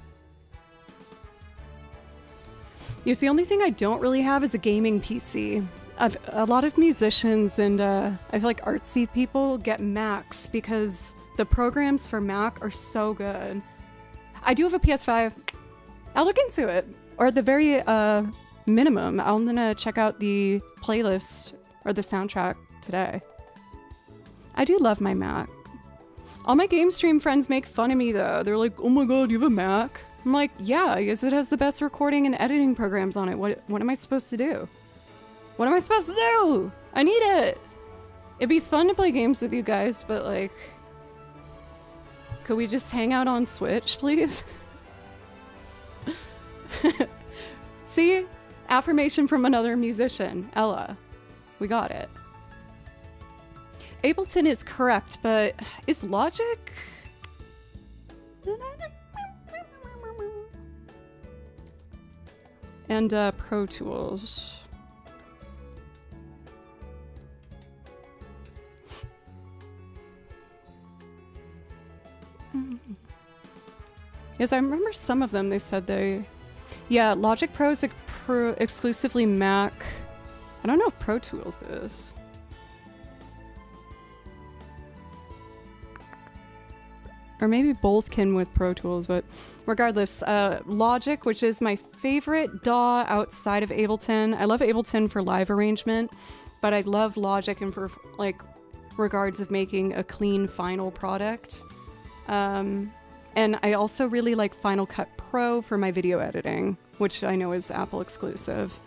Yes, the only thing I don't really have is a gaming PC. A lot of musicians and I feel like artsy people get Macs because the programs for Mac are so good. I do have a PS5. I'll look into it. Or at the very minimum, I'm gonna check out the playlist or the soundtrack today. I do love my Mac. All my game stream friends make fun of me though. They're like, oh my god, you have a Mac? I'm like, yeah, I guess it has the best recording and editing programs on it. What am I supposed to do? What am I supposed to do? I need it. It'd be fun to play games with you guys, but like, could we just hang out on Switch, please? See? Affirmation from another musician. Ella. We got it. Ableton is correct, but is Logic? And Pro Tools. Yes, I remember some of them, they said they... Yeah, Logic Pro is exclusively Mac. I don't know if Pro Tools is. Or maybe both can with Pro Tools, but regardless, Logic, which is my favorite DAW outside of Ableton. I love Ableton for live arrangement, but I love Logic and for like regards of making a clean final product. And I also really like Final Cut Pro for my video editing, which I know is Apple exclusive.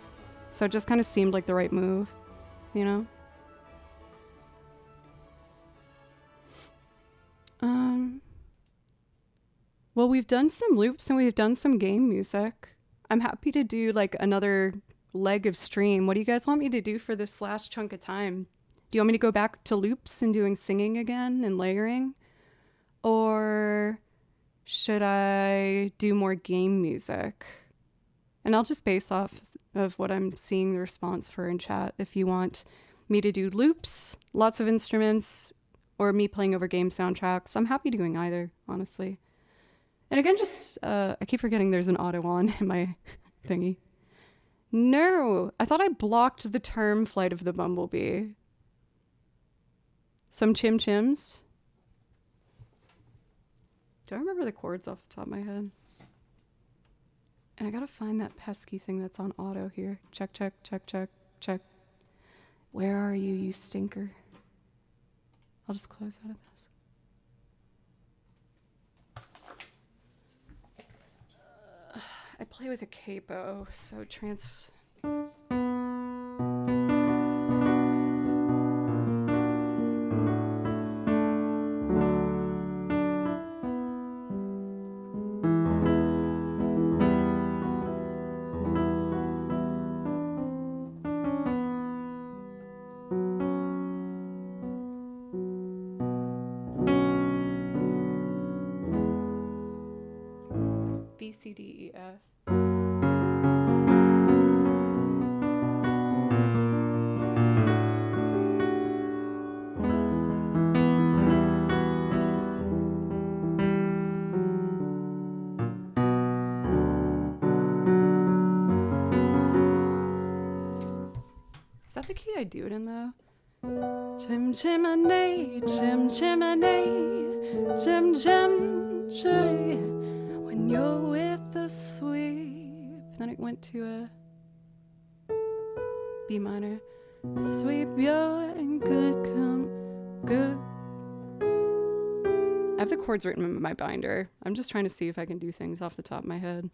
So it just kind of seemed like the right move, you know? Well, we've done some loops and we've done some game music. I'm happy to do like another leg of stream. What do you guys want me to do for this last chunk of time? Do you want me to go back to loops and doing singing again and layering? Or should I do more game music? And I'll just base off of what I'm seeing the response for in chat. If you want me to do loops, lots of instruments, or me playing over game soundtracks, I'm happy doing either, honestly. And again, just, I keep forgetting there's an auto on in my thingy. No, I thought I blocked the term Flight of the Bumblebee. Some chim chims. Do I remember the chords off the top of my head? And I gotta find that pesky thing that's on auto here. Check, check, check, check, check. Where are you, you stinker? I'll just close out of this. I play with a capo, so B, C, D, E, F. Is that the key I do it in though? Chim chimney, chim chimney, chim chim chimney. When you're with the sweep. Then it went to a B minor. Sweep your and good come good. I have the chords written in my binder. I'm just trying to see if I can do things off the top of my head.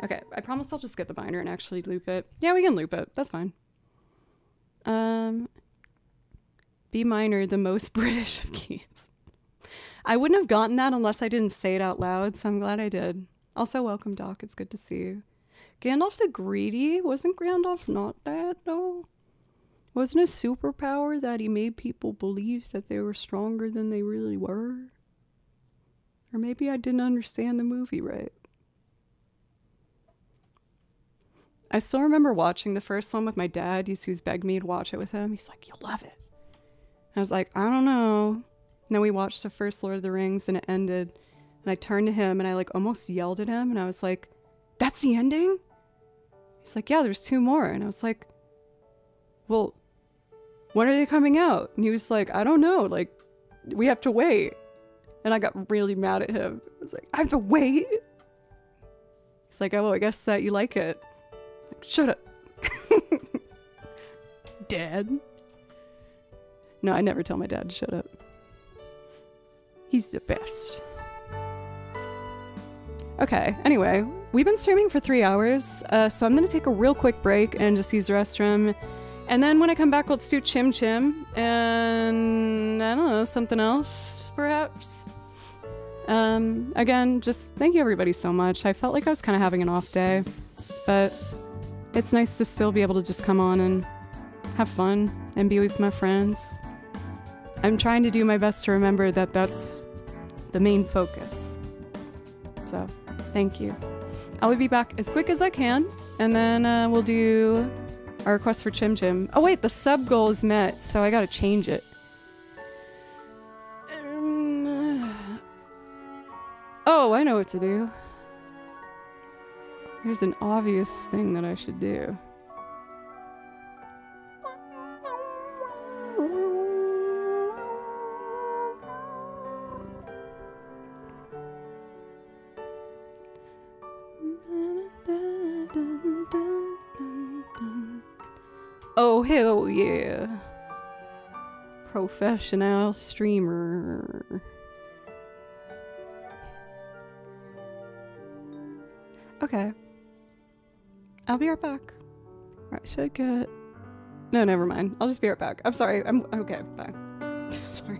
Okay, I promise I'll just get the binder and actually loop it. Yeah, we can loop it. That's fine. B minor, the most British of keys. I wouldn't have gotten that unless I didn't say it out loud, so I'm glad I did. Also, welcome, Doc. It's good to see you. Gandalf the Greedy? Wasn't Gandalf not bad, though? Wasn't his superpower that he made people believe that they were stronger than they really were? Or maybe I didn't understand the movie right. I still remember watching the first one with my dad. Who's begged me to watch it with him. He's like, "You'll love it." I was like, "I don't know." And then we watched the first Lord of the Rings and it ended. And I turned to him and I like almost yelled at him. And I was like, "That's the ending?" He's like, "Yeah, there's 2 more." And I was like, "Well, when are they coming out?" And he was like, "I don't know. Like, we have to wait." And I got really mad at him. I was like, "I have to wait?" He's like, "Oh, well, I guess that you like it." Like, shut up. Dad. No, I never tell my dad to shut up. He's the best. Okay, anyway, we've been streaming for 3 hours, so I'm gonna take a real quick break and just use the restroom. And then when I come back, let's do Chim Chim and I don't know, something else, perhaps. Again, just thank you everybody so much. I felt like I was kind of having an off day, but it's nice to still be able to just come on and have fun and be with my friends. I'm trying to do my best to remember that that's the main focus. So, thank you. I'll be back as quick as I can, and then we'll do our request for Chim Chim. Oh wait, the sub goal is met, so I gotta change it. Oh, I know what to do. Here's an obvious thing that I should do. Oh, hell yeah. Professional streamer. Okay. I'll be right back. Alright, should I get... No, never mind. I'll just be right back. I'm sorry. I'm... Okay, bye. Sorry.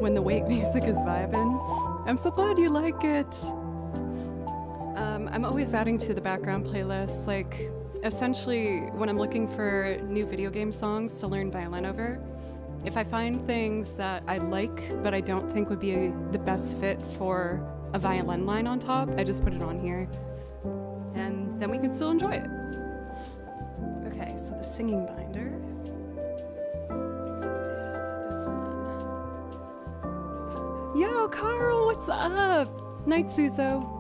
when the wait music is vibing. I'm so glad you like it. I'm always adding to the background playlist, like essentially when I'm looking for new video game songs to learn violin over. If I find things that I like but I don't think would be the best fit for a violin line on top, I just put it on here. And then we can still enjoy it. Okay, so the singing binder is this one. Yo, Carl, what's up? Night, Suzo.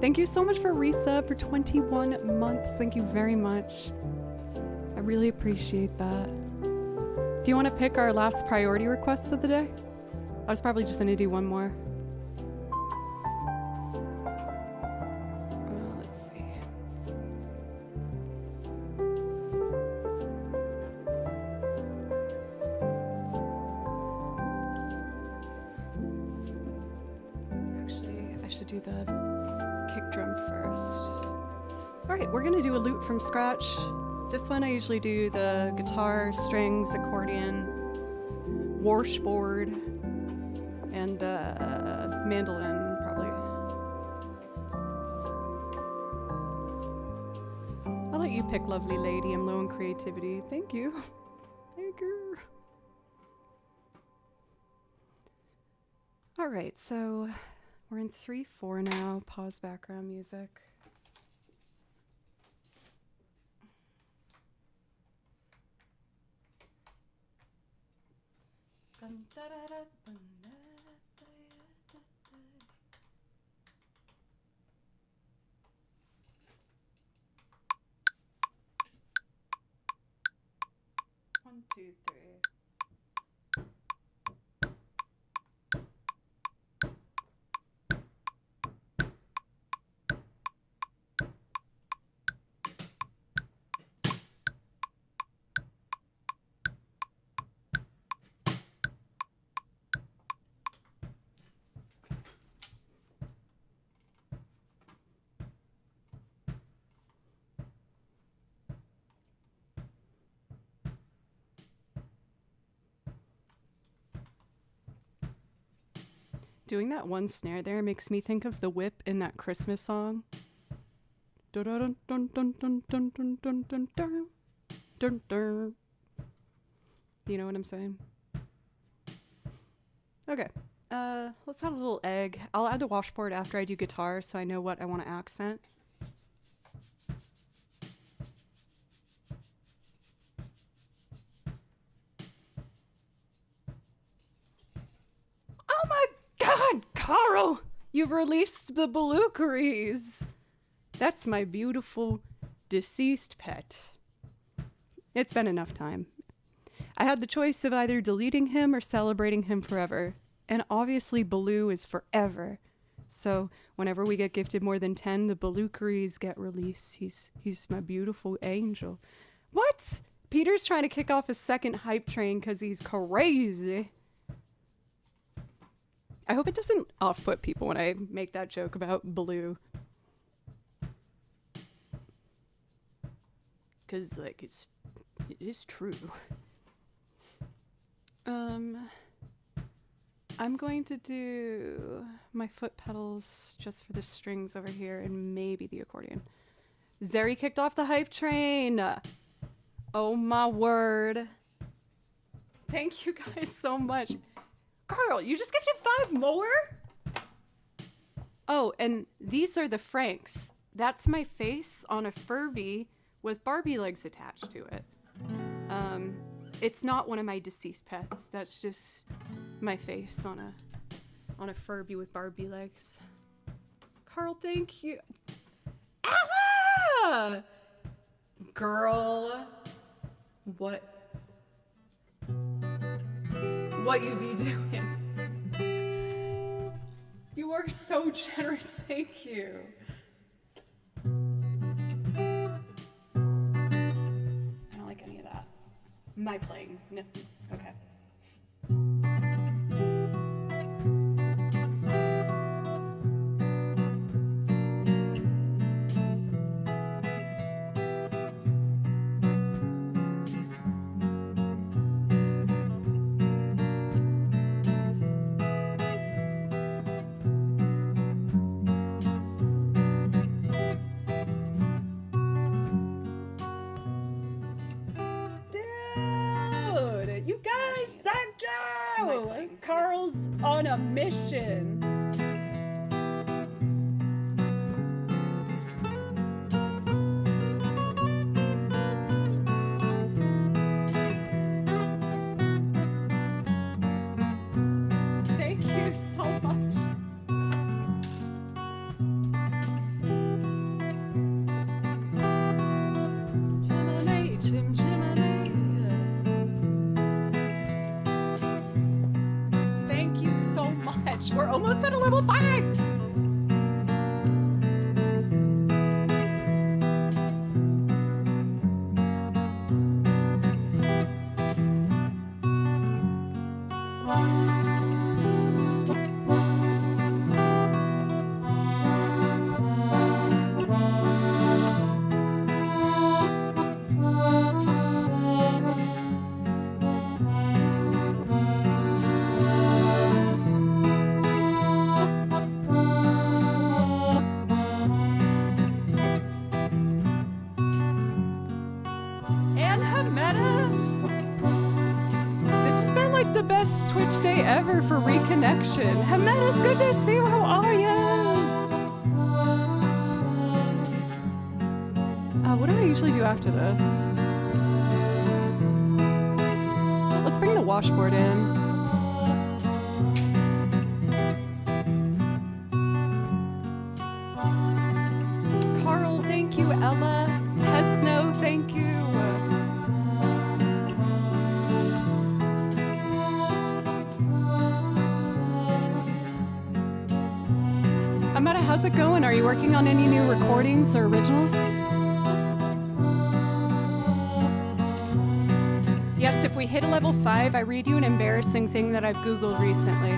Thank you so much for resub for 21 months. Thank you very much. I really appreciate that. Do you want to pick our last priority requests of the day? I was probably just going to do one more. Let's see. Actually, I should do the kick drum first. All right, we're gonna do a lute from scratch. This one I usually do the guitar, strings, accordion, washboard, and mandolin, probably. I'll let you pick, lovely lady. I'm low in creativity. Thank you. Thank you. All right, so we're in 3/4 now. Pause background music. Dun, da, da, da, dun, da, da, da, da, da. One, two, three. Doing that one snare there makes me think of the whip in that Christmas song. Dun dun dun dun dun dun dun dun dun dun dun dun. You know what I'm saying? Okay. Let's add a little egg. I'll add the washboard after I do guitar so I know what I want to accent. Oh my god, Carl! You've released the Belugaries! That's my beautiful deceased pet. It's been enough time. I had the choice of either deleting him or celebrating him forever. And obviously Baloo is forever. So whenever we get gifted more than 10, the Belugaries get released. He's my beautiful angel. What? Peter's trying to kick off a second hype train because he's crazy. I hope it doesn't off-put people when I make that joke about Baloo. Because, like, it is true. I'm going to do my foot pedals just for the strings over here and maybe the accordion. Zeri kicked off the hype train. Oh my word. Thank you guys so much. Carl, you just gifted 5 more? Oh, and these are the Franks. That's my face on a Furby with Barbie legs attached to it. It's not one of my deceased pets. That's just my face on a Furby with Barbie legs. Carl, thank you. Ella! Girl, what you be doing? You are so generous. Thank you. My playing. No. Okay. Carl's on a mission. Thank you so much. We're almost at a level 5. Twitch day ever for reconnection. Hamad, it's good to see you. How are you? What do I usually do after this? Let's bring the washboard in. Carl, thank you. Ella, Tesno, thank you. Amanda, how's it going? Are you working on any new recordings or originals? Yes, if we hit a level 5, I read you an embarrassing thing that I've Googled recently.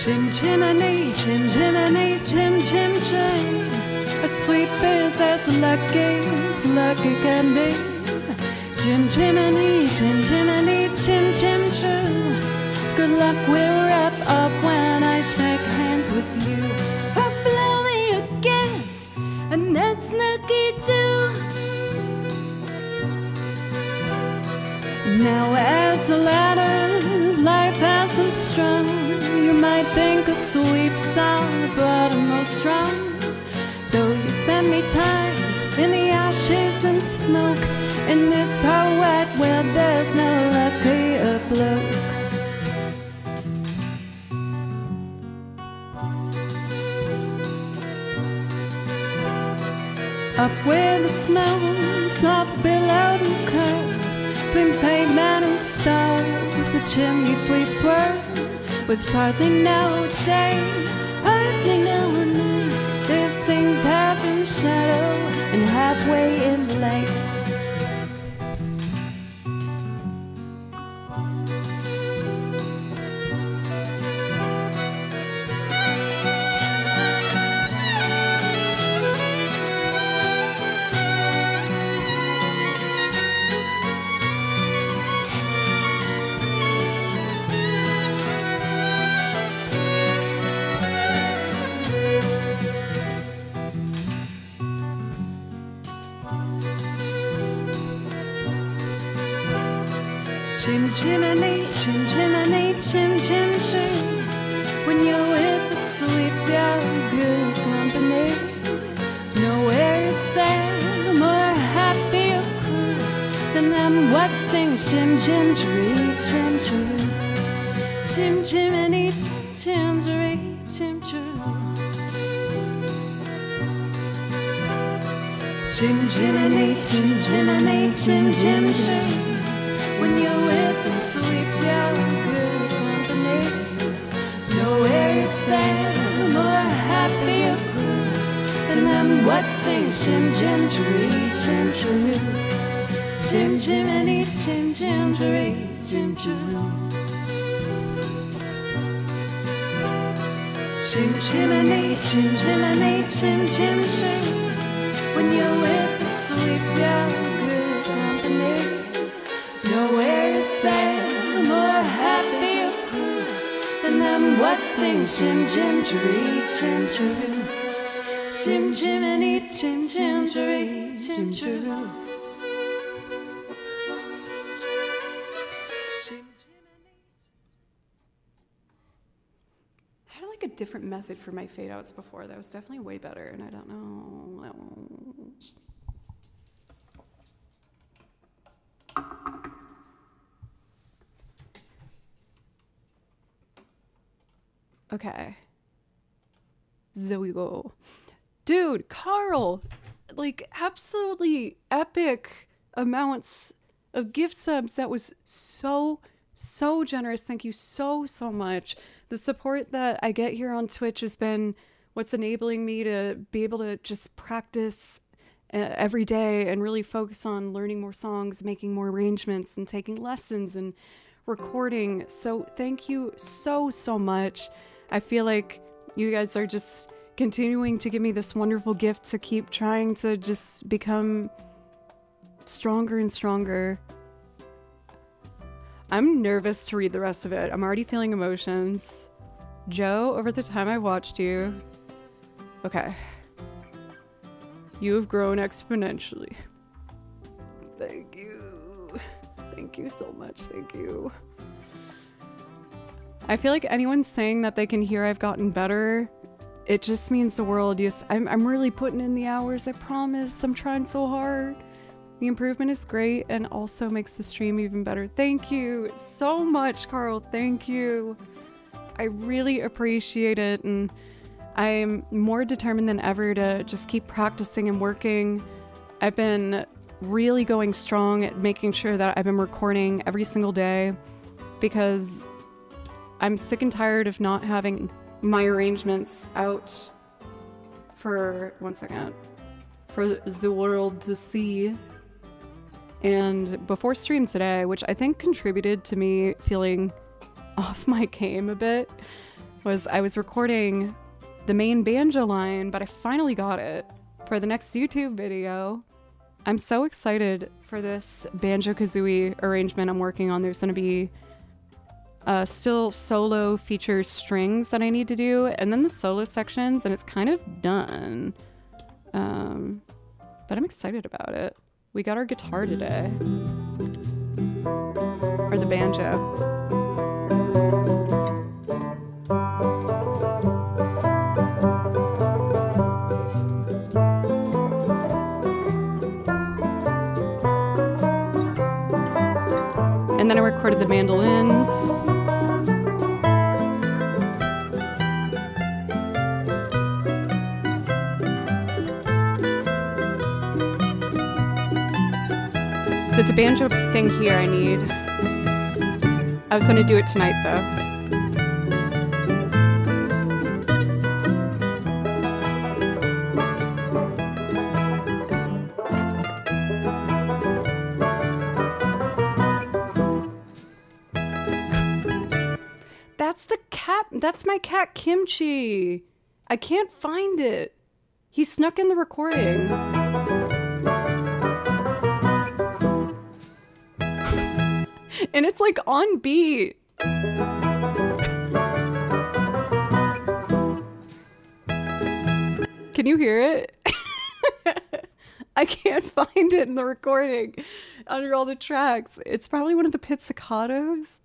Chim chimney, chim chimney, chim chim chim. A sweeper is as lucky can be. Chim chimney, chim chimney, chim chim chim. Good luck will wrap up when I shake hands with you. Or blow me a kiss, and that's lucky too. Now as the ladder of life has been strung, you might think a sweep's on the bottommost rung. Though you spend me times in the ashes and smoke, in this whole wide world there's no luckier bloke. Up where the smells up below the curve, between pavement and stars is a chimney sweep's world. With hardly no day, hardly no night. This thing's half in shadow and halfway in light. Chim chimney, chim chimney, chim chim chim. When you're with the sweep, you're good company. Nowhere is there a more happier crew than them what sing chim chim chiree, chim chiroo. Chim chimney, chim chim chiree, chim chiroo. Chim chimney, chim chimney, chim chim chim. When you're with the sweep, you're in good company. Nowhere is there a more happier crew than them what sing chim chim chiree, chim chiroo. Chim chimney, chim chim chiree, chim chiroo. Chim chimney, chim chimney, chim chim chim. When you're with the sweep, you're in good company. Nowhere is there a more happier crew than them what sing chim chim chiree, chim chiroo. Chim chimney, chim chim chiree, chim chiroo. I had like a different method for my fade outs before that was definitely way better, and I don't know. Okay. There we go. Dude, Carl! Like, absolutely epic amounts of gift subs. That was so generous. Thank you so much. The support that I get here on Twitch has been what's enabling me to be able to just practice every day and really focus on learning more songs, making more arrangements, and taking lessons and recording. So thank you so much. I feel like you guys are just continuing to give me this wonderful gift to keep trying to just become stronger and stronger. I'm nervous to read the rest of it. I'm already feeling emotions. Joe, over the time I watched you... Okay. You have grown exponentially. Thank you. Thank you so much. Thank you. I feel like anyone saying that they can hear I've gotten better, it just means the world. Yes, I'm really putting in the hours, I promise. I'm trying so hard. The improvement is great and also makes the stream even better. Thank you so much, Carl. Thank you. I really appreciate it, and I'm more determined than ever to just keep practicing and working. I've been really going strong at making sure that I've been recording every single day because I'm sick and tired of not having my arrangements out for, for the world to see. And before stream today, which I think contributed to me feeling off my game a bit, was I was recording the main banjo line, but I finally got it for the next YouTube video. I'm so excited for this Banjo-Kazooie arrangement I'm working on. There's going to be still solo features strings that I need to do, and then the solo sections, and it's kind of done. But I'm excited about it. We got our guitar today. Or the banjo. And then I recorded the mandolins. There's a banjo thing here I need. I was gonna do it tonight though. That's the cat. That's my cat Kimchi. I can't find it. He snuck in the recording. And it's like on beat. Can you hear it? I can't find it in the recording under all the tracks. It's probably one of the pizzicatos.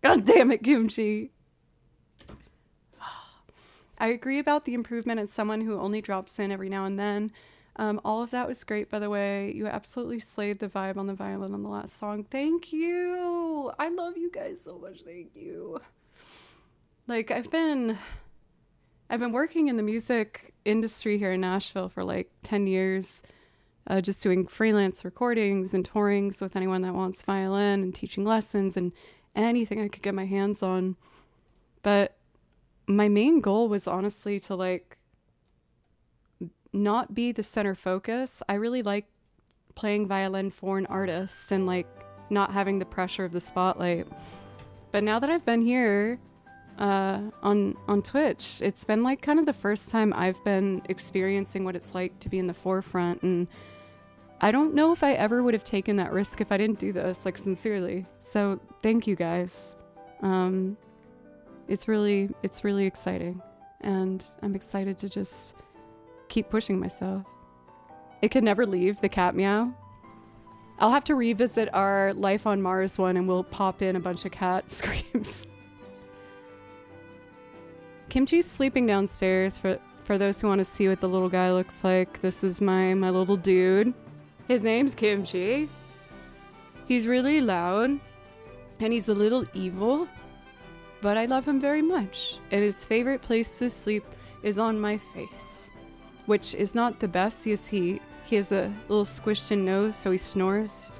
God damn it, Kimchi. I agree about the improvement as someone who only drops in every now and then. All of that was great, by the way. You absolutely slayed the vibe on the violin on the last song. Thank you. I love you guys so much. Thank you. Like, I've been working in the music industry here in Nashville for like 10 years, just doing freelance recordings and tourings with anyone that wants violin and teaching lessons and anything I could get my hands on. But my main goal was honestly to like not be the center focus. I really like playing violin for an artist and like not having the pressure of the spotlight. But now that I've been here on Twitch, it's been like kind of the first time I've been experiencing what it's like to be in the forefront, and I don't know if I ever would have taken that risk if I didn't do this, like sincerely. So thank you guys. It's really exciting, and I'm excited to just keep pushing myself. It could never leave the cat meow. I'll have to revisit our Life on Mars one and we'll pop in a bunch of cat screams. Kimchi's sleeping downstairs for those who want to see what the little guy looks like. This is my little dude. His name's Kimchi. He's really loud and he's a little evil, but I love him very much. And his favorite place to sleep is on my face, which is not the best. He has a little squished in nose, so he snores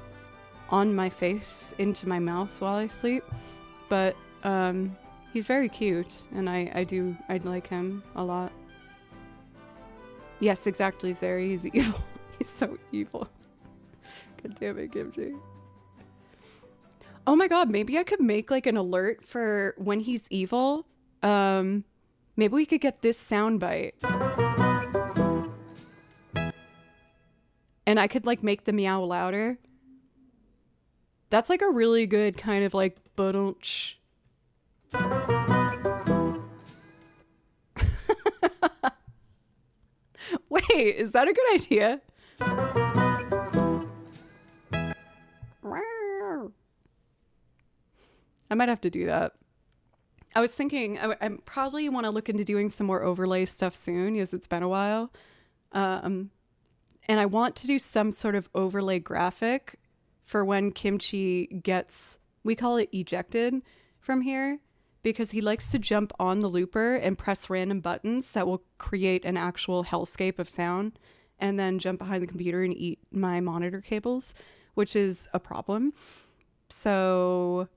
on my face into my mouth while I sleep. But he's very cute, and I like him a lot. Yes, exactly, Zeri. He's evil. He's so evil. God damn it, Kimchi. Oh my god, maybe I could make like an alert for when he's evil. Maybe we could get this soundbite. And I could like make the meow louder. That's like a really good kind of like ba-dunch. Wait, is that a good idea? I might have to do that. I was thinking I probably want to look into doing some more overlay stuff soon, because it's been a while. And I want to do some sort of overlay graphic for when Kimchi gets, we call it ejected from here, because he likes to jump on the looper and press random buttons that will create an actual hellscape of sound, and then jump behind the computer and eat my monitor cables, which is a problem. So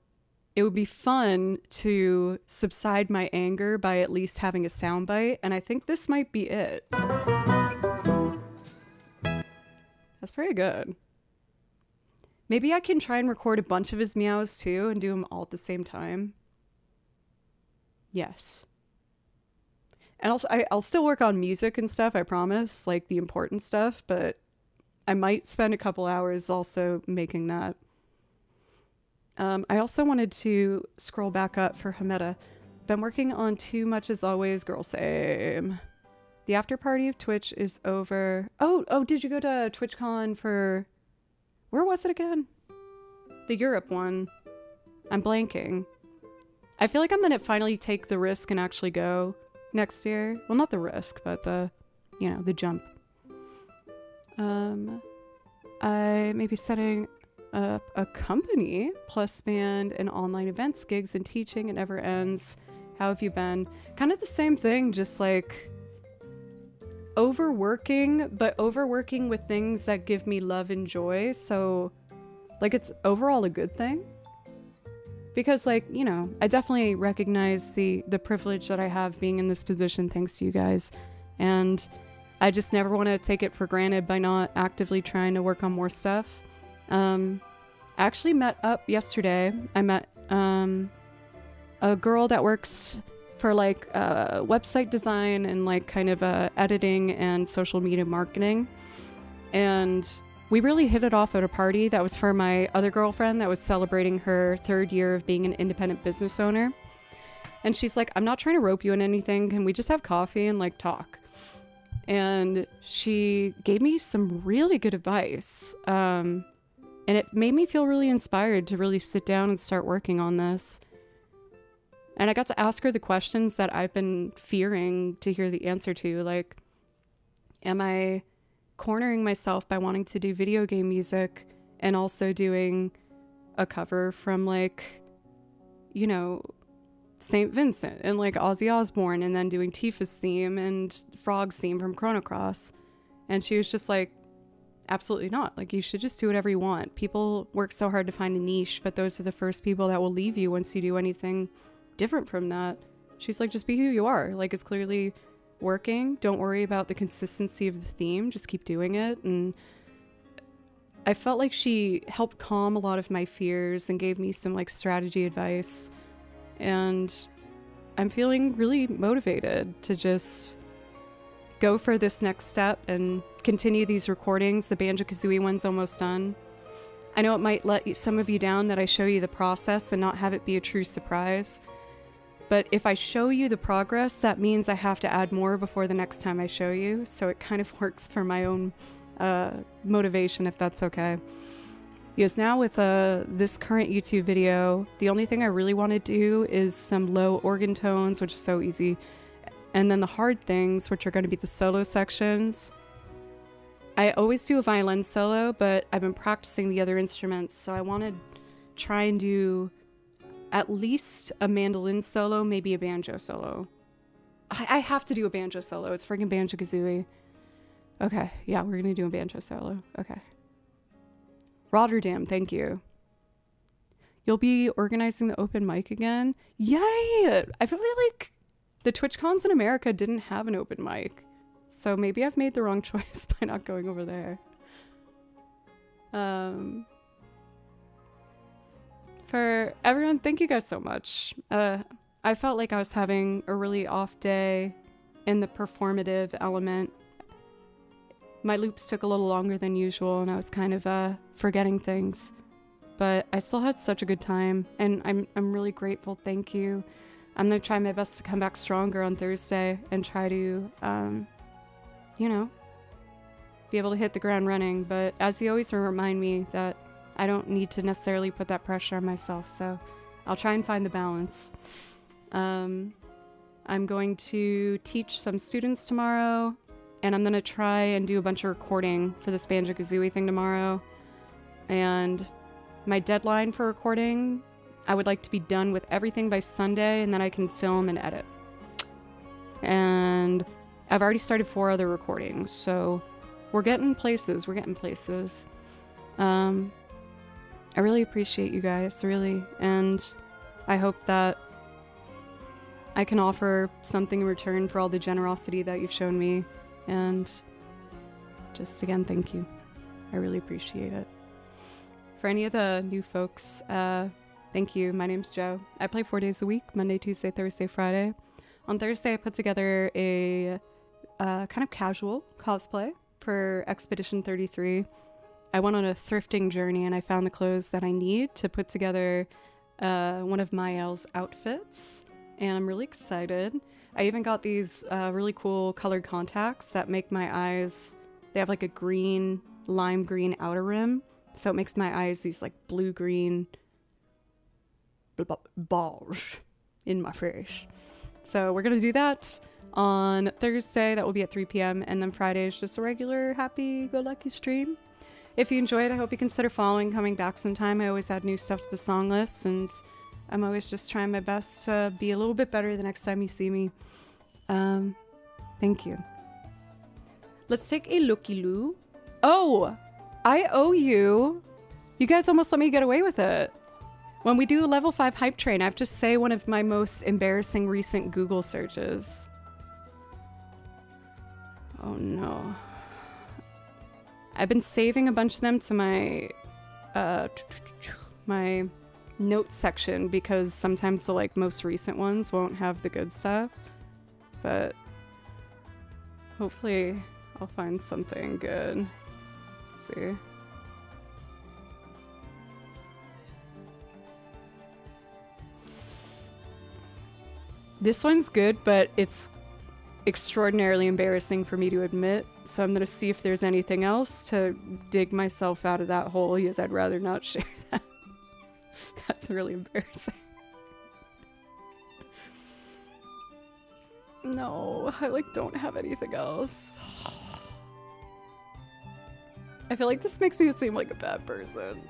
it would be fun to subside my anger by at least having a soundbite, and I think this might be it. A That's pretty good. Maybe I can try and record a bunch of his meows too and do them all at the same time. Yes. And also, I'll still work on music and stuff, I promise, like the important stuff, but I might spend a couple hours also making that. I also wanted to scroll back up for Hameda. Been working on Too Much As Always, girl, same. The after party of Twitch is over. Oh, did you go to TwitchCon for... Where was it again? The Europe one. I'm blanking. I feel like I'm gonna finally take the risk and actually go next year. Well, not the risk, but the jump. I may be setting up a company, plus band and online events, gigs, and teaching. It never ends. How have you been? Kind of the same thing, just like overworking, but overworking with things that give me love and joy. So like it's overall a good thing. Because like, I definitely recognize the privilege that I have being in this position thanks to you guys. And I just never want to take it for granted by not actively trying to work on more stuff. I actually met up yesterday. I met a girl that works for like website design and like kind of editing and social media marketing. And we really hit it off at a party that was for my other girlfriend that was celebrating her 3rd year of being an independent business owner. And she's like, I'm not trying to rope you in anything. Can we just have coffee and like talk? And she gave me some really good advice. And it made me feel really inspired to really sit down and start working on this. And I got to ask her the questions that I've been fearing to hear the answer to. Like, am I cornering myself by wanting to do video game music and also doing a cover from like, St. Vincent and like Ozzy Osbourne, and then doing Tifa's theme and Frog's theme from Chrono Cross? And she was just like, absolutely not. Like, you should just do whatever you want. People work so hard to find a niche, but those are the first people that will leave you once you do anything different from that. She's like, just be who you are. Like, it's clearly working. Don't worry about the consistency of the theme. Just keep doing it. And I felt like she helped calm a lot of my fears and gave me some like strategy advice. And I'm feeling really motivated to just go for this next step and continue these recordings. The Banjo-Kazooie one's almost done. I know it might let some of you down that I show you the process and not have it be a true surprise. But if I show you the progress, that means I have to add more before the next time I show you. So it kind of works for my own motivation, if that's okay. Because now with this current YouTube video, the only thing I really want to do is some low organ tones, which is so easy. And then the hard things, which are going to be the solo sections. I always do a violin solo, but I've been practicing the other instruments. So I want to try and do at least a mandolin solo, maybe a banjo solo. I have to do a banjo solo. It's freaking Banjo-Kazooie. Okay, yeah, we're gonna do a banjo solo. Okay. Rotterdam, thank you. You'll be organizing the open mic again? Yay! I feel like the TwitchCons in America didn't have an open mic. So maybe I've made the wrong choice by not going over there. For everyone, thank you guys so much. I felt like I was having a really off day in the performative element. My loops took a little longer than usual and I was kind of forgetting things. But I still had such a good time and I'm really grateful. Thank you. I'm going to try my best to come back stronger on Thursday and try to, be able to hit the ground running. But as you always remind me that I don't need to necessarily put that pressure on myself, so I'll try and find the balance. I'm going to teach some students tomorrow, and I'm going to try and do a bunch of recording for this Banjo-Kazooie thing tomorrow. And my deadline for recording, I would like to be done with everything by Sunday, and then I can film and edit. And I've already started 4 other recordings, so we're getting places. I really appreciate you guys, really, and I hope that I can offer something in return for all the generosity that you've shown me, and just again, thank you. I really appreciate it. For any of the new folks, thank you. My name's Joe. I play 4 days a week, Monday, Tuesday, Thursday, Friday. On Thursday, I put together a kind of casual cosplay for Expedition 33. I went on a thrifting journey and I found the clothes that I need to put together one of Maelle's outfits. And I'm really excited. I even got these really cool colored contacts that make my eyes, they have like a green, lime green outer rim. So it makes my eyes these like blue-green balls in my face. So we're going to do that on Thursday. That will be at 3 p.m. And then Friday is just a regular happy-go-lucky stream. If you enjoyed, I hope you consider following, coming back sometime. I always add new stuff to the song list, and I'm always just trying my best to be a little bit better the next time you see me. Thank you. Let's take a looky-loo. Oh, I owe you. You guys almost let me get away with it. When we do a level 5 hype train, I have to say one of my most embarrassing recent Google searches. Oh no. I've been saving a bunch of them to my my notes section because sometimes the like most recent ones won't have the good stuff. But hopefully I'll find something good. Let's see. This one's good, but it's extraordinarily embarrassing for me to admit, so I'm gonna see if there's anything else to dig myself out of that hole, because I'd rather not share that. That's really embarrassing. No, I like don't have anything else. I feel like this makes me seem like a bad person.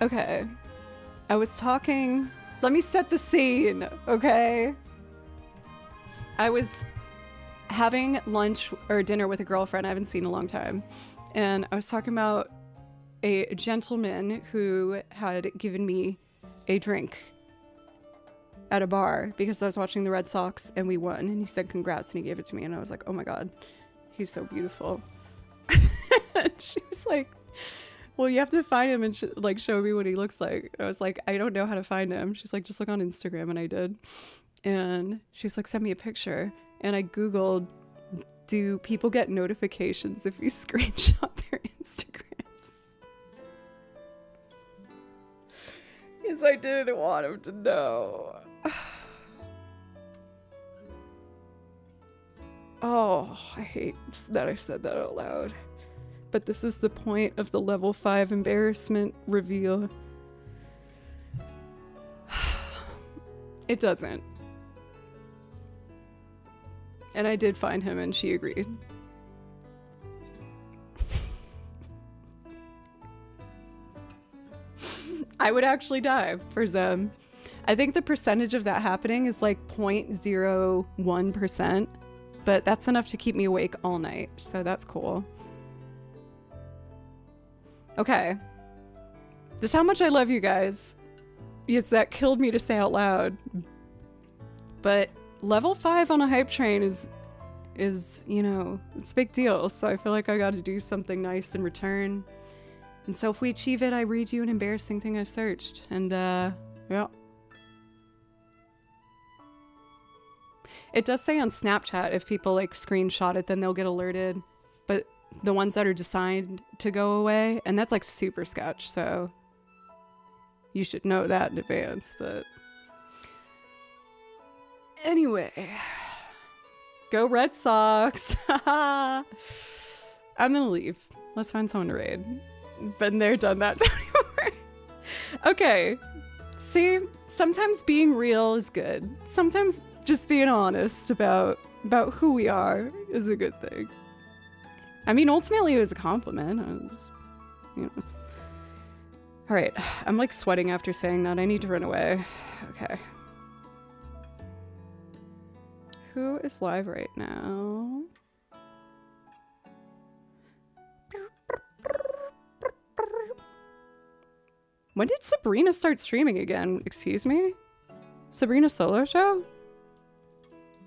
Okay. I was talking... Let me set the scene, okay? I was having lunch or dinner with a girlfriend I haven't seen in a long time. And I was talking about a gentleman who had given me a drink at a bar because I was watching the Red Sox and we won. And he said congrats and he gave it to me. And I was like, oh my God, he's so beautiful. And she was like... Well, you have to find him and like show me what he looks like. I was like, I don't know how to find him. She's like, just look on Instagram, and I did. And she's like, send me a picture. And I Googled, do people get notifications if you screenshot their Instagrams? Because I didn't want him to know. Oh, I hate that I said that out loud. But this is the point of the level 5 embarrassment reveal. It doesn't. And I did find him and she agreed. I would actually die for Zem. I think the percentage of that happening is like 0.01%, but that's enough to keep me awake all night, so that's cool. Okay. This is how much I love you guys. Yes, that killed me to say out loud. But level 5 on a hype train is, you know, it's a big deal. So I feel like I got to do something nice in return. And so if we achieve it, I read you an embarrassing thing I searched. And, yeah. It does say on Snapchat if people, like, screenshot it, then they'll get alerted. But the ones that are designed to go away, and that's like super sketch, so you should know that in advance. But anyway, go Red Sox. I'm gonna leave. Let's find someone to raid. Been there, done that. Don't anymore. Okay, see, sometimes being real is good. Sometimes just being honest about who we are is a good thing. I mean, ultimately, it was a compliment. You know. All right, I'm like sweating after saying that. I need to run away. Okay. Who is live right now? When did Sabrina start streaming again? Excuse me? Sabrina solo show?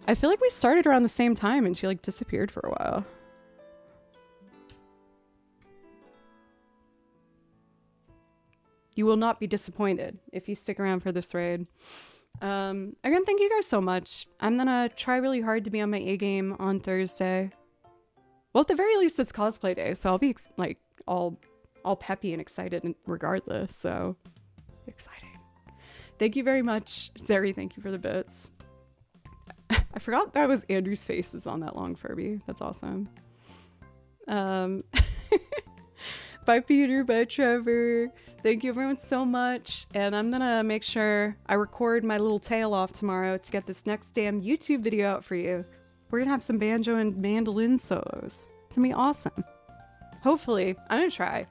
I feel like we started around the same time and she like disappeared for a while. You will not be disappointed if you stick around for this raid. Again, thank you guys so much. I'm gonna try really hard to be on my A game on Thursday. Well, at the very least, it's cosplay day, so I'll be like all peppy and excited regardless. So exciting! Thank you very much, Zeri. Thank you for the bits. I forgot that was Andrew's face is on that long Furby. That's awesome. Bye, Peter. Bye, Trevor. Thank you everyone so much. And I'm gonna make sure I record my little tail off tomorrow to get this next damn YouTube video out for you. We're gonna have some banjo and mandolin solos. It's gonna be awesome. Hopefully. I'm gonna try.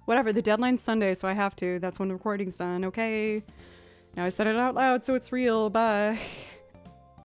Whatever, the deadline's Sunday, so I have to. That's when the recording's done. Okay. Now I said it out loud, so it's real. Bye.